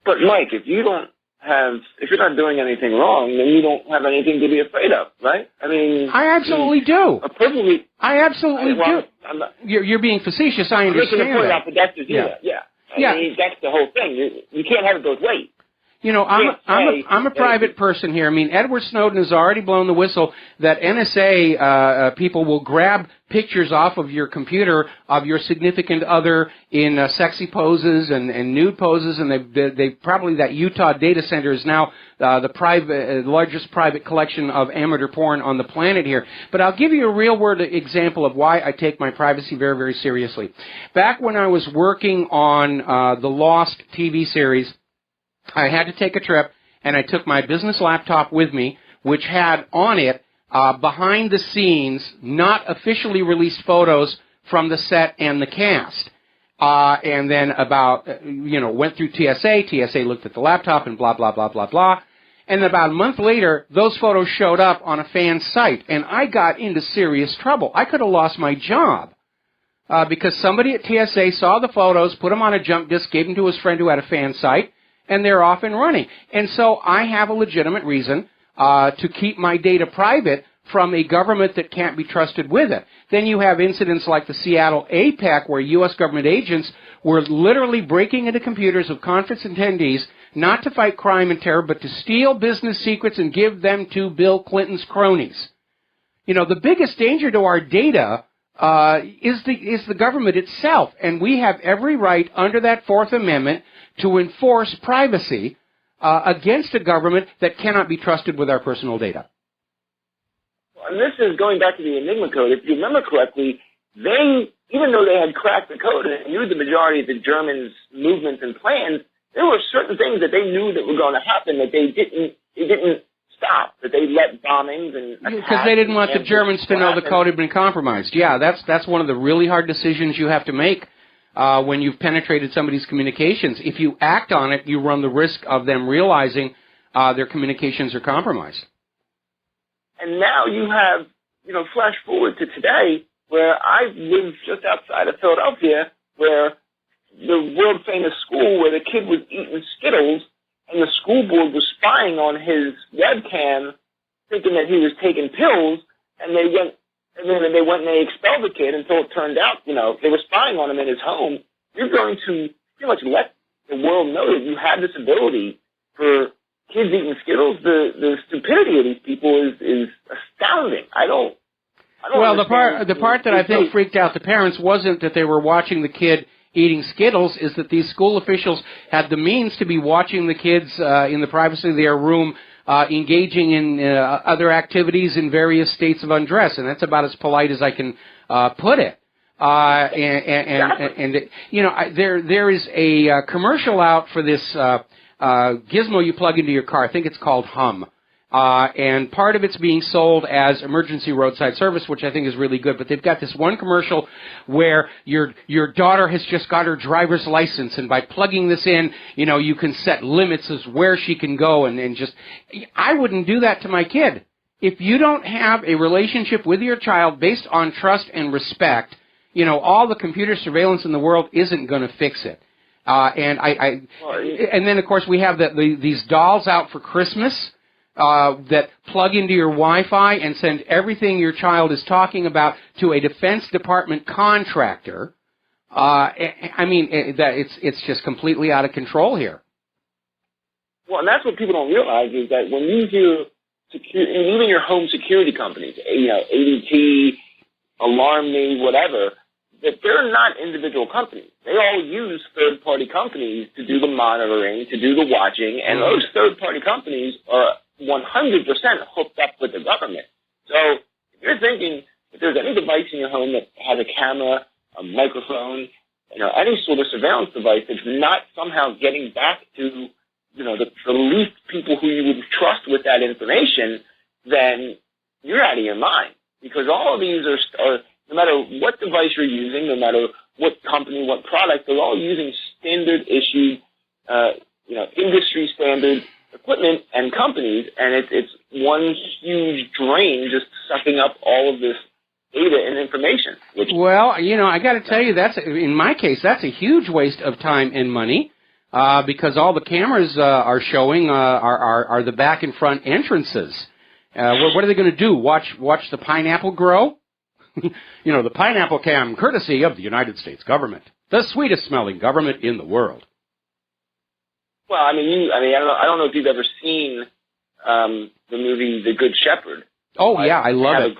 But Mike, if you're not doing anything wrong, then you don't have anything to be afraid of, right? I mean, I absolutely do. I absolutely do. You're being facetious. I understand. I'm making a point out, but that's just yeah. I mean, that's the whole thing. You can't have it both ways. You know, I'm a private person here. I mean, Edward Snowden has already blown the whistle that NSA people will grab pictures off of your computer of your significant other in sexy poses and nude poses, and they probably, that Utah data center is now the largest private collection of amateur porn on the planet here. But I'll give you a real-world example of why I take my privacy very, very seriously. Back when I was working on the Lost TV series, I had to take a trip, and I took my business laptop with me, which had on it behind the scenes, not officially released photos from the set and the cast. And then went through TSA. TSA looked at the laptop and blah, blah, blah, blah, blah. And about a month later, those photos showed up on a fan's site, and I got into serious trouble. I could have lost my job. Because somebody at TSA saw the photos, put them on a jump disk, gave them to his friend who had a fan site, and they're off and running. And so I have a legitimate reason to keep my data private from a government that can't be trusted with it. Then you have incidents like the Seattle APEC, where U.S. government agents were literally breaking into computers of conference attendees, not to fight crime and terror, but to steal business secrets and give them to Bill Clinton's cronies. You know, the biggest danger to our data is the government itself, and we have every right under that Fourth Amendment to enforce privacy against a government that cannot be trusted with our personal data. And this is going back to the Enigma code. If you remember correctly, even though they had cracked the code and knew the majority of the Germans' movements and plans, there were certain things that they knew that were going to happen that they didn't stop, that they let bombings and attacks. Because they didn't want the Germans to know the code had been compromised. Yeah, that's one of the really hard decisions you have to make when you've penetrated somebody's communications. If you act on it, you run the risk of them realizing their communications are compromised. And now you have, flash forward to today, where I live just outside of Philadelphia, where the world-famous school where the kid was eating Skittles, and the school board was spying on his webcam, thinking that he was taking pills, and they went and they expelled the kid until it turned out, they were spying on him in his home. You're going to pretty much let the world know that you have this ability for kids eating Skittles. The stupidity of these people is astounding. I don't well, the part that I think freaked out the parents wasn't that they were watching the kid eating Skittles, is that these school officials had the means to be watching the kids in the privacy of their room engaging in other activities in various states of undress, and that's about as polite as I can put it. There is a commercial out for this gizmo you plug into your car. I think it's called Hum. And part of it's being sold as emergency roadside service, which I think is really good. But they've got this one commercial where your daughter has just got her driver's license, and by plugging this in, you can set limits as where she can go, and just, I wouldn't do that to my kid. If you don't have a relationship with your child based on trust and respect, all the computer surveillance in the world isn't going to fix it. And then of course we have these dolls out for Christmas. That plug into your Wi-Fi and send everything your child is talking about to a Defense Department contractor. It's just completely out of control here. Well, and that's what people don't realize is that when you hear even your home security companies, ADT, Alarm Me, whatever, that they're not individual companies. They all use third-party companies to do the monitoring, to do the watching, and those third-party companies are 100% hooked up with the government. So if you're thinking if there's any device in your home that has a camera, a microphone, any sort of surveillance device that's not somehow getting back to, the least people who you would trust with that information, then you're out of your mind. Because all of these are no matter what device you're using, no matter what company, what product, they're all using standard issue, industry standard equipment and companies, and it's one huge drain just sucking up all of this data and information. I got to tell you, in my case, that's a huge waste of time and money, because all the cameras are showing are the back and front entrances. What are they going to do? Watch the pineapple grow? The pineapple cam, courtesy of the United States government, the sweetest smelling government in the world. Well, I don't know if you've ever seen the movie The Good Shepherd. Oh yeah, I love it.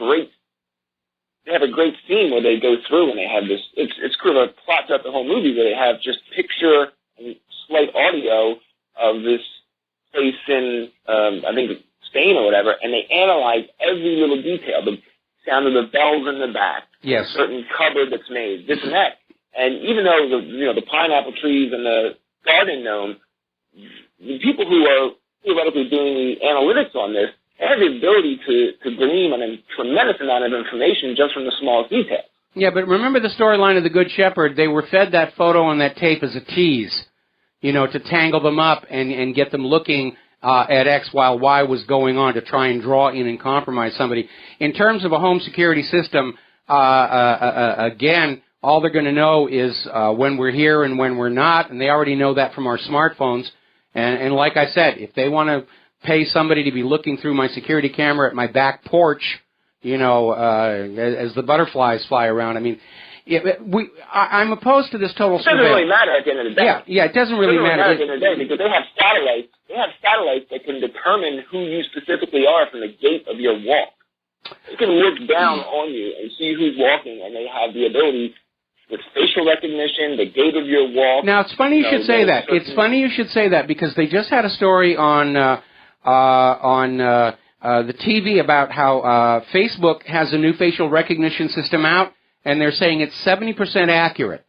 They have a great scene where they go through and they have this. It's kind of a plot throughout the whole movie where they have just picture and slight audio of this place in I think Spain or whatever, and they analyze every little detail, the sound of the bells in the back, yes, a certain cupboard that's made, this and that, and even though the pineapple trees and the garden gnome. The people who are theoretically doing the analytics on this have the ability to glean a tremendous amount of information just from the smallest details. Yeah, but remember the storyline of The Good Shepherd? They were fed that photo on that tape as a tease, to tangle them up and get them looking at X while Y was going on to try and draw in and compromise somebody. In terms of a home security system, again, all they're going to know is when we're here and when we're not, and they already know that from our smartphones. And like I said, if they want to pay somebody to be looking through my security camera at my back porch, as the butterflies fly around, I'm opposed to this total surveillance. It doesn't really matter at the end of the day. Yeah, it doesn't really matter at the end of the day because they have satellites. They have satellites that can determine who you specifically are from the gait of your walk. They can look down on you and see who's walking, and they have the ability with facial recognition, the gait of your walk. Now, it's funny you should say that. It's funny you should say that because they just had a story on the TV about how Facebook has a new facial recognition system out, and they're saying it's 70% accurate.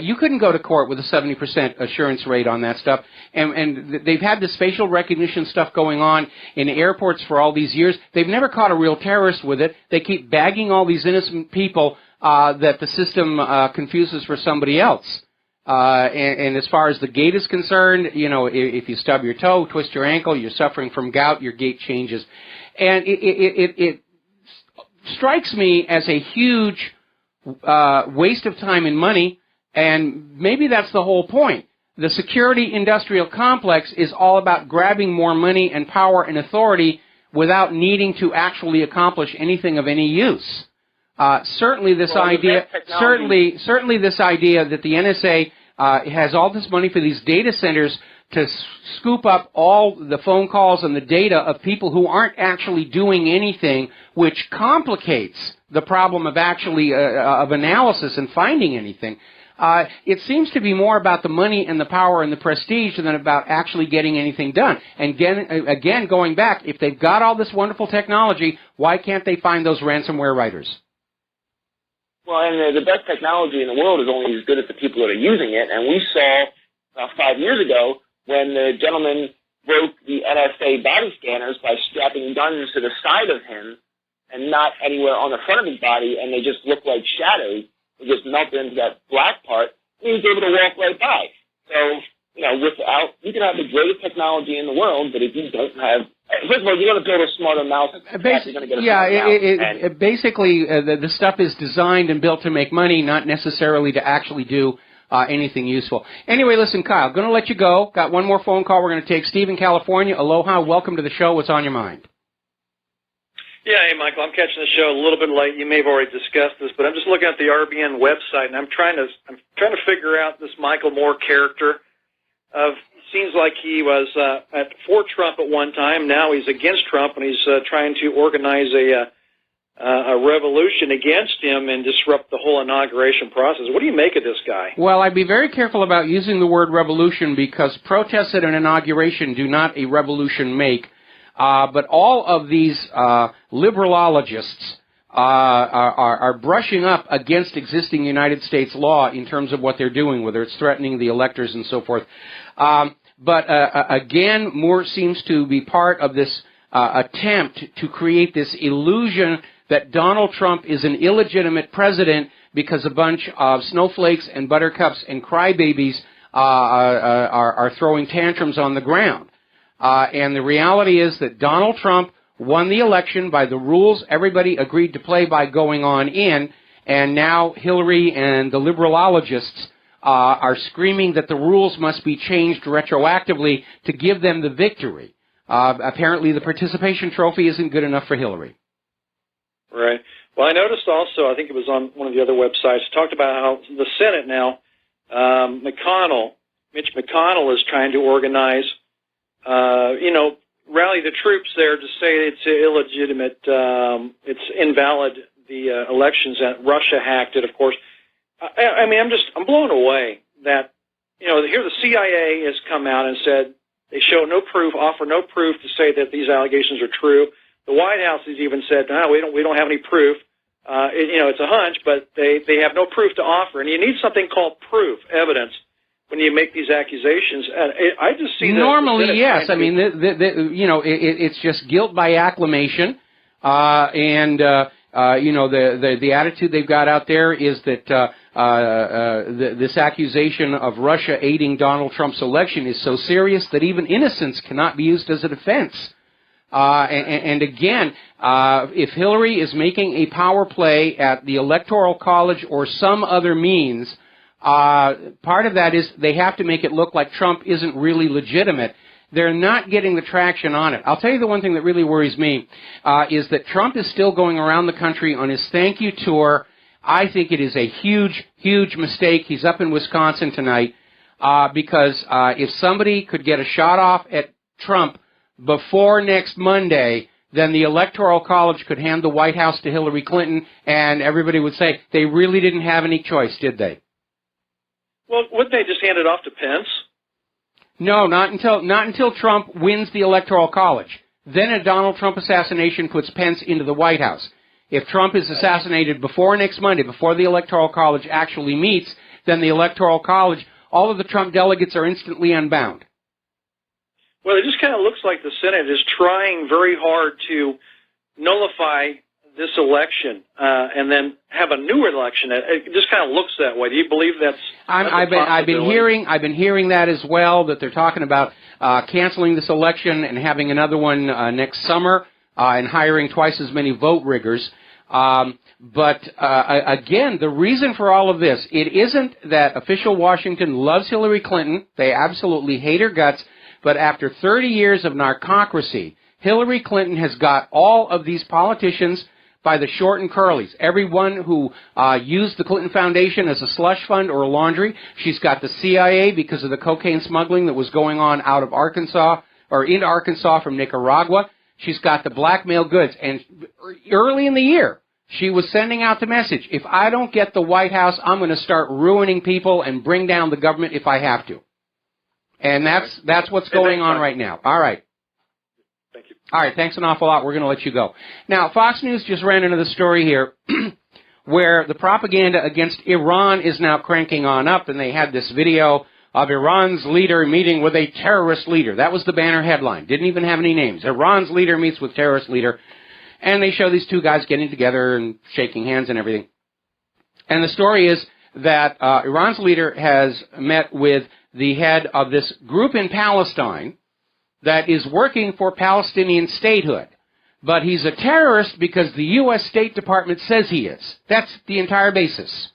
You couldn't go to court with a 70% assurance rate on that stuff. And they've had this facial recognition stuff going on in airports for all these years. They've never caught a real terrorist with it. They keep bagging all these innocent people that the system confuses for somebody else. And as far as the gait is concerned, if you stub your toe, twist your ankle, you're suffering from gout, your gait changes. And it strikes me as a huge waste of time and money, and maybe that's the whole point. The security industrial complex is all about grabbing more money and power and authority without needing to actually accomplish anything of any use. Certainly this idea that the NSA has all this money for these data centers to scoop up all the phone calls and the data of people who aren't actually doing anything, which complicates the problem of actually of analysis and finding anything. It seems to be more about the money and the power and the prestige than about actually getting anything done. And again, going back, if they've got all this wonderful technology, why can't they find those ransomware writers? Well, and the best technology in the world is only as good as the people that are using it. And we saw about 5 years ago when the gentleman broke the NSA body scanners by strapping guns to the side of him and not anywhere on the front of his body, and they just looked like shadows. They just melted into that black part, and he was able to walk right by. So, you can have the greatest technology in the world, but if you don't have, first of all, you're going to build a smarter mouse. You're going to get a smarter mouse. Basically, the stuff is designed and built to make money, not necessarily to actually do anything useful. Anyway, listen, Kyle, going to let you go. Got one more phone call we're going to take. Steve in California, aloha, welcome to the show. What's on your mind? Yeah, hey, Michael, I'm catching the show a little bit late. You may have already discussed this, but I'm just looking at the RBN website, and I'm trying to figure out this Michael Moore character. Seems like he was for Trump at one time. Now he's against Trump, and he's trying to organize a revolution against him and disrupt the whole inauguration process. What do you make of this guy? Well, I'd be very careful about using the word revolution because protests at an inauguration do not a revolution make. But all of these liberalologists are brushing up against existing United States law in terms of what they're doing, whether it's threatening the electors and so forth. But again, Moore seems to be part of this attempt to create this illusion that Donald Trump is an illegitimate president because a bunch of snowflakes and buttercups and crybabies are throwing tantrums on the ground. And the reality is that Donald Trump won the election by the rules everybody agreed to play by going on in, and now Hillary and the liberalologists are screaming that the rules must be changed retroactively to give them the victory. Apparently the participation trophy isn't good enough for Hillary. Right. Well, I noticed also, I think it was on one of the other websites, talked about how the Senate now, Mitch McConnell is trying to organize rally the troops there to say it's illegitimate, it's invalid, the elections that Russia hacked it, of course. I'm blown away that, here the CIA has come out and said they show no proof, offer no proof to say that these allegations are true. The White House has even said, no, we don't have any proof. It's a hunch, but they have no proof to offer. And you need something called proof, evidence, when you make these accusations. And I just see that normally, yes. It's just guilt by acclamation, the attitude they've got out there is that this accusation of Russia aiding Donald Trump's election is so serious that even innocence cannot be used as a defense. And again, if Hillary is making a power play at the Electoral College or some other means, part of that is they have to make it look like Trump isn't really legitimate. They're not getting the traction on it. I'll tell you the one thing that really worries me is that Trump is still going around the country on his thank you tour. I think it is a huge, huge mistake. He's up in Wisconsin tonight because if somebody could get a shot off at Trump before next Monday, then the Electoral College could hand the White House to Hillary Clinton, and everybody would say they really didn't have any choice, did they? Well, wouldn't they just hand it off to Pence? No, not until Trump wins the Electoral College. Then a Donald Trump assassination puts Pence into the White House. If Trump is assassinated before next Monday, before the Electoral College actually meets, then the Electoral College, all of the Trump delegates are instantly unbound. Well, it just kind of looks like the Senate is trying very hard to nullify this election and then have a new election. It just kind of looks that way. Do you believe that's I've been hearing that as well, that they're talking about canceling this election and having another one next summer and hiring twice as many vote riggers. But again, the reason for all of this, it isn't that official Washington loves Hillary Clinton. They absolutely hate her guts. But after 30 years of narcocracy, Hillary Clinton has got all of these politicians by the short and curlies. Everyone who used the Clinton Foundation as a slush fund or a laundry. She's got the CIA because of the cocaine smuggling that was going on out of Arkansas or into Arkansas from Nicaragua. She's got the blackmail goods. And early in the year, She was sending out the message, if I don't get the White House, I'm going to start ruining people and bring down the government if I have to. And that's what's going on right now. All right. Thank you. All right, thanks an awful lot. We're going to let you go. Now, Fox News just ran into the story here where the propaganda against Iran is now cranking on up, and they had this video of Iran's leader meeting with a terrorist leader. That was the banner headline. Didn't even have any names. Iran's leader meets with terrorist leader. And they show these two guys getting together and shaking hands and everything. And the story is that Iran's leader has met with the head of this group in Palestine that is working for Palestinian statehood. But he's a terrorist because the U.S. State Department says he is. That's the entire basis.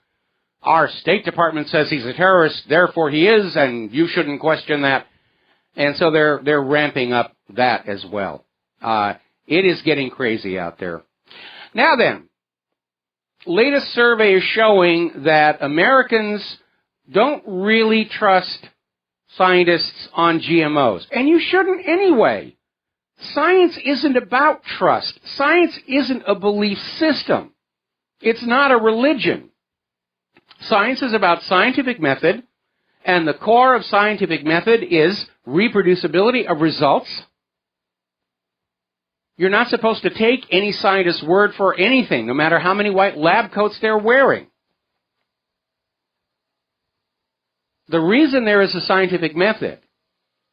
Our State Department says he's a terrorist, therefore he is, and you shouldn't question that. And so they're ramping up that as well. It is getting crazy out there. Now then, latest survey is showing that Americans don't really trust scientists on GMOs. And you shouldn't anyway. Science isn't about trust. Science isn't a belief system. It's not a religion. Science is about scientific method, and the core of scientific method is reproducibility of results. You're not supposed to take any scientist's word for anything, no matter how many white lab coats they're wearing. The reason there is a scientific method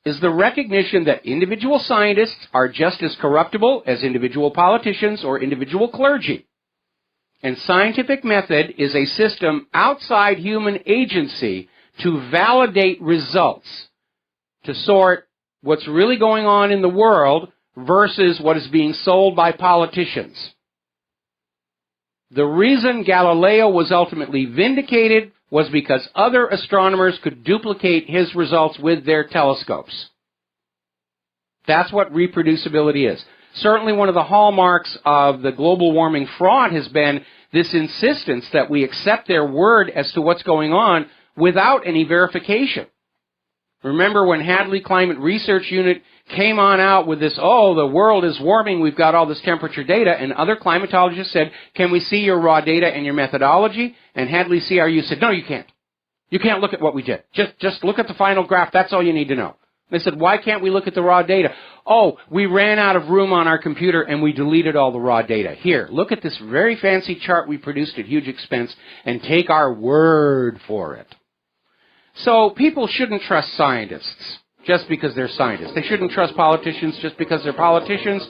is the recognition that individual scientists are just as corruptible as individual politicians or individual clergy. And scientific method is a system outside human agency to validate results, to sort what's really going on in the world versus what is being sold by politicians. The reason Galileo was ultimately vindicated was because other astronomers could duplicate his results with their telescopes. That's what reproducibility is. Certainly one of the hallmarks of the global warming fraud has been this insistence that we accept their word as to what's going on without any verification. Remember when Hadley Climate Research Unit came on out with this, oh, the world is warming, we've got all this temperature data, and other climatologists said, can we see your raw data and your methodology? And Hadley CRU said, no, you can't. You can't look at what we did. Just look at the final graph, that's all you need to know. They said, why can't we look at the raw data? Oh, we ran out of room on our computer and we deleted all the raw data. Here, look at this very fancy chart we produced at huge expense and take our word for it. So people shouldn't trust scientists just because they're scientists. They shouldn't trust politicians just because they're politicians.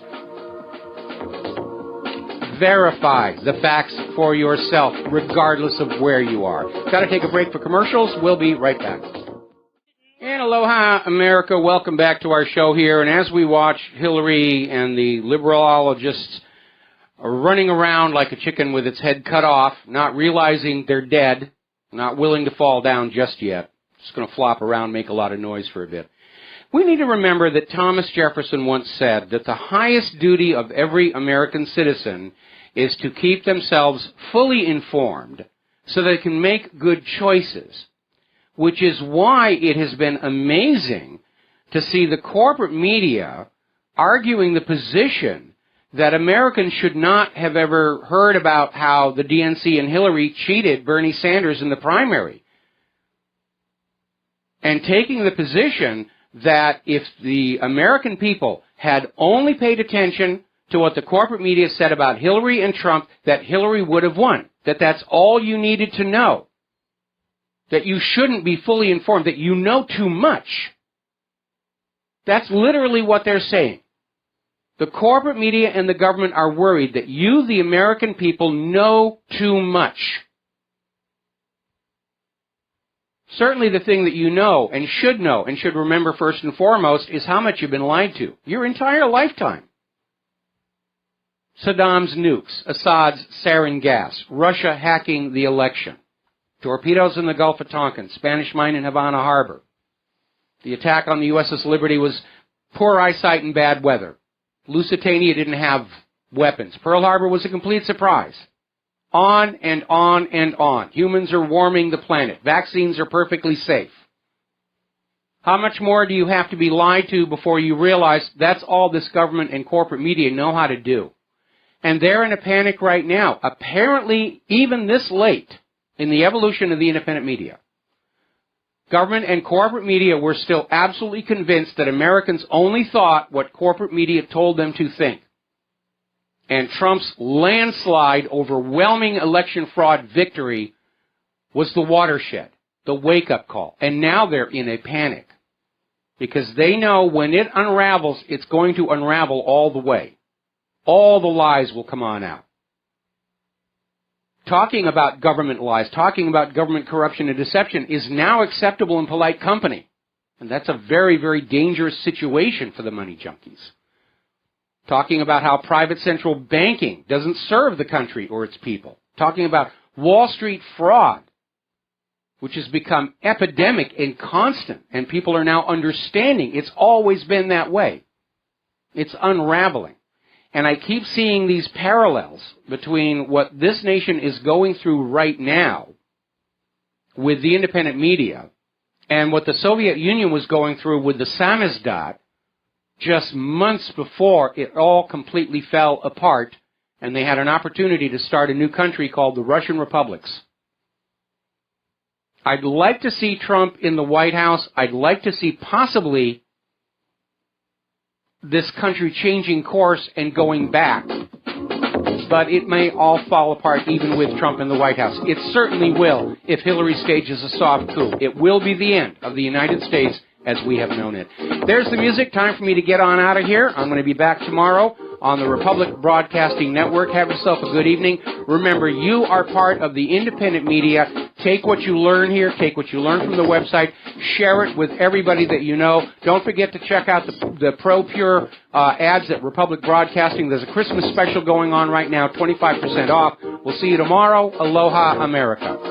Verify the facts for yourself, regardless of where you are. Got to take a break for commercials. We'll be right back. And aloha, America. Welcome back to our show here. And as we watch Hillary and the liberologists running around like a chicken with its head cut off, not realizing they're dead, not willing to fall down just yet, just going to flop around, make a lot of noise for a bit. We need to remember that Thomas Jefferson once said that the highest duty of every American citizen is to keep themselves fully informed so they can make good choices, which is why it has been amazing to see the corporate media arguing the position that Americans should not have ever heard about how the DNC and Hillary cheated Bernie Sanders in the primary, and taking the position that if the American people had only paid attention to what the corporate media said about Hillary and Trump, that Hillary would have won, that that's all you needed to know, that you shouldn't be fully informed, that you know too much. That's literally what they're saying. The corporate media and the government are worried that you, the American people, know too much. Certainly the thing that you know and should remember first and foremost is how much you've been lied to your entire lifetime. Saddam's nukes, Assad's sarin gas, Russia hacking the election, torpedoes in the Gulf of Tonkin, Spanish mine in Havana Harbor. The attack on the USS Liberty was poor eyesight and bad weather. Lusitania didn't have weapons. Pearl Harbor was a complete surprise. On and on and on. Humans are warming the planet. Vaccines are perfectly safe. How much more do you have to be lied to before you realize that's all this government and corporate media know how to do? And they're in a panic right now. Apparently, even this late in the evolution of the independent media, government and corporate media were still absolutely convinced that Americans only thought what corporate media told them to think. And Trump's landslide, overwhelming election fraud victory was the watershed, the wake-up call. And now they're in a panic because they know when it unravels, it's going to unravel all the way. All the lies will come on out. Talking about government lies, talking about government corruption and deception is now acceptable in polite company. And that's a very, very dangerous situation for the money junkies. Talking about how private central banking doesn't serve the country or its people. Talking about Wall Street fraud, which has become epidemic and constant, and people are now understanding it's always been that way. It's unraveling. And I keep seeing these parallels between what this nation is going through right now with the independent media and what the Soviet Union was going through with the samizdat just months before it all completely fell apart and they had an opportunity to start a new country called the Russian Republics. I'd like to see Trump in the White House. I'd like to see possibly this country changing course and going back. But it may all fall apart even with Trump in the White House. It certainly will if Hillary stages a soft coup. It will be the end of the United States as we have known it. There's the music. Time for me to get on out of here. I'm going to be back tomorrow on the Republic Broadcasting Network. Have yourself a good evening. Remember, you are part of the independent media. Take what you learn here. Take what you learn from the website. Share it with everybody that you know. Don't forget to check out the Pro Pure ads at Republic Broadcasting. There's a Christmas special going on right now, 25% off. We'll see you tomorrow. Aloha, America.